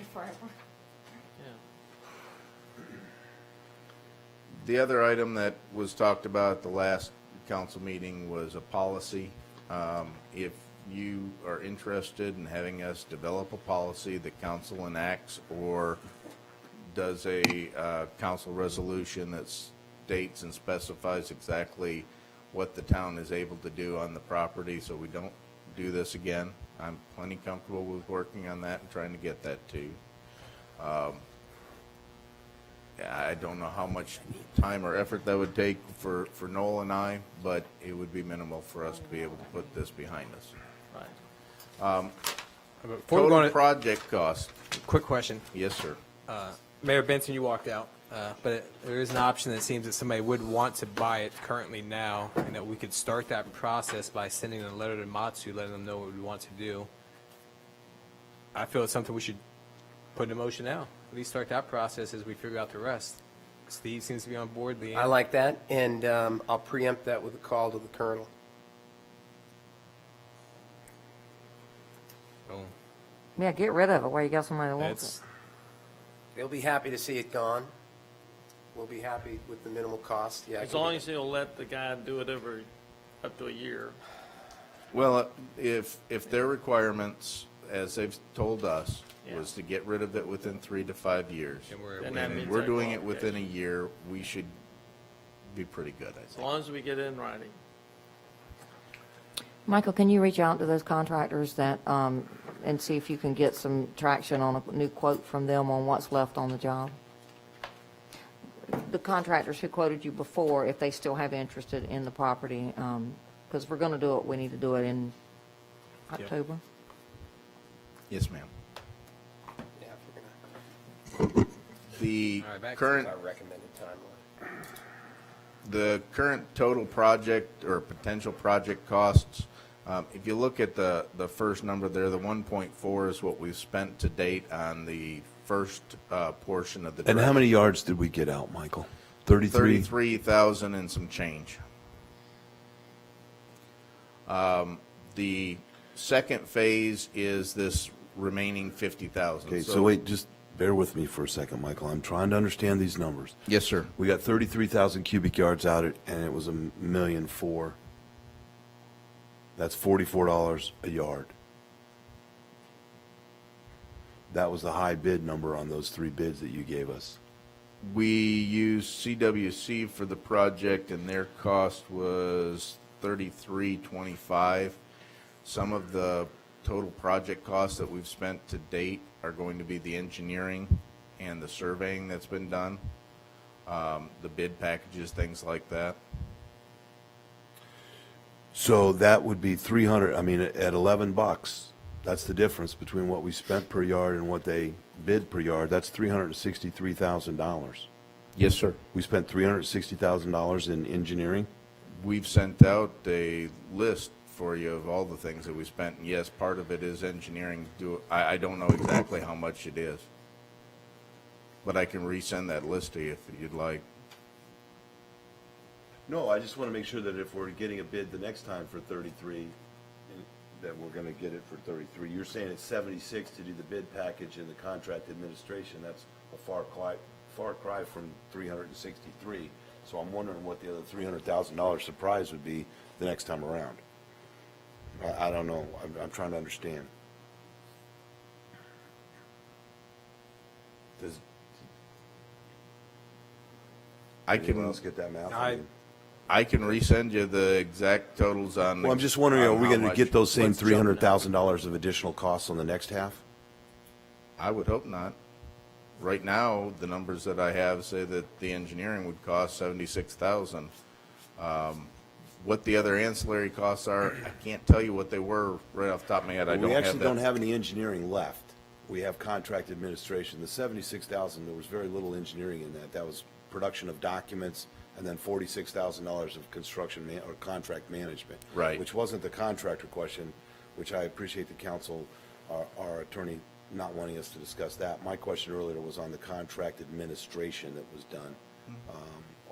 The other item that was talked about at the last council meeting was a policy. If you are interested in having us develop a policy that council enacts or does a council resolution that states and specifies exactly what the town is able to do on the property so we don't do this again, I'm plenty comfortable with working on that and trying to get that to you. I don't know how much time or effort that would take for Noel and I, but it would be minimal for us to be able to put this behind us. Right. Before we go Total on, project cost, quick question. yes, sir. Mayor Benson, you walked out, but there is an option that it seems that somebody would want to buy it currently now, and that we could start that process by sending a letter to Matsu, letting them know what we want to do. I feel it's something we should put in motion now. At least start that process as we figure out the rest. Steve seems to be on board. Leanne? I like that, and I'll preempt that with a call to the colonel. Boom. Yeah, get rid of it while you got somebody that wants That's, it. They'll be happy to see it gone. We'll be happy with the minimal cost. Yeah. I As can long do as he'll let the guy do it over up to a year. Well, if their requirements, as they've told us, was to get rid of it within 3 to 5 years, and we're, And that and means we're that doing it within a qualification. year, we should be pretty good, I As think. long as we get it in writing. Michael, can you reach out to those contractors that, and see if you can get some traction on a new quote from them on what's left on the job? The contractors who quoted you before, if they still have interest in the property, because if we're going to do it, we need to do it in October. Yes, ma'am. Yeah, if we're gonna, The All right, back to current, our recommended timeline. the current total project or potential project costs, if you look at the first number there, the 1.4 is what we've spent to date on the first portion of the. And how many yards did we get out, Michael? 33? 33,000 and some change. The second phase is this remaining 50,000. Okay, so wait, just bear with me for a second, Michael. I'm trying to understand these numbers. Yes, sir. We got 33,000 cubic yards out, and it was $1.4 million. That's $44 a yard. That was the high bid number on those 3 bids that you gave us. We used CWC for the project, and their cost was $33.25. Some of the total project costs that we've spent to date are going to be the engineering and the surveying that's been done, the bid packages, things like that. So that would be 300, I mean, at $11, that's the difference between what we spent per yard and what they bid per yard. That's $363,000. Yes, sir. We spent $360,000 in engineering. We've sent out a list for you of all the things that we spent, and yes, part of it is engineering. I don't know exactly how much it is, but I can resend that list to you if you'd like. No, I just want to make sure that if we're getting a bid the next time for 33, that we're going to get it for 33. You're saying it's 76 to do the bid package and the contract administration. That's a far cry from 363. So I'm wondering what the other $300,000 surprise would be the next time around. I don't know. I'm trying to understand. Does anyone can else get that math? I can resend you the exact totals on. Well, I'm just wondering, are we on how going to much- get those same what's jumping out. $300,000 of additional costs on the next half? I would hope not. Right now, the numbers that I have say that the engineering would cost 76,000. What the other ancillary costs are, I can't tell you what they were right off the top of my head. I don't We have actually that. don't have any engineering left. We have contract administration. The 76,000, there was very little engineering in that. That was production of documents and then $46,000 of construction or contract management. Right. Which wasn't the contractor question, which I appreciate the council, our attorney not wanting us to discuss that. My question earlier was on the contract administration that was done.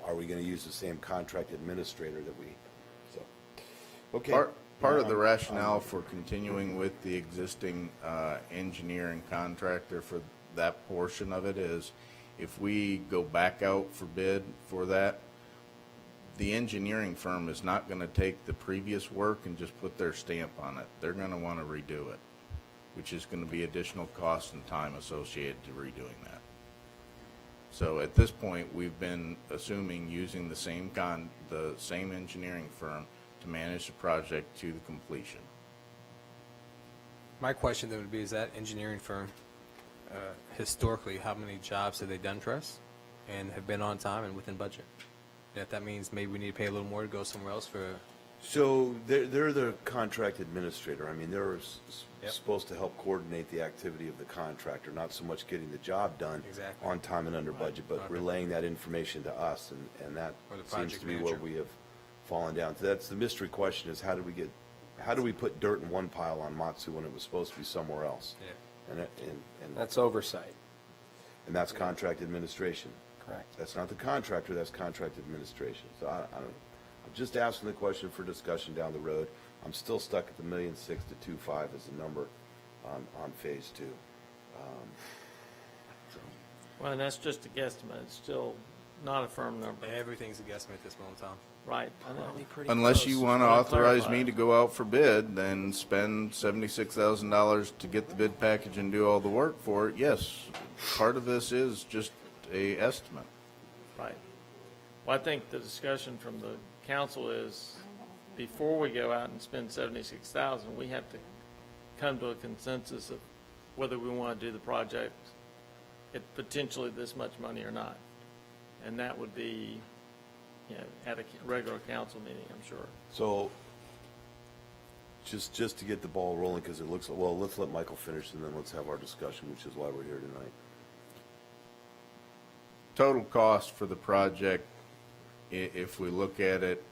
Are we going to use the same contract administrator that we, so. Okay. Part of the rationale for continuing with the existing engineer and contractor for that portion of it is if we go back out for bid for that, the engineering firm is not going to take the previous work and just put their stamp on it. They're going to want to redo it, which is going to be additional cost and time associated to redoing that. So at this point, we've been assuming using the same engineering firm to manage the project to the completion. My question then would be, is that engineering firm, historically, how many jobs have they done for us and have been on time and within budget? And if that means maybe we need to pay a little more to go somewhere else for, So they're the contract administrator. I mean, they're Yep. supposed to help coordinate the activity of the contractor, not so much getting the job done Exactly. on time and under budget, but Okay. relaying that information to us, and that Or the seems project to be where manager. we have fallen down. That's the mystery question: is how do we put dirt in one pile on Matsu when it was supposed to be somewhere else? yeah. And That's oversight. that's contract administration. Correct. That's not the contractor, that's contract administration. So I'm just asking the question for discussion down the road. I'm still stuck at the 1,600,000 to 2.5 as a number on phase two. Well, and that's just a guesstimate. It's still not a firm number. Everything's a guesstimate at this moment in time. Right. I know. Unless you want to Wanna authorize clarify. me to go out for bid, then spend $76,000 to get the bid package and do all the work for it, yes. Part of this is just a estimate. Right. Well, I think the discussion from the council is, before we go out and spend 76,000, we have to come to a consensus of whether we want to do the project at potentially this much money or not. And that would be, at a regular council meeting, I'm sure. So, just to get the ball rolling, because it looks, well, let's let Michael finish and then let's have our discussion, which is why we're here tonight. Total cost for the project, if we look at it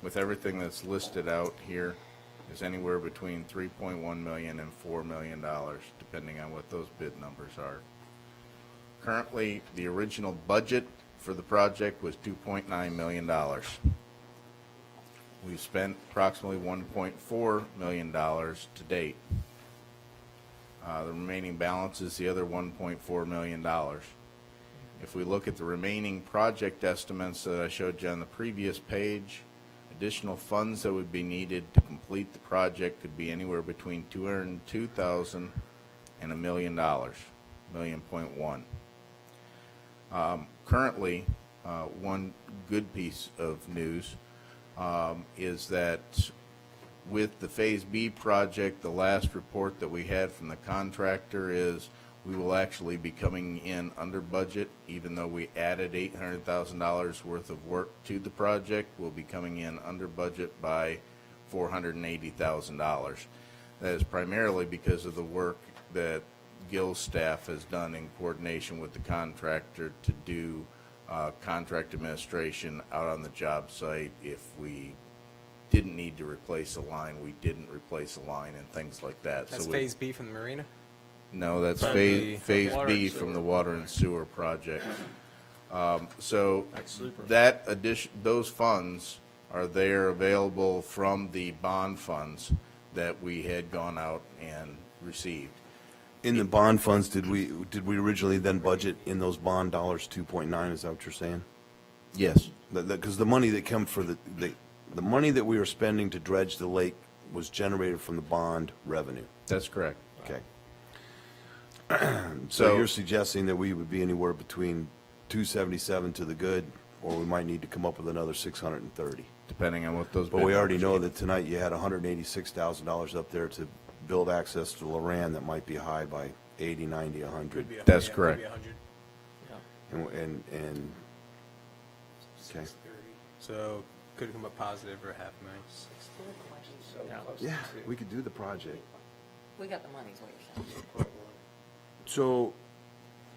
with everything that's listed out here, is anywhere between $3.1 million and $4 million, depending on what those bid numbers are. Currently, the original budget for the project was $2.9 million. We've spent approximately $1.4 million to date. The remaining balance is the other $1.4 million. If we look at the remaining project estimates that I showed you on the previous page, additional funds that would be needed to complete the project could be anywhere between $202,000 and $1 million, $1.1 million. Currently, one good piece of news is that with the Phase B project, the last report that we had from the contractor is we will actually be coming in under budget, even though we added $800,000 worth of work to the project. We'll be coming in under budget by $480,000. That is primarily because of the work that Gill's staff has done in coordination with the contractor to do contract administration out on the job site. If we didn't need to replace a line, we didn't replace a line and things like that. That's So phase B from the marina? No, that's From phase the water B and from sewer. the water and sewer project. So That's super. that addition, those funds are there available from the bond funds that we had gone out and received. In the bond funds, did we originally then budget in those bond dollars 2.9, is that what you're saying? Yes. Because the money that come for the money that we were spending to dredge the lake was generated from the bond revenue. That's correct. Okay. So So- you're suggesting that we would be anywhere between 277 to the good, or we might need to come up with another 630. Depending on what those. But bid we already numbers know are. that tonight you had $186,000 up there to build access to Loran that might be high by 80, 90, 100. That's Yeah, correct. maybe 100. Yeah. And, okay. So could come up positive or half a million. Yeah. Yeah, we could do the project. We got the money, is what you're saying. So, Well,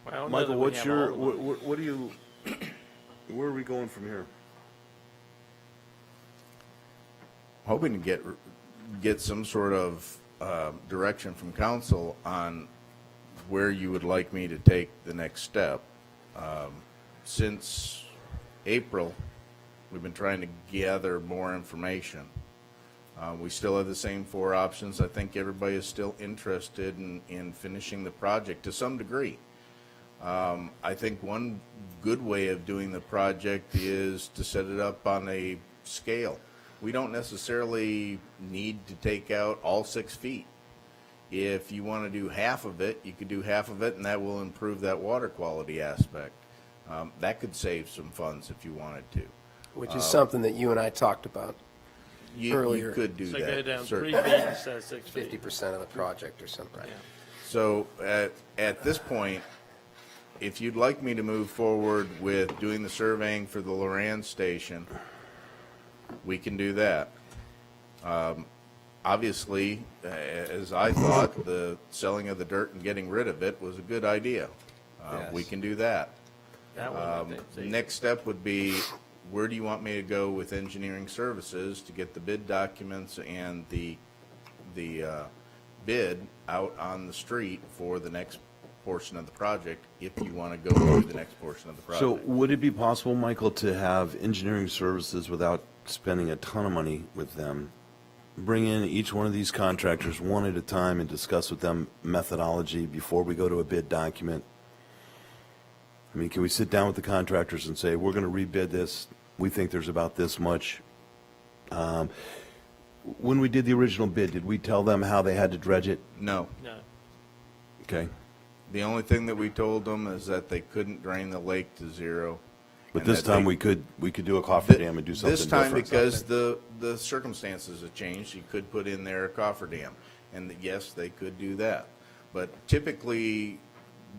I don't know Michael, that we what's have your, all the money. what do you, where are we going from here? Hoping to get some sort of direction from council on where you would like me to take the next step. Since April, we've been trying to gather more information. We still have the same 4 options. I think everybody is still interested in finishing the project to some degree. I think one good way of doing the project is to set it up on a scale. We don't necessarily need to take out all 6 feet. If you want to do half of it, you could do half of it, and that will improve that water quality aspect. That could save some funds if you wanted to. Which is something that you and I talked about, You Earlier. could do So that. go down 3 certainly. feet instead of 6 feet. 50% of the project or something. So at this point, if you'd like me to move forward with doing the surveying for the Loran station, we can do that. Obviously, as I thought, the selling of the dirt and getting rid of it was a good idea. We Yes. can do that. That one, I think, see. Next step would be, where do you want me to go with engineering services to get the bid documents and the bid out on the street for the next portion of the project, if you want to go through the next portion of the So project? would it be possible, Michael, to have engineering services without spending a ton of money with them? Bring in each one of these contractors one at a time and discuss with them methodology before we go to a bid document? I mean, can we sit down with the contractors and say, we're going to rebid this, we think there's about this much? When we did the original bid, did we tell them how they had to dredge it? No. No. Okay. The only thing that we told them is that they couldn't drain the lake to zero. But and this that they- time we could do a cofferdam and do something This time, different. because the circumstances have changed, you could put in there a cofferdam. And yes, they could do that. But typically,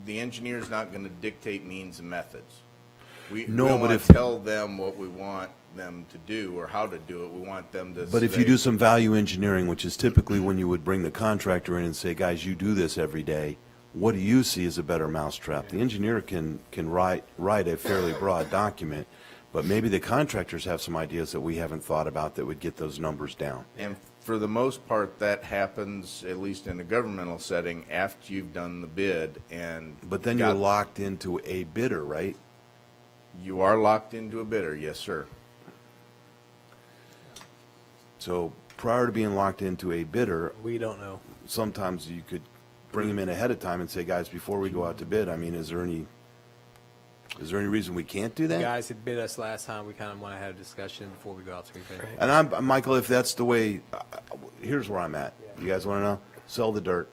the engineer's not going to dictate means and methods. We No, don't but want if- to tell them what we want them to do or how to do it. We want them to But if you say- do some value engineering, which is typically when you would bring the contractor in and say, guys, you do this every day, what do you see as a better mousetrap? The engineer can write a fairly broad document, but maybe the contractors have some ideas that we haven't thought about that would get those numbers down. And for the most part, that happens, at least in a governmental setting, after you've done the bid and. But then you're got- locked into a bidder, right? You are locked into a bidder, yes, sir. So prior to being locked into a bidder, We don't know. sometimes you could bring them in ahead of time and say, guys, before we go out to bid, I mean, is there any reason we can't do The that? guys that bid us last time, we kind of want to have a discussion before we go out to rebid. And I'm, Michael, if that's the way, here's where I'm at. You guys want to know? Sell the dirt.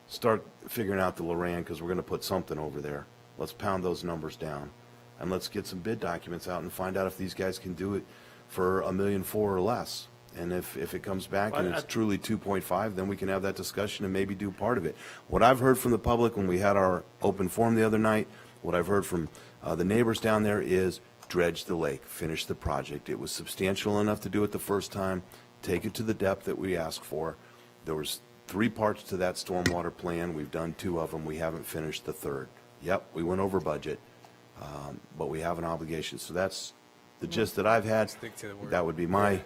Start figuring out the Loran, because we're going to put something over there. Let's pound those numbers down. And let's get some bid documents out and find out if these guys can do it for $1.4 million or less. And if it comes back and it's truly 2.5, then we can have that discussion and maybe do part of it. What I've heard from the public when we had our open forum the other night, what I've heard from the neighbors down there is dredge the lake, finish the project. It was substantial enough to do it the first time, take it to the depth that we asked for. There was 3 parts to that stormwater plan. We've done 2 of them. We haven't finished the 3rd. Yep, we went over budget, but we have an obligation. So that's the gist that I've had. Stick to the word. That would be my,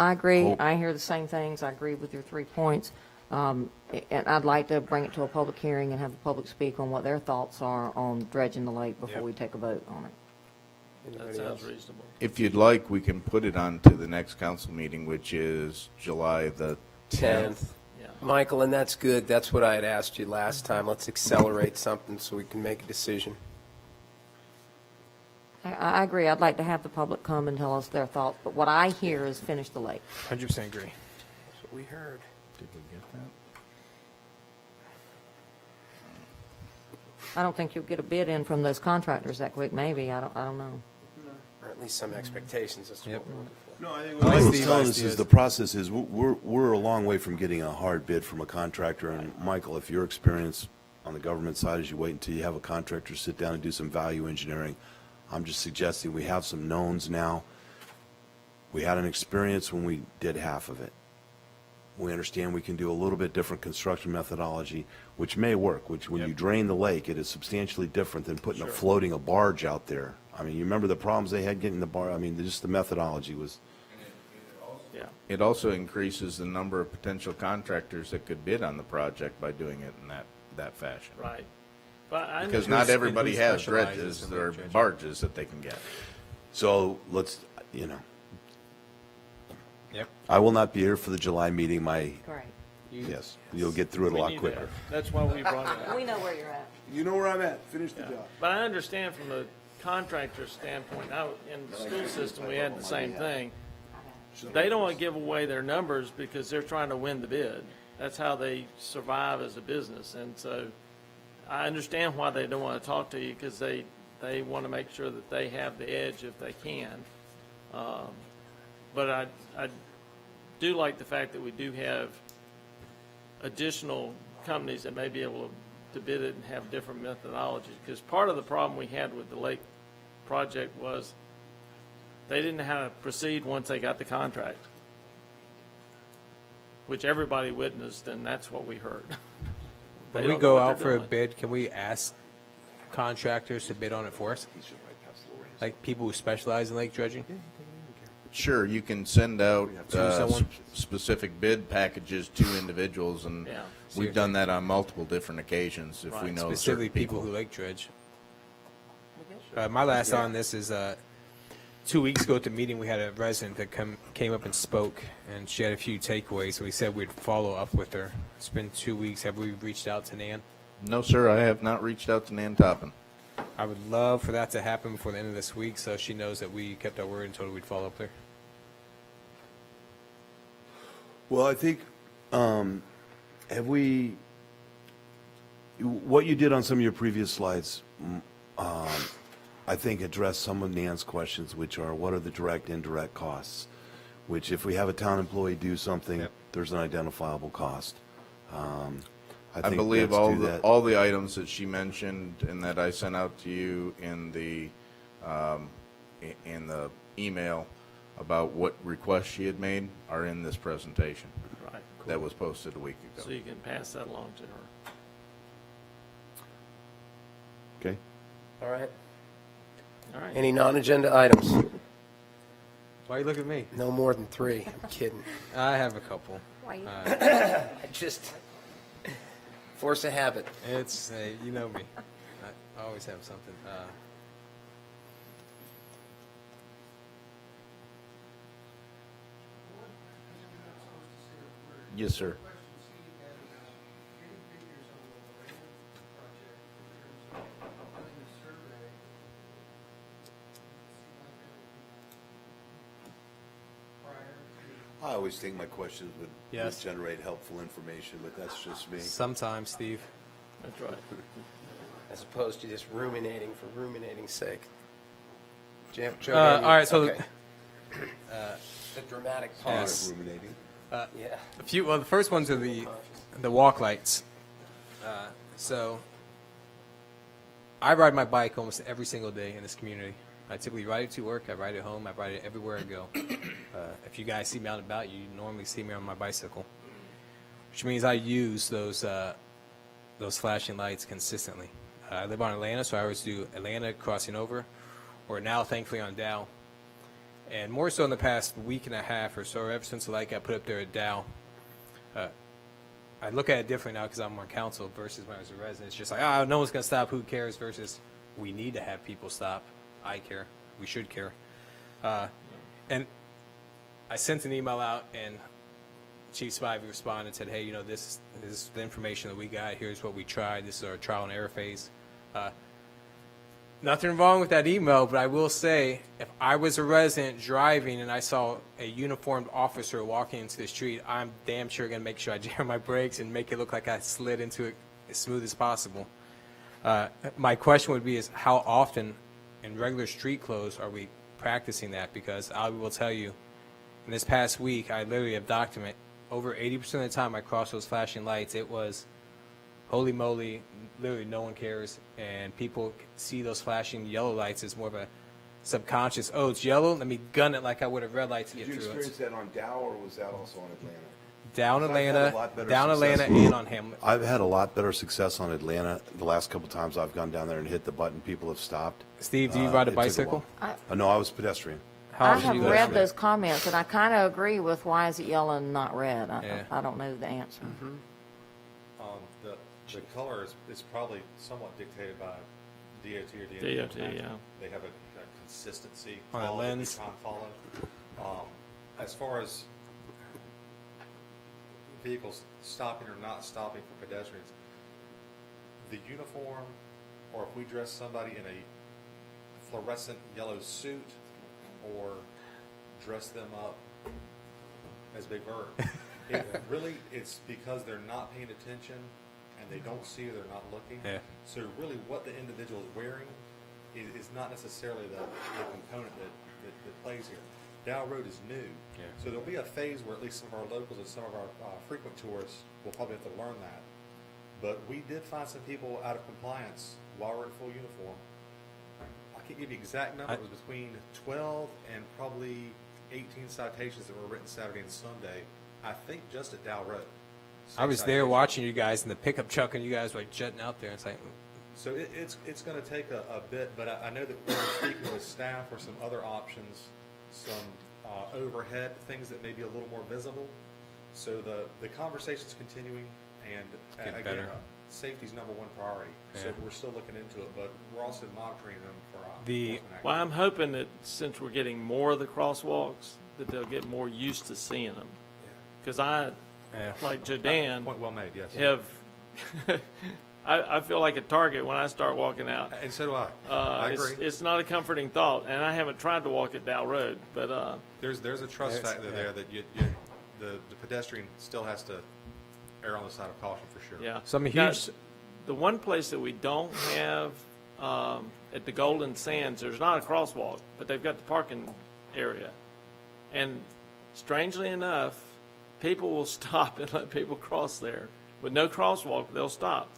I agree. Cool. I hear the same things. I agree with your 3 points. And I'd like to bring it to a public hearing and have the public speak on what their thoughts are on dredging the lake before Yep. we take a vote on it. That sounds reasonable. If you'd like, we can put it on to the next council meeting, which is July the 10th. Yeah. Michael, and that's good. That's what I had asked you last time. Let's accelerate something so we can make a decision. I agree. I'd like to have the public come and tell us their thoughts, but what I hear is finish the lake. 100% agree. That's what we heard. Did we get that? I don't think you'll get a bid in from those contractors that quick, maybe. I don't know. Or at least some expectations as to what we're looking for. no, I think what what Michael's Steve telling asked us you is is- the process is, we're a long way from getting a hard bid from a contractor. And Michael, if your experience on the government side is you wait until you have a contractor sit down and do some value engineering, I'm just suggesting we have some knowns now. We had an experience when we did half of it. We understand we can do a little bit different construction methodology, which may work, which when you drain the lake, it is substantially different than putting floating a barge out there. I mean, you remember the problems they had getting the bar, I mean, just the methodology was, Yeah. It also increases the number of potential contractors that could bid on the project by doing it in that fashion. Right. But I Because know- not who everybody has specializes dredges in or dredging. barges that they can get. so let's, Yep. I will not be here for the July meeting. Great. Yes, you'll get through it a We lot need quicker. that. That's why we brought it up. We know where you're at. You know where I'm at, finish the job. But I understand from the contractor's standpoint, now, in the school system, we had the same thing. They don't want to give away their numbers because they're trying to win the bid. That's how they survive as a business. And so I understand why they don't want to talk to you, because they want to make sure that they have the edge if they can. But I do like the fact that we do have additional companies that may be able to bid it and have different methodologies. Because part of the problem we had with the lake project was they didn't know how to proceed once they got the contract, which everybody witnessed, and that's what we heard. When They we don't know go what out they're for a doing. bid, can we ask contractors to bid on it for us? Like people who specialize in lake dredging? Sure, you can send out To someone? specific bid packages to individuals, and Yeah. we've done that on multiple different occasions if we Right. know Specifically certain people who lake dredge. My last on this is 2 weeks ago at the meeting, we had a resident that came up and spoke, and she had a few takeaways. So we said we'd follow up with her. It's been 2 weeks. Have we reached out to Nan? No, sir, I have not reached out to Nan Toppin. I would love for that to happen before the end of this week, so she knows that we kept our word and told her we'd follow up there. Well, I think, have we, what you did on some of your previous slides, I think addressed some of Nan's questions, which are, what are the direct, indirect costs? Which if we have a town employee do something, Yep. there's an identifiable cost. I think believe let's all do that. all the items that she mentioned and that I sent out to you in the email about what requests she had made are in this presentation Right. that was posted a week ago. So you can pass that along to her. Okay. All right. All right. Any non-agenda items? Why you look at me? No more than 3. I'm kidding. I have a couple. I just, force of habit. It's, you know me. I always have something. Yes, sir. I always think my questions would Yes. generate helpful information, but that's just me. Sometimes, Steve. That's right. As opposed to just ruminating for ruminating's sake. Joe, All right, so okay. The dramatic pause. Ruminating. Yeah. a few. Well, the first ones are the walk lights. So I ride my bike almost every single day in this community. I typically ride it to work. I ride it home. I ride it everywhere I go. If you guys see me out and about, you normally see me on my bicycle, which means I use those flashing lights consistently. I live on Atlanta, so I always do Atlanta crossing over, or now thankfully on Dow. And more so in the past week and a half or so, ever since the light got put up there at Dow, I look at it differently now because I'm on council versus when I was a resident. It's just like, no one's going to stop, who cares, versus we need to have people stop. I care. We should care. And I sent an email out, and Chief Spivey responded and said, hey, this is the information that we got. Here's what we tried. This is our trial and error phase. Nothing wrong with that email, but I will say, if I was a resident driving and I saw a uniformed officer walking into the street, I'm damn sure going to make sure I jam my brakes and make it look like I slid into it as smooth as possible. My question would be is how often in regular street clothes are we practicing that? Because I will tell you, in this past week, I literally have documented over 80% of the time I cross those flashing lights, it was holy moly, literally no one cares, and people see those flashing yellow lights as more of a subconscious, oh, it's yellow, let me gun it like I would a red light to get through it. that on Dow, or was that also on Atlanta? Down I've had a Atlanta, lot better down success. Atlanta, and on Hamlet. I've had a lot better success on Atlanta. The last couple times I've gone down there and hit the button, people have stopped. Steve, do you ride a It took bicycle? while. No, I was pedestrian. How I often have do you go? read those comments, and I kind of agree with why is it yellow and not red? Yeah. I don't know the answer. The color is probably somewhat dictated by DOT or DOT, yeah. They have a consistency On a quality lens. they try and follow. As far as vehicles stopping or not stopping for pedestrians, the uniform, or if we dress somebody in a fluorescent yellow suit, or dress them up as Big Bird, it's because they're not paying attention and they don't see or they're not looking. Yeah. So really what the individual is wearing is not necessarily the component that plays here. Dow Road is new. Yeah. So there'll be a phase where at least some of our locals and some of our frequent tourists will probably have to learn that. But we did find some people out of compliance while we're in full uniform. I can't give you exact number. It was between 12 and probably 18 citations that were written Saturday and Sunday, I think just at Dow Road. I was there watching you guys in the pickup truck, and you guys were like jetting out there. It's like, So it's going to take a bit, but I know that we're speaking with staff or some other options, some overhead things that may be a little more visible. So the conversation's continuing, and Getting again, better. safety's number one priority. So Yeah. we're still looking into it, but we're also monitoring them for The- enforcement Well, action. I'm hoping that since we're getting more of the crosswalks, that they'll get more used to seeing them. Because I, yeah. like Jodan, Point well made, yes. have, I feel like a target when I start walking out. And so do I. I agree. It's not a comforting thought, and I haven't tried to walk at Dow Road, but, There's a trust There's- factor yeah. there that the pedestrian still has to err on the side of caution for sure. yeah. So I'm a Now, huge- The one place that we don't have, at the Golden Sands, there's not a crosswalk, but they've got the parking area. And strangely enough, people will stop and let people cross there. With no crosswalk, they'll stop.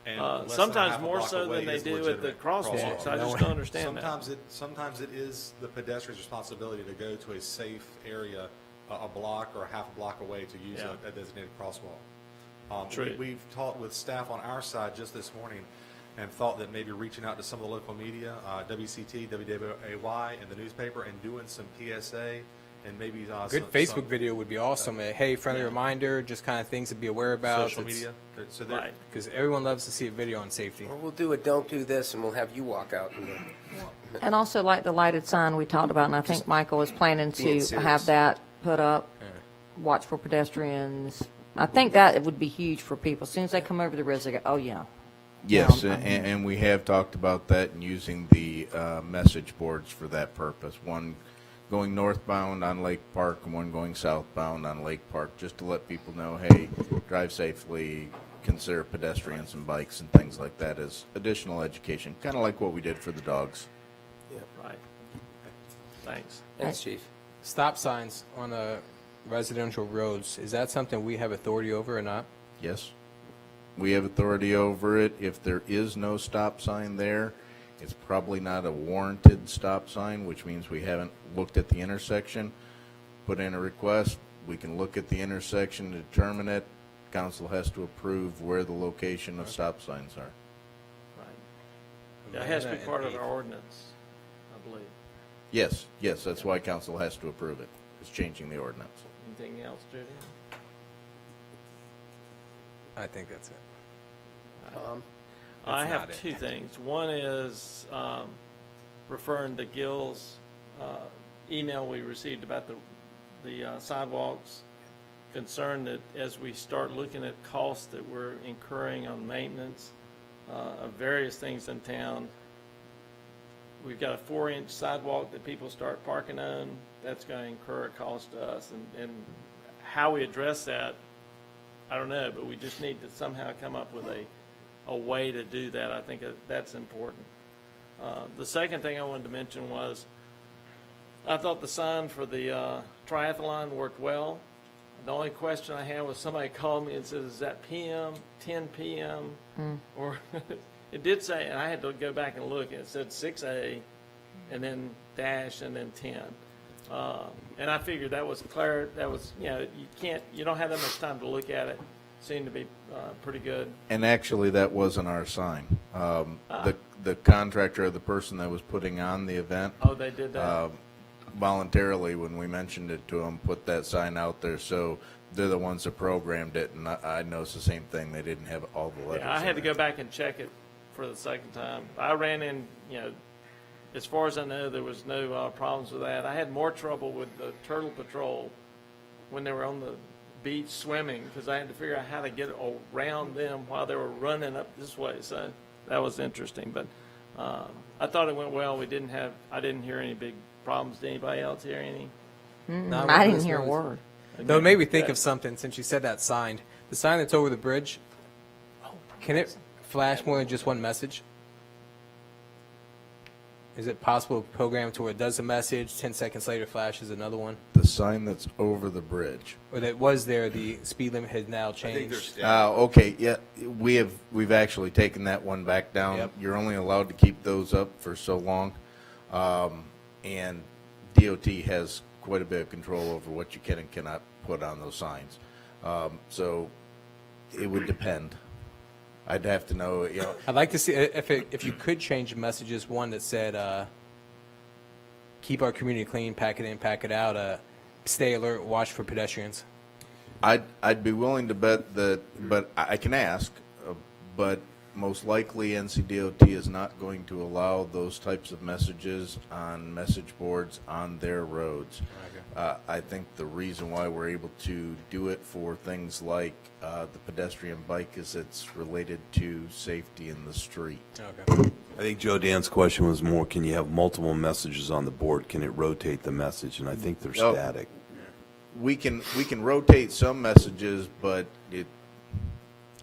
And less than a Sometimes half a more block so away than they is do at the legitimate crosswalks. I Yeah. just don't understand that. Sometimes it is the pedestrian's responsibility to go to a safe area, a block or a half a block away to use Yeah. a designated crosswalk. True. We've talked with staff on our side just this morning and thought that maybe reaching out to some of the local media, WCT, WWAY, and the newspaper, and doing some PSA and maybe Good some Facebook video would be awesome. Hey, friendly reminder, just kind of things to be aware about. social media. So they're- Right. Because everyone loves to see a video on safety. Or we'll do a don't do this, and we'll have you walk out. And also like the lighted sign we talked about, and I think Michael is planning being to serious. have that put up, watch for pedestrians. I think that would be huge for people. As soon as they come over the bridge, they go, oh, yeah. Yes, Yeah. and we have talked about that and using the message boards for that purpose. One going northbound on Lake Park and one going southbound on Lake Park, just to let people know, hey, drive safely, consider pedestrians and bikes and things like that as additional education, kind of like what we did for the dogs. Right. Thanks. Thanks, Chief. Stop signs on residential roads, is that something we have authority over or not? Yes. We have authority over it. If there is no stop sign there, it's probably not a warranted stop sign, which means we haven't looked at the intersection. Put in a request, we can look at the intersection, determine it. Council has to approve where the location of stop signs are. Right. Yeah, it has to be part of our ordinance, I believe. Yes, that's why council has to approve it. It's changing the ordinance. Anything else, Judy? I think that's it. I That's have not it. two things. One is referring to Gil's email we received about the sidewalks. Concerned that as we start looking at costs that we're incurring on maintenance of various things in town, we've got a 4-inch sidewalk that people start parking on. That's going to incur a cost to us. And how we address that, I don't know, but we just need to somehow come up with a way to do that. I think that's important. The second thing I wanted to mention was, I thought the sign for the triathlon worked well. The only question I had was somebody called me and said, is that PM, 10 PM? Or, it did say, and I had to go back and look, and it said 6A, and then dash, and then 10. And I figured that was clear, that was, you don't have that much time to look at it. Seemed to be pretty good. And actually, that wasn't our sign. The contractor or the person that was putting on the event Oh, they did that? voluntarily, when we mentioned it to them, put that sign out there. So they're the ones that programmed it, and I noticed the same thing. They didn't have all the letters. Yeah, I had to in go it. back and check it for the second time. I ran in, as far as I know, there was no problems with that. I had more trouble with the Turtle Patrol when they were on the beach swimming, because I had to figure out how to get around them while they were running up this way. So that was interesting, but I thought it went well. I didn't hear any big problems. Did anybody else hear any? No, I it didn't was- hear a word. Though it made me think of something since you said that sign. The sign that's over the bridge, can it flash more than just one message? Is it possible to program to where it does a message, 10 seconds later flashes another one? The sign that's over the bridge. Or that was there, the speed limit has now changed? Okay, yeah, we've actually taken that one back down. Yep. You're only allowed to keep those up for so long. And DOT has quite a bit of control over what you can and cannot put on those signs. So it would depend. I'd have to know, I'd like to see, if you could change the messages, one that said, keep our community clean, pack it in, pack it out, stay alert, watch for pedestrians. I'd be willing to bet that, but I can ask, but most likely NCDOT is not going to allow those types of messages on message boards on their roads. I think the reason why we're able to do it for things like the pedestrian bike is it's related to safety in the street. Okay. I think Joe Dan's question was more, can you have multiple messages on the board? Can it rotate the message? And I think they're Oh. static. We can rotate some messages, but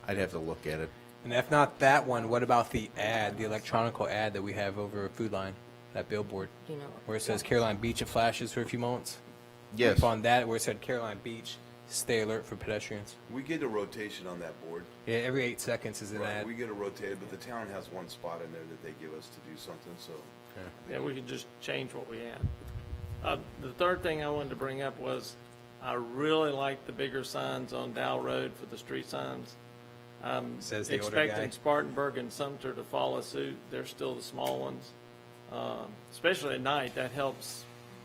I'd have to look at it. And if not that one, what about the ad, the electronical ad that we have over Food Line, that billboard, You know, where it says Caroline Beach, it flashes for a few moments? Yes. Up on that, where it said Caroline Beach, stay alert for pedestrians. We get a rotation on that board. Yeah, every 8 seconds is an ad. We get a rotated, but the town has one spot in there that they give us to do something, so. Yeah, we could just change what we had. The third thing I wanted to bring up was I really like the bigger signs on Dow Road for the street signs. I'm Says the older guy. expecting Spartanburg and Sumter to follow suit. They're still the small ones. Especially at night, that helps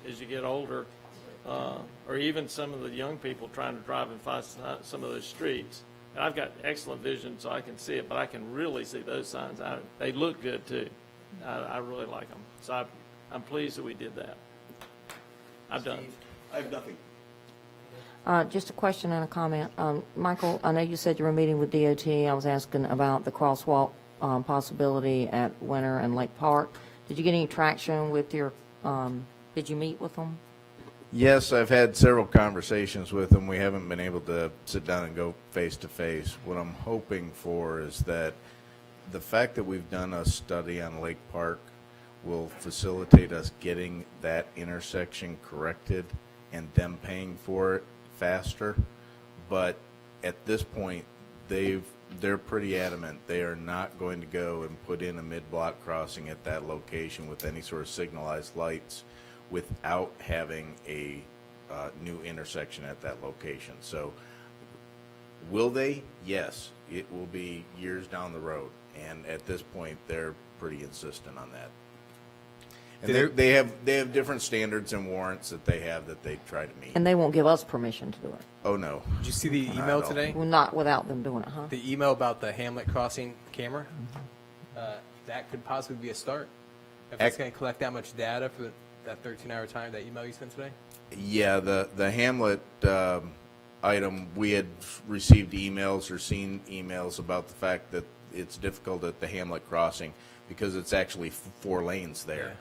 as you get older, or even some of the young people trying to drive and find some of those streets. And I've got excellent vision, so I can see it, but I can really see those signs. They look good, too. I really like them. So I'm pleased that we did that. I'm done. I have nothing. Just a question and a comment. Michael, I know you said you were meeting with DOT. I was asking about the crosswalk possibility at Winter and Lake Park. Did you get any traction with your, did you meet with them? Yes, I've had several conversations with them. We haven't been able to sit down and go face to face. What I'm hoping for is that the fact that we've done a study on Lake Park will facilitate us getting that intersection corrected and them paying for it faster. But at this point, they're pretty adamant. They are not going to go and put in a mid-block crossing at that location with any sort of signalized lights without having a new intersection at that location. So will they? Yes. It will be years down the road. And at this point, they're pretty insistent on that. And they have different standards and warrants that they have that they try to meet. And they won't give us permission to do it. Oh, no. Did you see the email today? Well, not without them doing it, huh? The email about the Hamlet Crossing camera? That could possibly be a start. If it's going to collect that much data for that 13-hour time, that email you sent today? Yeah, the Hamlet item, we had received emails or seen emails about the fact that it's difficult at the Hamlet crossing because it's actually 4 lanes there.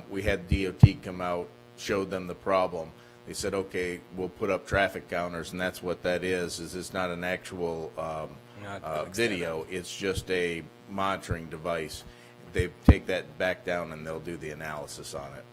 We had DOT come out, showed them the problem. They said, okay, we'll put up traffic counters, and that's what that is it's not an actual video. It's just a monitoring device. They take that back down, and they'll do the analysis on it.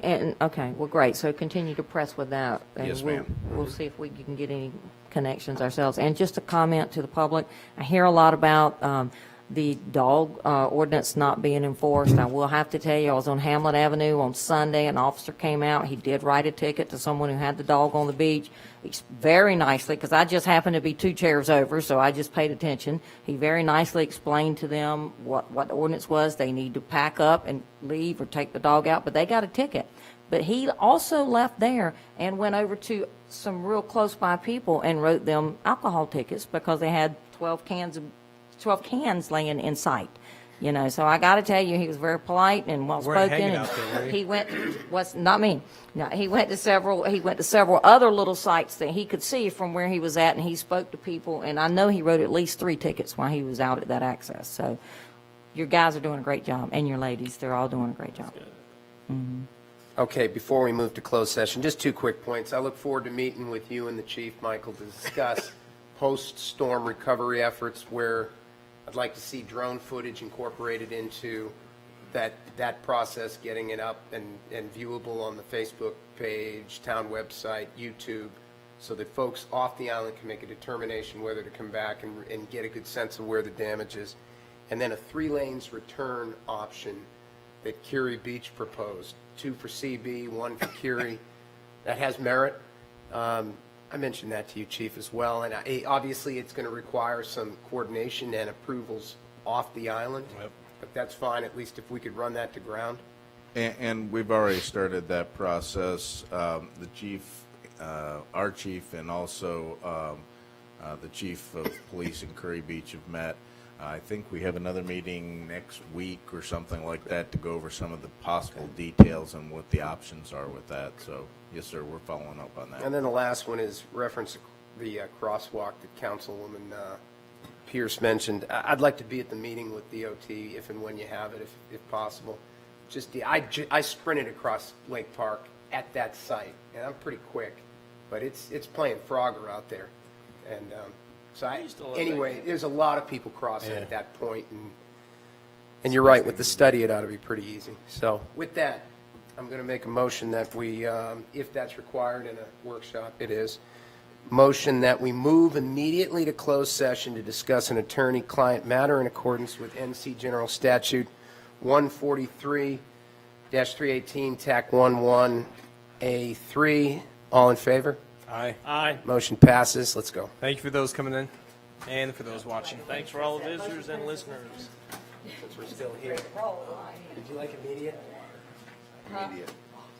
And, okay, well, great. So continue to press with that. and Yes, we'll- ma'am. We'll see if we can get any connections ourselves. And just a comment to the public, I hear a lot about the dog ordinance not being enforced. I will have to tell you, I was on Hamlet Avenue on Sunday. An officer came out. He did write a ticket to someone who had the dog on the beach very nicely, because I just happened to be 2 chairs over, so I just paid attention. He very nicely explained to them what the ordinance was. They need to pack up and leave or take the dog out, but they got a ticket. But he also left there and went over to some real close by people and wrote them alcohol tickets because they had 12 cans laying in sight. You know, so I got to tell you, he was very polite and Weren't well-spoken. hanging and out there, were you? He went, not me. No, he went to several other little sites that he could see from where he was at, and he spoke to people, and I know he wrote at least 3 tickets while he was out at that access. So your guys are doing a great job, and your ladies, they're all doing a great job. Okay, before we move to closed session, just 2 quick points. I look forward to meeting with you and the chief, Michael, to discuss post-storm recovery efforts where I'd like to see drone footage incorporated into that process, getting it up and viewable on the Facebook page, town website, YouTube, so that folks off the island can make a determination whether to come back and get a good sense of where the damage is. And then a 3 lanes return option that Curie Beach proposed, 2 for CB, 1 for Curie. That has merit. I mentioned that to you, Chief, as well. And obviously, it's going to require some coordination and approvals off the island. Yep. But that's fine, at least if we could run that to ground. And we've already started that process. The chief, our chief, and also the chief of police in Curry Beach have met. I think we have another meeting next week or something like that to go over some of the possible details and what the options are with that. So, yes, sir, we're following up on that. And then the last one is reference the crosswalk that Councilwoman Pierce mentioned. I'd like to be at the meeting with DOT if and when you have it, if possible. I sprinted across Lake Park at that site, and I'm pretty quick, but it's playing Frogger out there. And anyway, there's a lot of people crossing at that point, and you're right, with the study, it ought to be pretty easy. So with that, I'm going to make a motion that we, if that's required in a workshop, it is, motion that we move immediately to closed session to discuss an attorney-client matter in accordance with NC General Statute 143-318, TAC 11A3. All in favor? Aye. Aye. Motion passes. Let's go. Thank you for those coming in and for those watching. Thanks for all the visitors and listeners. Since we're still here. Did you like immediate? Immediate.